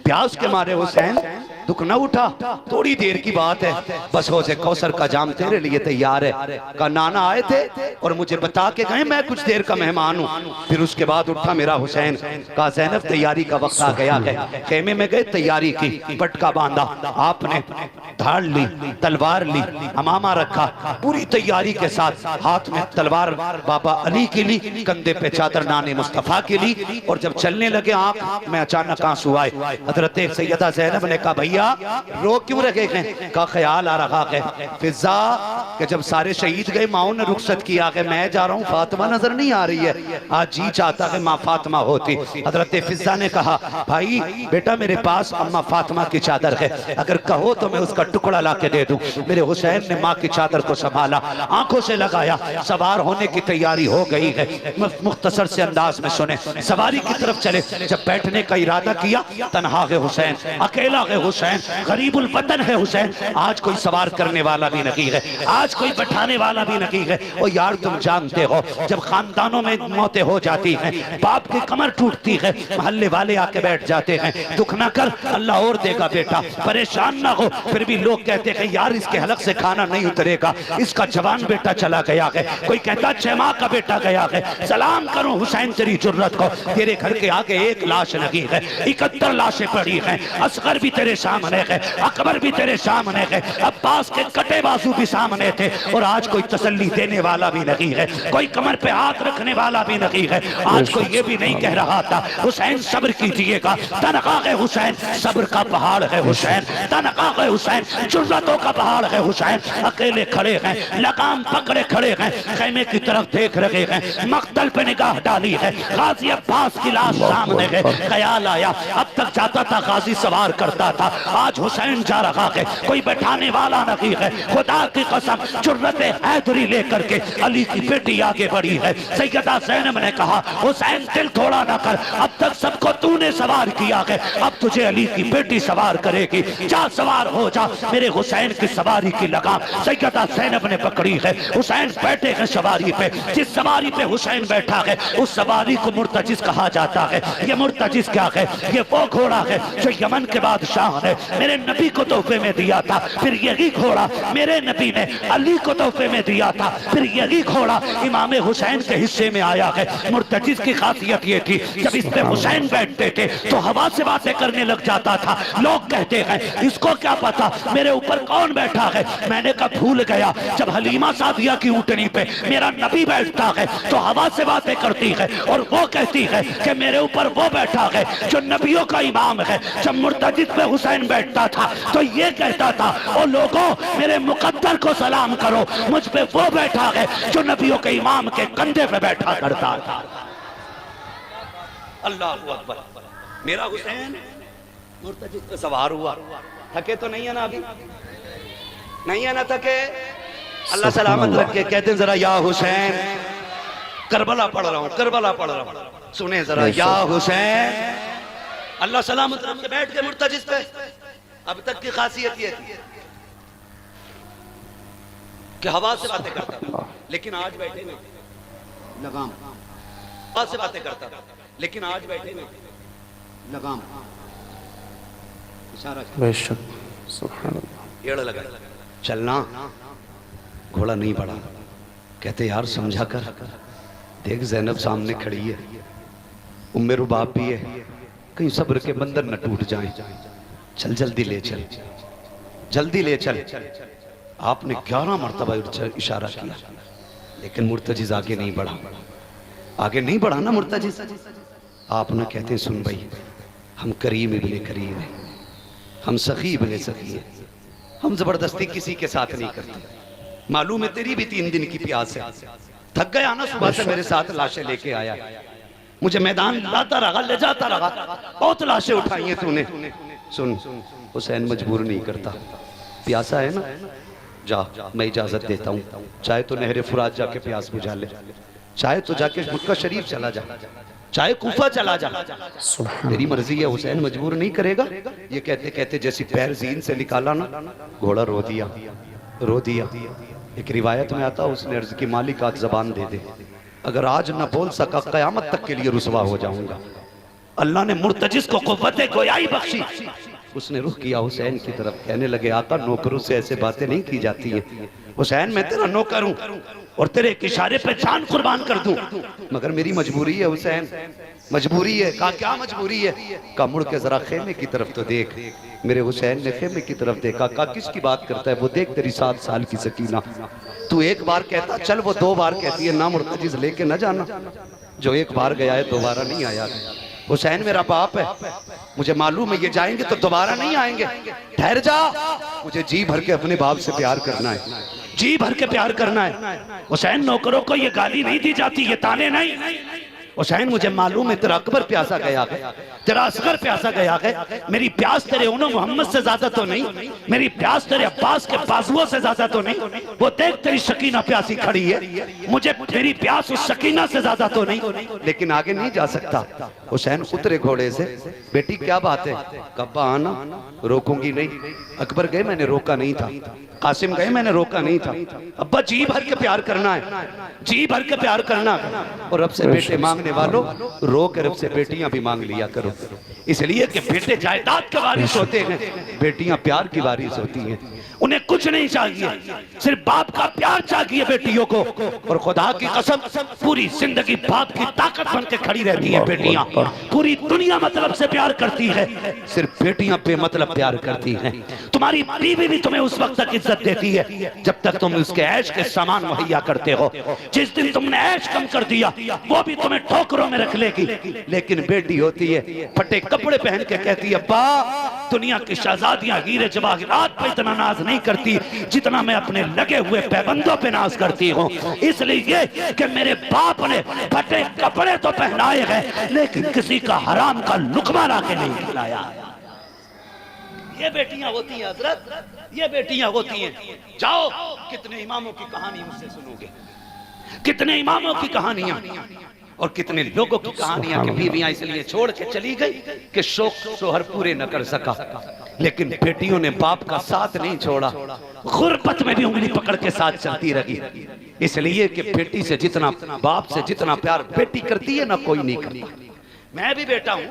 प्यास के मारे, हुसैन दुख न उठा, थोड़ी देर की बात है, बस हो से कौसर का जाम तेरे लिए तैयार है। का नाना आए थे और मुझे बता के गए मैं कुछ देर का मेहमान हूँ। फिर उसके बाद उठा मेरा हुसैन। कहा ज़ैनब तैयारी का वक्त आ गया है। खेमे में गए, तैयारी की, पटका बांधा, आपने धाड़ ली, तलवार ली, अमामा रखा, पूरी तैयारी के साथ हाथ में तलवार बाबा अली की ली, कंधे पे चादर नाने मुस्तफा की ली। और जब चलने लगे आंख में अचानक आंसू आए। हजरत सैयदा ज़ैनब ने कहा भैया रो क्यों रहे हैं? का ख्याल आ रहा है फिजा कि जब सारे शहीद गए माओ ने रुखसत किया कि मैं जा रहा हूँ, फातिमा नजर नहीं आ रही है, आज जी चाहता है माँ फातिमा होती। हजरत फिजा ने कहा भाई बेटा मेरे पास अम्मा फातिमा की चादर है, अगर कहो तो मैं उसका टुकड़ा ला के दे दूं। मेरे हुसैन ने माँ की चादर को संभाला, आंखों से लगाया, सवार होने की तैयारी हो गई है। मुख्तसर से अंदाज में सुने, सवारी की तरफ चले। जब बैठने का इरादा किया, तन्हा है हुसैन, अकेला है हुसैन, गरीबुल वतन है हुसैन, आज कोई सवार करने वाला भी नहीं है, आज कोई बैठाने वाला भी नहीं है। ओ यार तुम जानते हो जब खानदानों में मौतें हो जाती हैं, बाप की कमर टूटती है, मोहल्ले वाले आके बैठ जाते हैं, दुख ना कर अल्लाह और देगा बेटा, परेशान ना हो। फिर भी लोग कहते हैं यार इसके हलक से खाना नहीं उतरेगा, इसका जवान बेटा चला गया है। कोई कहता 6 माह का बेटा गया है। सलाम करो हुसैन तेरी जुर्रत को, तेरे घर के आगे एक लाश लगी है, 71 लाशें पड़ी हैं, असगर भी तेरे सामने है, अकबर भी तेरे सामने है, अब्बास के कटे बाजू भी सामने थे, और आज कोई तसल्ली देने वाला भी नहीं है, कोई कमर पे हाथ रखने वाला भी नहीं है। आज कोई ये भी नहीं कह रहा था हुसैन सब्र कीजिएगा, तनखा है हुसैन, सब्र का पहाड़ है हुसैन, तनखा है हुसैन, जुर्रतों का पहाड़ है हुसैन। अकेले खड़े हैं, लगाम पकड़े खड़े हैं, खेमे की तरफ देख रहे हैं, मक्तल पे निगाह डाली है, गाजी अब्बास की लाश सामने है। ख्याल आया अब तक जाता था गाजी सवार करता था, आज हुसैन जा रहा है, कोई बैठाने वाला नहीं है। खुदा की कसम, जुर्रत हैदरी लेकर के अली की बेटी आगे बढ़ी है। सैयदा ज़ैनब ने कहा, हुसैन दिल थोड़ा ना कर, अब तक सबको तूने सवार किया है, अब तुझे अली की बेटी सवार करेगी। जा सवार हो जा, मेरे हुसैन की सवारी की लगाम सैयदा ज़ैनब ने पकड़ी है। हुसैन बैठे हैं सवारी पे, जिस सवारी पे हुसैन बैठा है उस सवारी को मुर्तजिज कहा जाता है। ये मुर्तजिज क्या है? ये वो घोड़ा है जो यमन के बादशाह ने मेरे नबी को तोहफे में दिया था, फिर यही घोड़ा मेरे नबी ने अली को तोहफे में दिया था, फिर यही घोड़ा इमाम हुसैन के हिस्से में आया है। मुर्तजिज की खासियत ये थी, जब इस पे हुसैन बैठते थे तो हवा से बातें करने लग जाता था। लोग कहते हैं इसको क्या पता मेरे ऊपर कौन बैठा है। मैंने कहा भूल गया, जब हलीमा सादिया की ऊँटनी पे मेरा नबी बैठता है तो हवा से बातें करती है और वो कहती है कि मेरे ऊपर वो बैठा है जो नबियों का इमाम है। जब मुर्तजिद पे हुसैन बैठता था तो ये कहता था, ओ लोगों मेरे मुकद्दर को सलाम करो, मुझ पे वो बैठा है जो नबियों के इमाम के कंधे पे बैठा करता था। अल्लाह अकबर। मेरा हुसैन मुर्तजिद पे सवार हुआ, थके तो नहीं है ना, अभी नहीं है ना थके, अल्लाह सलामत रखे। कहते हैं जरा या हुसैन, करबला पढ़ रहा हूं, करबला पढ़ रहा हूं, सुने जरा या हुसैन। अल्लाह सलामत रखे, बैठ के मुर्तजिद पे। अब तक की खासियत ये थी कि हवा से बातें करता था, लेकिन आज बैठे नहीं लगाम। हवा से बातें करता था, लेकिन आज बैठे नहीं लगाम, इशारा बेशक सुभान अल्लाह। एड़ लगा चलना, घोड़ा नहीं बढ़ा। कहते यार समझा कर देख, ज़ैनब सामने खड़ी है, उम्मे रुबाब भी है, कहीं सब्र के बंधन न टूट जाए, चल जल्दी ले चल, जल्दी ले चल। आपने 11 मरतबा इशारा किया, लेकिन मुर्तजिज आगे नहीं बढ़ा, आगे नहीं बढ़ा ना मुर्तजिज। आप ना कहते सुन भाई, हम करीम इब्ने करीम है, हम सखी इब्ने सखी है, हम जबरदस्ती किसी के साथ नहीं करते। मालूम है तेरी भी 3 दिन की प्यास है, थक गया ना, सुबह से मेरे साथ लाशें लेके आया, मुझे मैदान लाता रहा, ले जाता रहा, बहुत लाशें उठाई हैं तूने। सुन, हुसैन मजबूर नहीं करता, प्यासा है ना, जा मैं इजाजत देता हूँ, चाहे तो नहरे फुरात जाके प्यास बुझा ले, चाहे तो जाके मक्का शरीफ चला जा, चाहे कूफा चला जा, तेरी मर्जी है। हुसैन मजबूर नहीं करेगा। ये कहते कहते जैसी पैर जीन से निकाला ना, घोड़ा रो दिया, रो दिया। एक रिवायत में आता, उसने अर्ज की मालिक आज जबान दे दे, अगर आज ना बोल सका कयामत तक के लिए रुसवा हो जाऊंगा। अल्लाह ने मुर्तजिज को क़ुव्वत गोयाई बख्शी। उसने रुख किया हुसैन की तरफ, कहने लगे आका नौकरों से ऐसे बातें नहीं की जाती हैं। हुसैन मैं तेरा नौकर हूं और तेरे एक इशारे पे जान कुर्बान कर दूं, मगर मेरी मजबूरी है हुसैन, मजबूरी है। कहा क्या मजबूरी है? कहा मुड़ के जरा खेमे की तरफ तो देख। मेरे हुसैन ने खेमे की तरफ देखा, कहा किसकी बात करता है? वो देख तेरी 7 साल की सकीना, तू एक बार कहता चल, वो 2 बार कहती है ना मुर्तजिज लेके न जाना, जो एक बार गया है दोबारा नहीं आया। हुसैन मेरा बाप है, मुझे मालूम है ये जाएंगे तो दोबारा नहीं आएंगे, ठहर जा, मुझे जी भर के अपने बाप से प्यार करना है, जी भर के प्यार करना है। हुसैन नौकरों को ये गाली नहीं दी जाती, ये ताने नहीं। हुसैन मुझे मालूम है तेरा अकबर प्यासा गया है, तेरा असगर प्यासा गया है, मेरी प्यास तेरे उन्हों मोहम्मद से ज्यादा तो नहीं, मेरी प्यास तेरे अब्बास के बाजुओं से ज्यादा तो नहीं। वो देख तेरी शकीना प्यासी खड़ी है, मुझे मेरी प्यास उस शकीना से ज्यादा तो नहीं, लेकिन आगे नहीं जा सकता। हुसैन उतरे घोड़े से, बेटी क्या बात है? कब्बा आना, रोकूंगी नहीं। अकबर गए, मैंने रोका नहीं था। कासिम गए, मैंने रोका नहीं था। अब्बा जी भर के प्यार करना है, जी भर के प्यार करना है। और अब से बेटे मांगने वालों, रो कर अब से बेटियां भी मांग लिया करो, इसलिए कि बेटे जायदाद के वारिस होते हैं, बेटियां प्यार की वारिस होती हैं। उन्हें कुछ नहीं चाहिए, सिर्फ बाप का प्यार चाहिए बेटियों को। और खुदा की कसम पूरी जिंदगी बाप की ताकत बन के खड़ी रहती है बेटियां। पूरी दुनिया मतलब से प्यार करती है, सिर्फ बेटियां बेमतलब प्यार करती हैं। तुम्हारी बीवी भी तुम्हें उस वक्त तक इज्जत देती है जब तक तुम उसके ऐश के सामान मुहैया करते हो। जिस दिन तुमने ऐश कम कर दिया वो भी तुम्हें ठोकरों में रख लेगी। लेकिन बेटी होती है, फटे कपड़े पहन के कहती है, बा दुनिया की शहजादियां हीरे जवाहरात पे इतना नाज नहीं करती जितना मैं अपने लगे हुए पैबंदों पे नाज करती हूँ। इसलिए कि मेरे बाप ने फटे कपड़े तो पहनाए हैं, लेकिन किसी का हराम का लुकमा ला के नहीं खिलाया। ये बेटियां होती हैं हजरत, ये बेटियां होती हैं। जाओ, कितने इमामों की कहानी मुझसे सुनोगे, कितने इमामों की कहानियां और कितने लोगों की कहानियां कि बीवियां इसलिए छोड़ के चली गई कि शौक शोहर पूरे न कर सका, लेकिन बेटियों ने बाप का साथ नहीं छोड़ा, गुर्बत में भी उंगली पकड़ के साथ चलती रही। इसलिए कि बेटी से जितना, बाप से जितना प्यार बेटी करती है ना कोई नहीं करता। मैं भी बेटा हूं,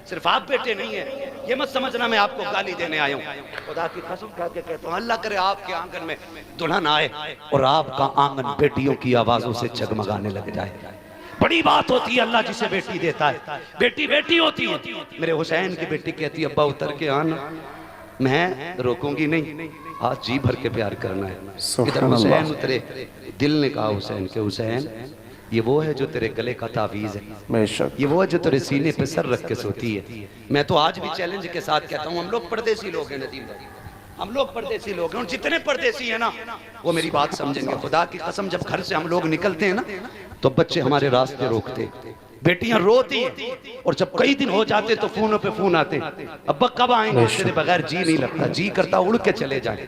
सिर्फ आप बेटे नहीं है, ये मत समझना मैं आपको गाली देने आया हूं। खुदा की कसम खा के कहता हूं, अल्लाह करे आपके आंगन में दुल्हन आए और आपका आंगन बेटियों की आवाजों से जगमगाने लग जाए। बड़ी बात होती है अल्लाह जिसे बेटी देता है। बेटी बेटी होती है। मेरे हुसैन की बेटी कहती है अब्बा उतर के आना, मैं रोकूंगी नहीं, आज जी भर के प्यार करना है। इधर हुसैन उतरे, दिल ने कहा हुसैन के हुसैन ये वो है जो तेरे गले का तावीज है, बेशक ये वो है जो तेरे सीने पे सर रख के सोती है। मैं तो आज भी चैलेंज के साथ कहता हूँ, हम लोग परदेसी लोग हैं नदीम भाई, हम लोग परदेसी लोग हैं, और जितने परदेसी हैं ना वो मेरी बात समझेंगे। खुदा की कसम, जब घर से हम लोग निकलते हैं ना तो बच्चे हमारे रास्ते रोकते, बेटियां रोती हैं, और जब कई दिन हो जाते तो फोनों पे फोन आते, अब्बा कब आएंगे, तेरे बगैर जी नहीं लगता, जी करता उड़ के चले जाए।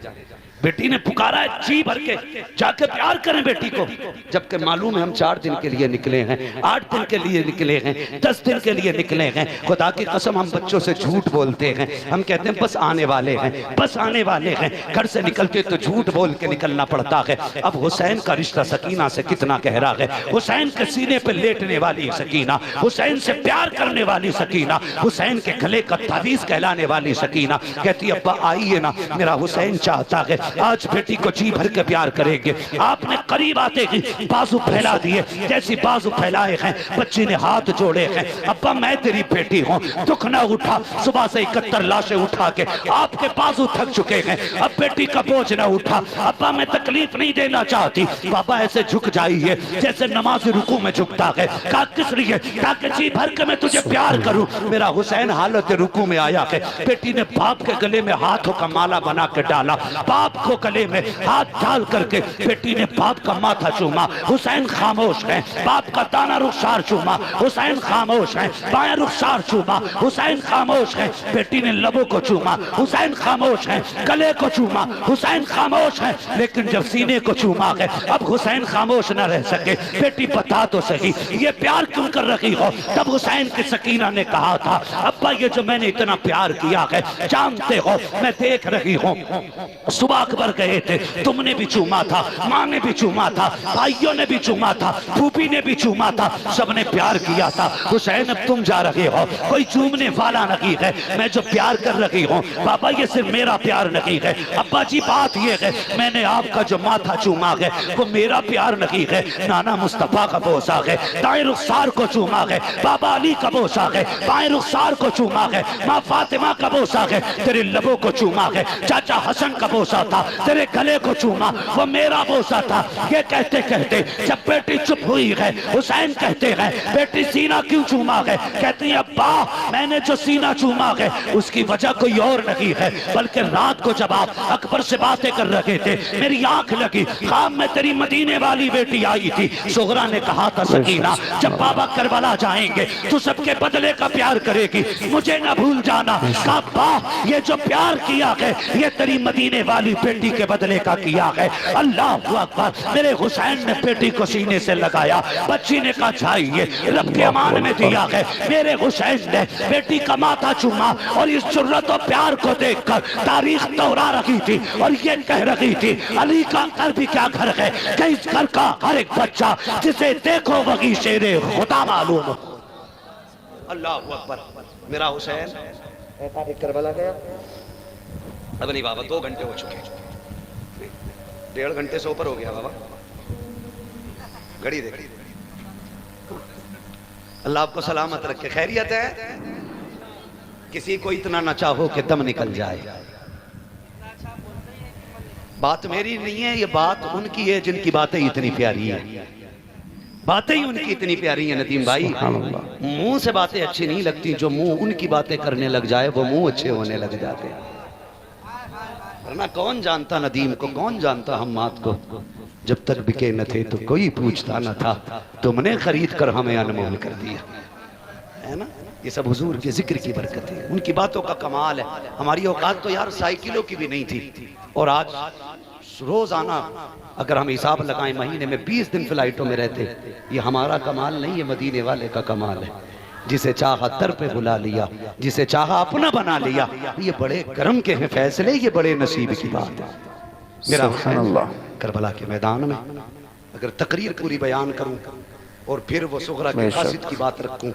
बेटी ने पुकारा है जी भर के, जाके प्यार करें बेटी को, जबकि मालूम है हम 4 दिन के लिए निकले हैं, 8 दिन के लिए निकले हैं, 10 दिन के लिए निकले हैं। खुदा की कसम हम बच्चों से झूठ बोलते हैं, हम कहते हैं बस आने वाले हैं, बस आने वाले हैं। घर से निकलते तो झूठ बोल के निकलना पड़ता है। अब हुसैन का रिश्ता सकीना से कितना गहरा है। हुसैन के सीने पे लेटने वाली सकीना, हुसैन से प्यार करने वाली सकीना, हुसैन के गले का तावीज कहलाने वाली सकीना कहती अब्बा आइए ना, मेरा हुसैन चाहता है आज बेटी को जी भर के प्यार करेंगे। आपने करीब आते ही बाजू फैला दिए, जैसी बाजू फैलाए हैं बच्ची ने हाथ जोड़े हैं, अब्बा मैं तेरी बेटी हूँ, दुख ना उठा, सुबह से 71 लाशें उठा के आपके बाजू थक चुके हैं, अब बेटी का बोझ ना उठा, अब्बा मैं तकलीफ नहीं देना चाहती। बाबा ऐसे झुक जाइए जैसे नमाज रुकू में झुकता है। कहा किस लिए? ताकि जी भर के मैं तुझे प्यार करूं। मेरा हुसैन हालत रुकू में आया है, बेटी ने बाप के गले में हाथों का माला बना के डाला, बाप को गले में हाथ डाल करके बेटी ने बाप का माथा चूमा। हुसैन खामोश है, बाप का दाना रुखसार चूमा, हुसैन खामोश है, बाएं रुखसार चूमा, हुसैन खामोश है, बेटी ने लबों को चूमा, हुसैन खामोश है, गले को चूमा, हुसैन खामोश है, लेकिन जब सीने को चूमा है अब हुसैन खामोश न रह सके। बेटी बता तो सही ये प्यार क्यों कर रही हो? तब हुसैन की सकीना ने कहा था अब्बा ये जो मैंने इतना प्यार किया है जानते हो, मैं देख रही हूँ सुबह अकबर गए थे, तुमने भी चूमा था, माँ ने भी चूमा था, भाइयों ने भी चूमा था, फूफी ने भी चूमा था, सबने प्यार किया था। हुसैन अब तुम जा रहे हो, कोई चूमने वाला नहीं है, मैं जो प्यार कर रही हूँ पापा ये सिर्फ मेरा प्यार नहीं है। अब्बा जी बात ये है मैंने आपका जो माथा चूमा है वो मेरा प्यार नहीं है, नाना मुस्तफा का बोसा है, दाएं रुखसार को चूमा है, बाबा अली का बोसा है, बाएं रुखसार को चूमा है, माँ फातिमा का बोसा है, तेरे लबों को चूमा है, चाचा हसन का बोसा था, तेरे गले को चूमा वो मेरा बोसा था। ये कहते कहते जब बेटी चुप हुई है हुसैन कहते हैं बेटी सीना क्यों चूमा है? कहती है अब्बा मैंने जो सीना चूमा है उसकी वजह कोई और नहीं है, बल्कि रात को जब आप अकबर से बातें कर रहे थे मेरी आंख लगी, ख्वाब में तेरी मदीने वाली बेटी आई थी। सुगरा ने कहा था सकीना जब बाबा करबला जाएंगे तू सबके बदले का प्यार करेगी, मुझे ना भूल जाना। अब्बा ये जो प्यार किया है ये तेरी मदीने वाली बेटी के बदले का किया है। अल्लाह अकबर, मेरे हुसैन ने बेटी को सीने से लगाया, बच्ची ने कहा चाहिए रब के अमान में दिया है। मेरे हुसैन ने बेटी का माथा चूमा और इस जुर्रत और प्यार को देखकर तारीख दोहरा रही थी और ये कह रही थी अली का घर भी क्या घर है कि इस घर का हर एक बच्चा जिसे देखो वही शेरे खुदा मालूम। अल्लाह अकबर, मेरा हुसैन करबला गया, अब नहीं बाबा 2 घंटे हो चुके, 1.5 घंटे से ऊपर हो गया बाबा, घड़ी देख। अल्लाह आपको सलामत रखे। खैरियत है? किसी को इतना न चाहो कि दम निकल जाए। बात मेरी नहीं है, ये बात उनकी है जिनकी बातें इतनी प्यारी हैं, बातें ही उनकी इतनी प्यारी हैं नदीम भाई। मुंह से बातें अच्छी नहीं लगती, जो मुंह उनकी बातें करने लग जाए वो मुंह अच्छे होने लग जाते हैं। वरना कौन जानता नदीम को, कौन जानता हम्माद को, जब तक बिके न थे तो कोई पूछता न था, तुमने खरीद कर हमें अनमोल कर दिया, है ना। ये सब हुजूर के जिक्र की बरकत है, उनकी बातों का कमाल है। हमारी औकात तो यार साइकिलों की भी नहीं थी, और आज रोजाना अगर हम हिसाब लगाएं महीने में 20 दिन फ्लाइटों में रहते। ये हमारा कमाल नहीं है, मदीने वाले का कमाल है। जिसे चाहा दर पे बुला लिया, जिसे चाहा अपना बना लिया। ये बड़े करम के हैं फैसले, ये बड़े नसीब की बात है। मेरा सुभानअल्लाह। करबला के मैदान में अगर तकरीर पूरी बयान करूं और फिर वो सुगरा के कासिद की बात रखूं,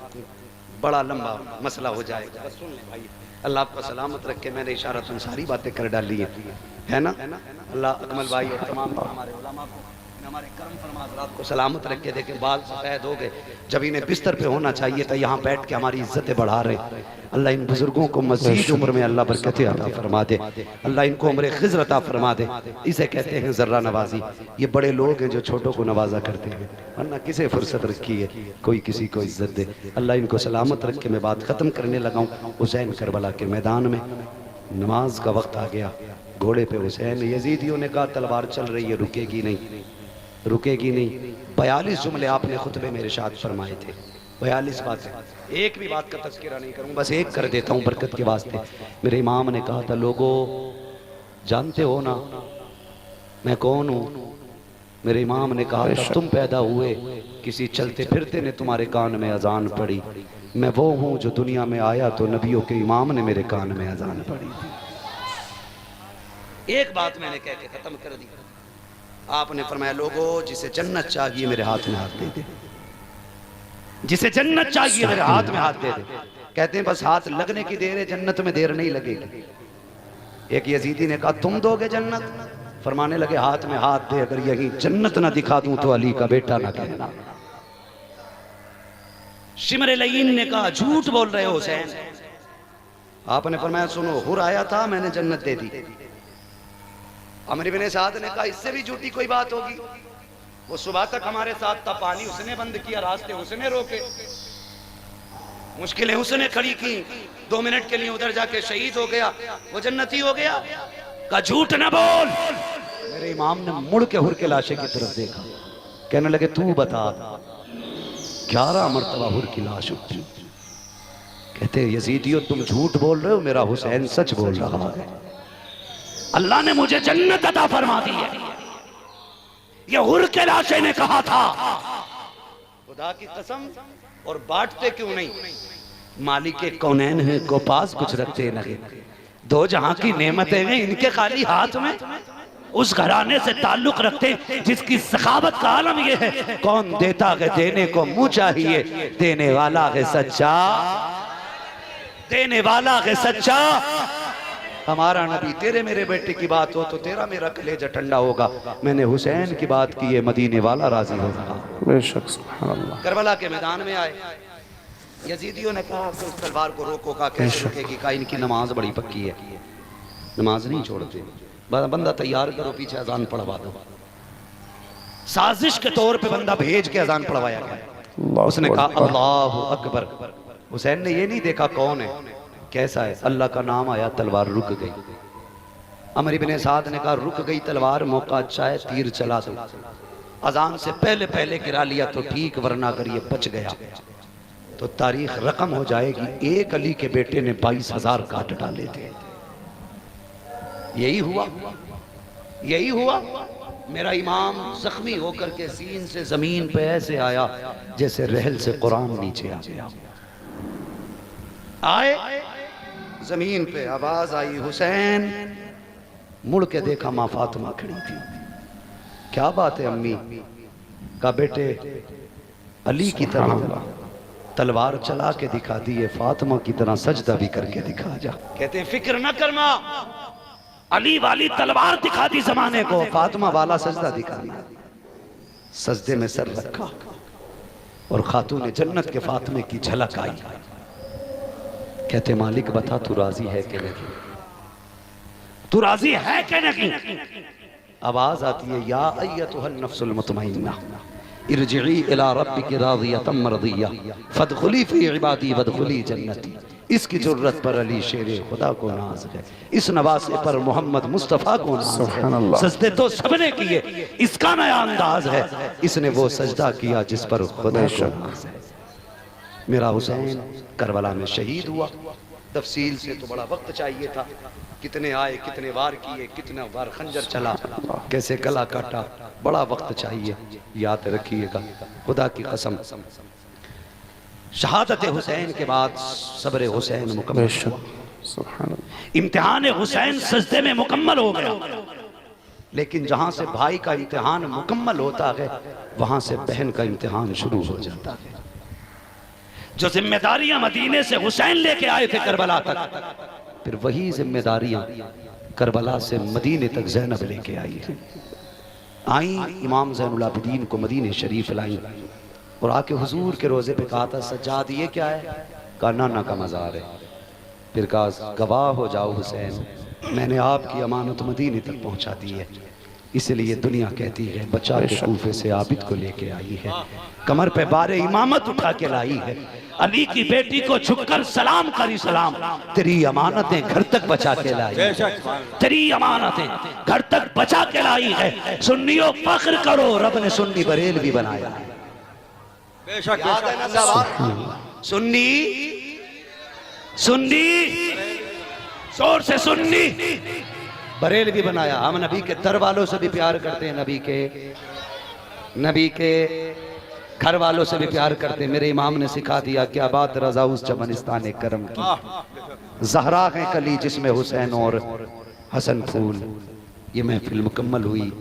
बड़ा लंबा मसला हो जाएगा। बस सुन ले भाई, अल्लाह आपको सलामत रख के। मैंने इशारा तुम सारी बातें कर डाली है ना। अल्लाह अकमल भाई और तमाम हमारे उलमा को, हमारे कर्म फरमा हज़रात को सलामत रख के। देखे बाल सफेद हो गए, जब इन्हें बिस्तर पे होना चाहिए था, यहाँ बैठ के हमारी इज्जतें बढ़ा रहे। अल्लाह इन बुजुर्गों को मज़ीद उम्र में अल्लाह बरकतें अता फरमा दे, अल्लाह इनको उम्र खिज़्र अता फरमा दे। इसे कहते हैं ज़र्रा नवाजी। ये बड़े लोग हैं जो छोटों को नवाजा करते हैं, वरना किसे फुर्सत रखी है कोई किसी को इज्जत दे। अल्लाह इनको सलामत रख के मैं बात ख़त्म करने लगा हूँ। हुसैन करबला के मैदान में नमाज का वक्त आ गया, घोड़े पे हुसैन। यजीदियों ने कहा तलवार चल रही है, रुकेगी नहीं, रुकेगी नहीं। 42 जुमले आपने खुतबे में इरशाद फरमाए थे, 42 बातें। एक भी बात का तज़किरा नहीं करूँ, बस एक कर देता हूँ बरकत के वास्ते। मेरे इमाम ने कहा था, लोगों जानते हो ना मैं कौन हूँ? मेरे इमाम ने कहा था, तुम पैदा हुए किसी चलते फिरते ने तुम्हारे कान में अजान पड़ी। मैं वो हूँ जो दुनिया में आया तो नबियों के इमाम ने मेरे कान में अजान पड़ी थी। एक बात मैंने कह के खत्म कर दी। आपने फरमाया, लोगों जिसे जन्नत चाहिए मेरे हाथ में हाथ दे दे, जिसे जन्नत चाहिए मेरे हाथ में हाथ दे दे। कहते हैं बस हाथ लगने की देर है, जन्नत में देर नहीं लगेगी। एक यजीदी ने कहा, तुम दोगे जन्नत? फरमाने लगे, हाथ में हाथ दे, अगर यही जन्नत ना दिखा दूं तो अली का बेटा ना कहना। शिमर लईन ने कहा, झूठ बोल रहे हो हुसैन। आपने फरमाया, सुनो, हुर आया था, मैंने जन्नत दे दी। अमर इब्न साद ने कहा, इससे भी झूठी कोई बात होगी? वो सुबह तक हमारे साथ था, पानी उसने बंद किया, रास्ते उसने रोके, मुश्किलें उसने खड़ी की, 2 मिनट के लिए उधर जाके शहीद हो गया, वो जन्नती हो गया। का झूठ ना बोल। मेरे इमाम ने मुड़ के हुर के लाशे की तरफ देखा, कहने लगे, तू बता। 11 मरतबा हुर की लाश उठी। कहते, यजीदियो तुम झूठ बोल रहे हो, मेरा हुसैन सच बोल रहा है। अल्लाह ने मुझे जन्नत अता फरमा दी है, ये हुर के लाशे ने कहा था। खुदा की कसम। और बांटते क्यों नहीं? मालिक कौनैन है को पास कुछ रखते लगे, दो जहां की नेमतें हैं इनके खाली हाथ में। उस घराने से ताल्लुक रखते जिसकी सखावत का आलम ये है, कौन देता है देने को मुंह चाहिए, देने वाला है सच्चा, देने वाला है सच्चा। हमारा नबी, तेरे मेरे बेटे की बात हो तो तेरा मेरा कलेजा ठंडा होगा। मैंने हुसैन की बात की है, मदीने वाला राजी होगा। बेशक सुभान अल्लाह। करबला के मैदान में आए, यजीदियों ने कहा कि उस तलवार को रोको। का कैसे रुकेगी? का इनकी नमाज बड़ी पक्की है, नमाज नहीं छोड़ते। बंदा तैयार करो, पीछे अजान पढ़वा दो। साजिश के तौर पे बंदा भेज के अजान पढ़वाया गया। उसने कहा अल्लाहु अकबर। हुसैन ने ये नहीं देखा कौन है, कैसा है, अल्लाह का नाम आया, तलवार रुक गई। अमर इब्न साद ने कहा, रुक गई तलवार, मौका अच्छा है, तीर चला दो। अजान से पहले पहले गिरा लिया तो ठीक, वरना अगर ये बच गया तो तारीख रकम हो जाएगी। एक अली के बेटे ने 22,000 काट डाले थे। यही हुआ, यही हुआ। मेरा इमाम जख्मी होकर के सीन से जमीन पे ऐसे आया जैसे रहल से कुरान नीचे आ गया। आए जमीन पे, आवाज आई, हुसैन। मुड़ के देखा, माँ फातिमा खड़ी थी। क्या बात है अम्मी? का बेटे अली की तरह तलवार चला के दिखा दी है, फातिमा की तरह सजदा भी करके दिखा जा। कहते हैं फिक्र न कर माँ, अली वाली तलवार दिखा दी जमाने को, फातिमा वाला सजदा दिखा दिया। सजदे में सर रखा और खातून जन्नत के फातिमे की झलक आई। कहते मालिक बता, तू राजी है कि नहीं? तू राजी है कि नहीं? आवाज आती है, या अय्यतुहन नफ्सुल मुतमइन्ना इरजिई इला रब्बिकी रादियतम मरदिया फदखुली फी इबादी वदखुली जन्नती। इसकी जरूरत पर अली शेरे खुदा को नाज है, इस नवासे पर मोहम्मद मुस्तफ़ा को नाज है। सजदे तो सबने किए, इसका नया अंदाज है, इसने वो सजदा किया जिस पर खुदा को नाज है। मेरा हुसैन करबला में शहीद हुआ। तफसील से तो बड़ा वक्त चाहिए था, कितने आए, कितने वार किए, कितना वार खंजर चला, कैसे गला काटा, बड़ा वक्त चाहिए। याद रखिएगा, खुदा की कसम, शहादत हुसैन के बाद सब्र हुसैन मुकम्मल हुआ। सुभान इम्तिहान हुसैन सजदे में मुकम्मल हो गया, लेकिन जहां से भाई का इम्तिहान मुकम्मल होता है वहां से बहन का इम्तिहान शुरू हो जाता है। जो जिम्मेदारियां मदीने से हुसैन लेके आए थे करबला तक, फिर वही जिम्मेदारियां करबला से मदीने तक ज़ैनब लेके आई है। आई इमाम ज़ैनुल आबिदीन को मदीने शरीफ लाई और आके हुजूर के रोजे पे कहा था, सज्जाद ये क्या है? कहा नाना का मज़ार है। फिर कहा गवाह हो जाओ हुसैन, मैंने आपकी अमानत मदीने तक पहुंचा दी है, इसलिए दुनिया कहती है बचा के कूफे से आबिद को लेके आई है, कमर पे बारे इमामत उठा के लाई है, अली की बेटी को झुककर सलाम करी सलाम, तेरी अमानतें घर तक बचा के लाई है, तेरी अमानतें घर तक बचा के लाई है। सुन्नियों फख्र करो, रब ने सुन्नी बरेल भी बनाया है। बेशक सुन्नी सुन्नी जोर से सुन्नी बरेल भी बनाया। हम नबी के दर वालों से भी प्यार करते हैं, नबी के घर वालों से भी प्यार करते हैं। मेरे इमाम ने सिखा दिया क्या बात, रजा उस चमनिस्तान करम की, जहरा है कली जिसमें हुसैन और हसन फूल। ये महफिल मुकम्मल हुई।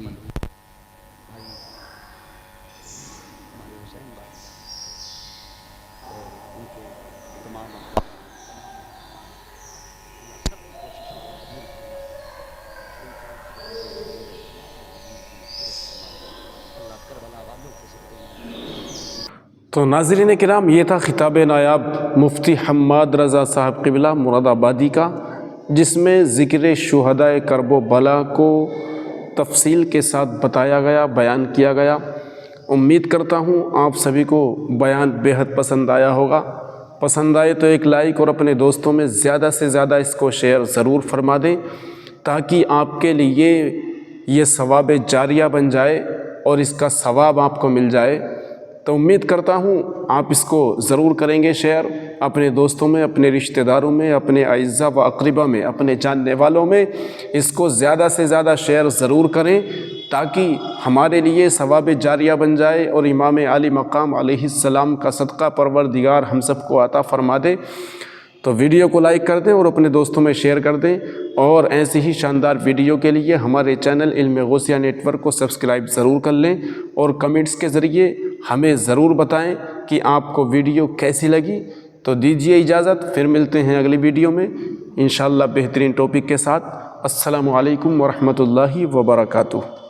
तो नाज़रीन किराम, ये था खिताब नायाब मुफ्ती हम्माद रज़ा साहब क़िबला मुरादाबादी का, जिसमें ज़िक्र शुहदाए करबो बला को तफसील के साथ बताया गया, बयान किया गया। उम्मीद करता हूँ आप सभी को बयान बेहद पसंद आया होगा। पसंद आए तो एक लाइक और अपने दोस्तों में ज़्यादा से ज़्यादा इसको शेयर ज़रूर फरमा दें, ताकि आपके लिए ये सवाब जारिया बन जाए और इसका सवाब आपको मिल जाए। तो उम्मीद करता हूँ आप इसको ज़रूर करेंगे शेयर, अपने दोस्तों में, अपने रिश्तेदारों में, अपने अइज़्ज़ा व अक़रिबा में, अपने जानने वालों में इसको ज़्यादा से ज़्यादा शेयर ज़रूर करें, ताकि हमारे लिए सवाब जारिया बन जाए और इमाम आली मकाम अलैहिस्सलाम का सदका परवरदिगार हम सबको अता फ़रमा दे। तो वीडियो को लाइक कर दें और अपने दोस्तों में शेयर कर दें, और ऐसी ही शानदार वीडियो के लिए हमारे चैनल इल्म गौसिया नेटवर्क को सब्सक्राइब ज़रूर कर लें, और कमेंट्स के ज़रिए हमें ज़रूर बताएं कि आपको वीडियो कैसी लगी। तो दीजिए इजाज़त, फिर मिलते हैं अगली वीडियो में इंशाअल्लाह बेहतरीन टॉपिक के साथ। अस्सलामु अलैकुम व रहमतुल्लाहि व बरकातुहू।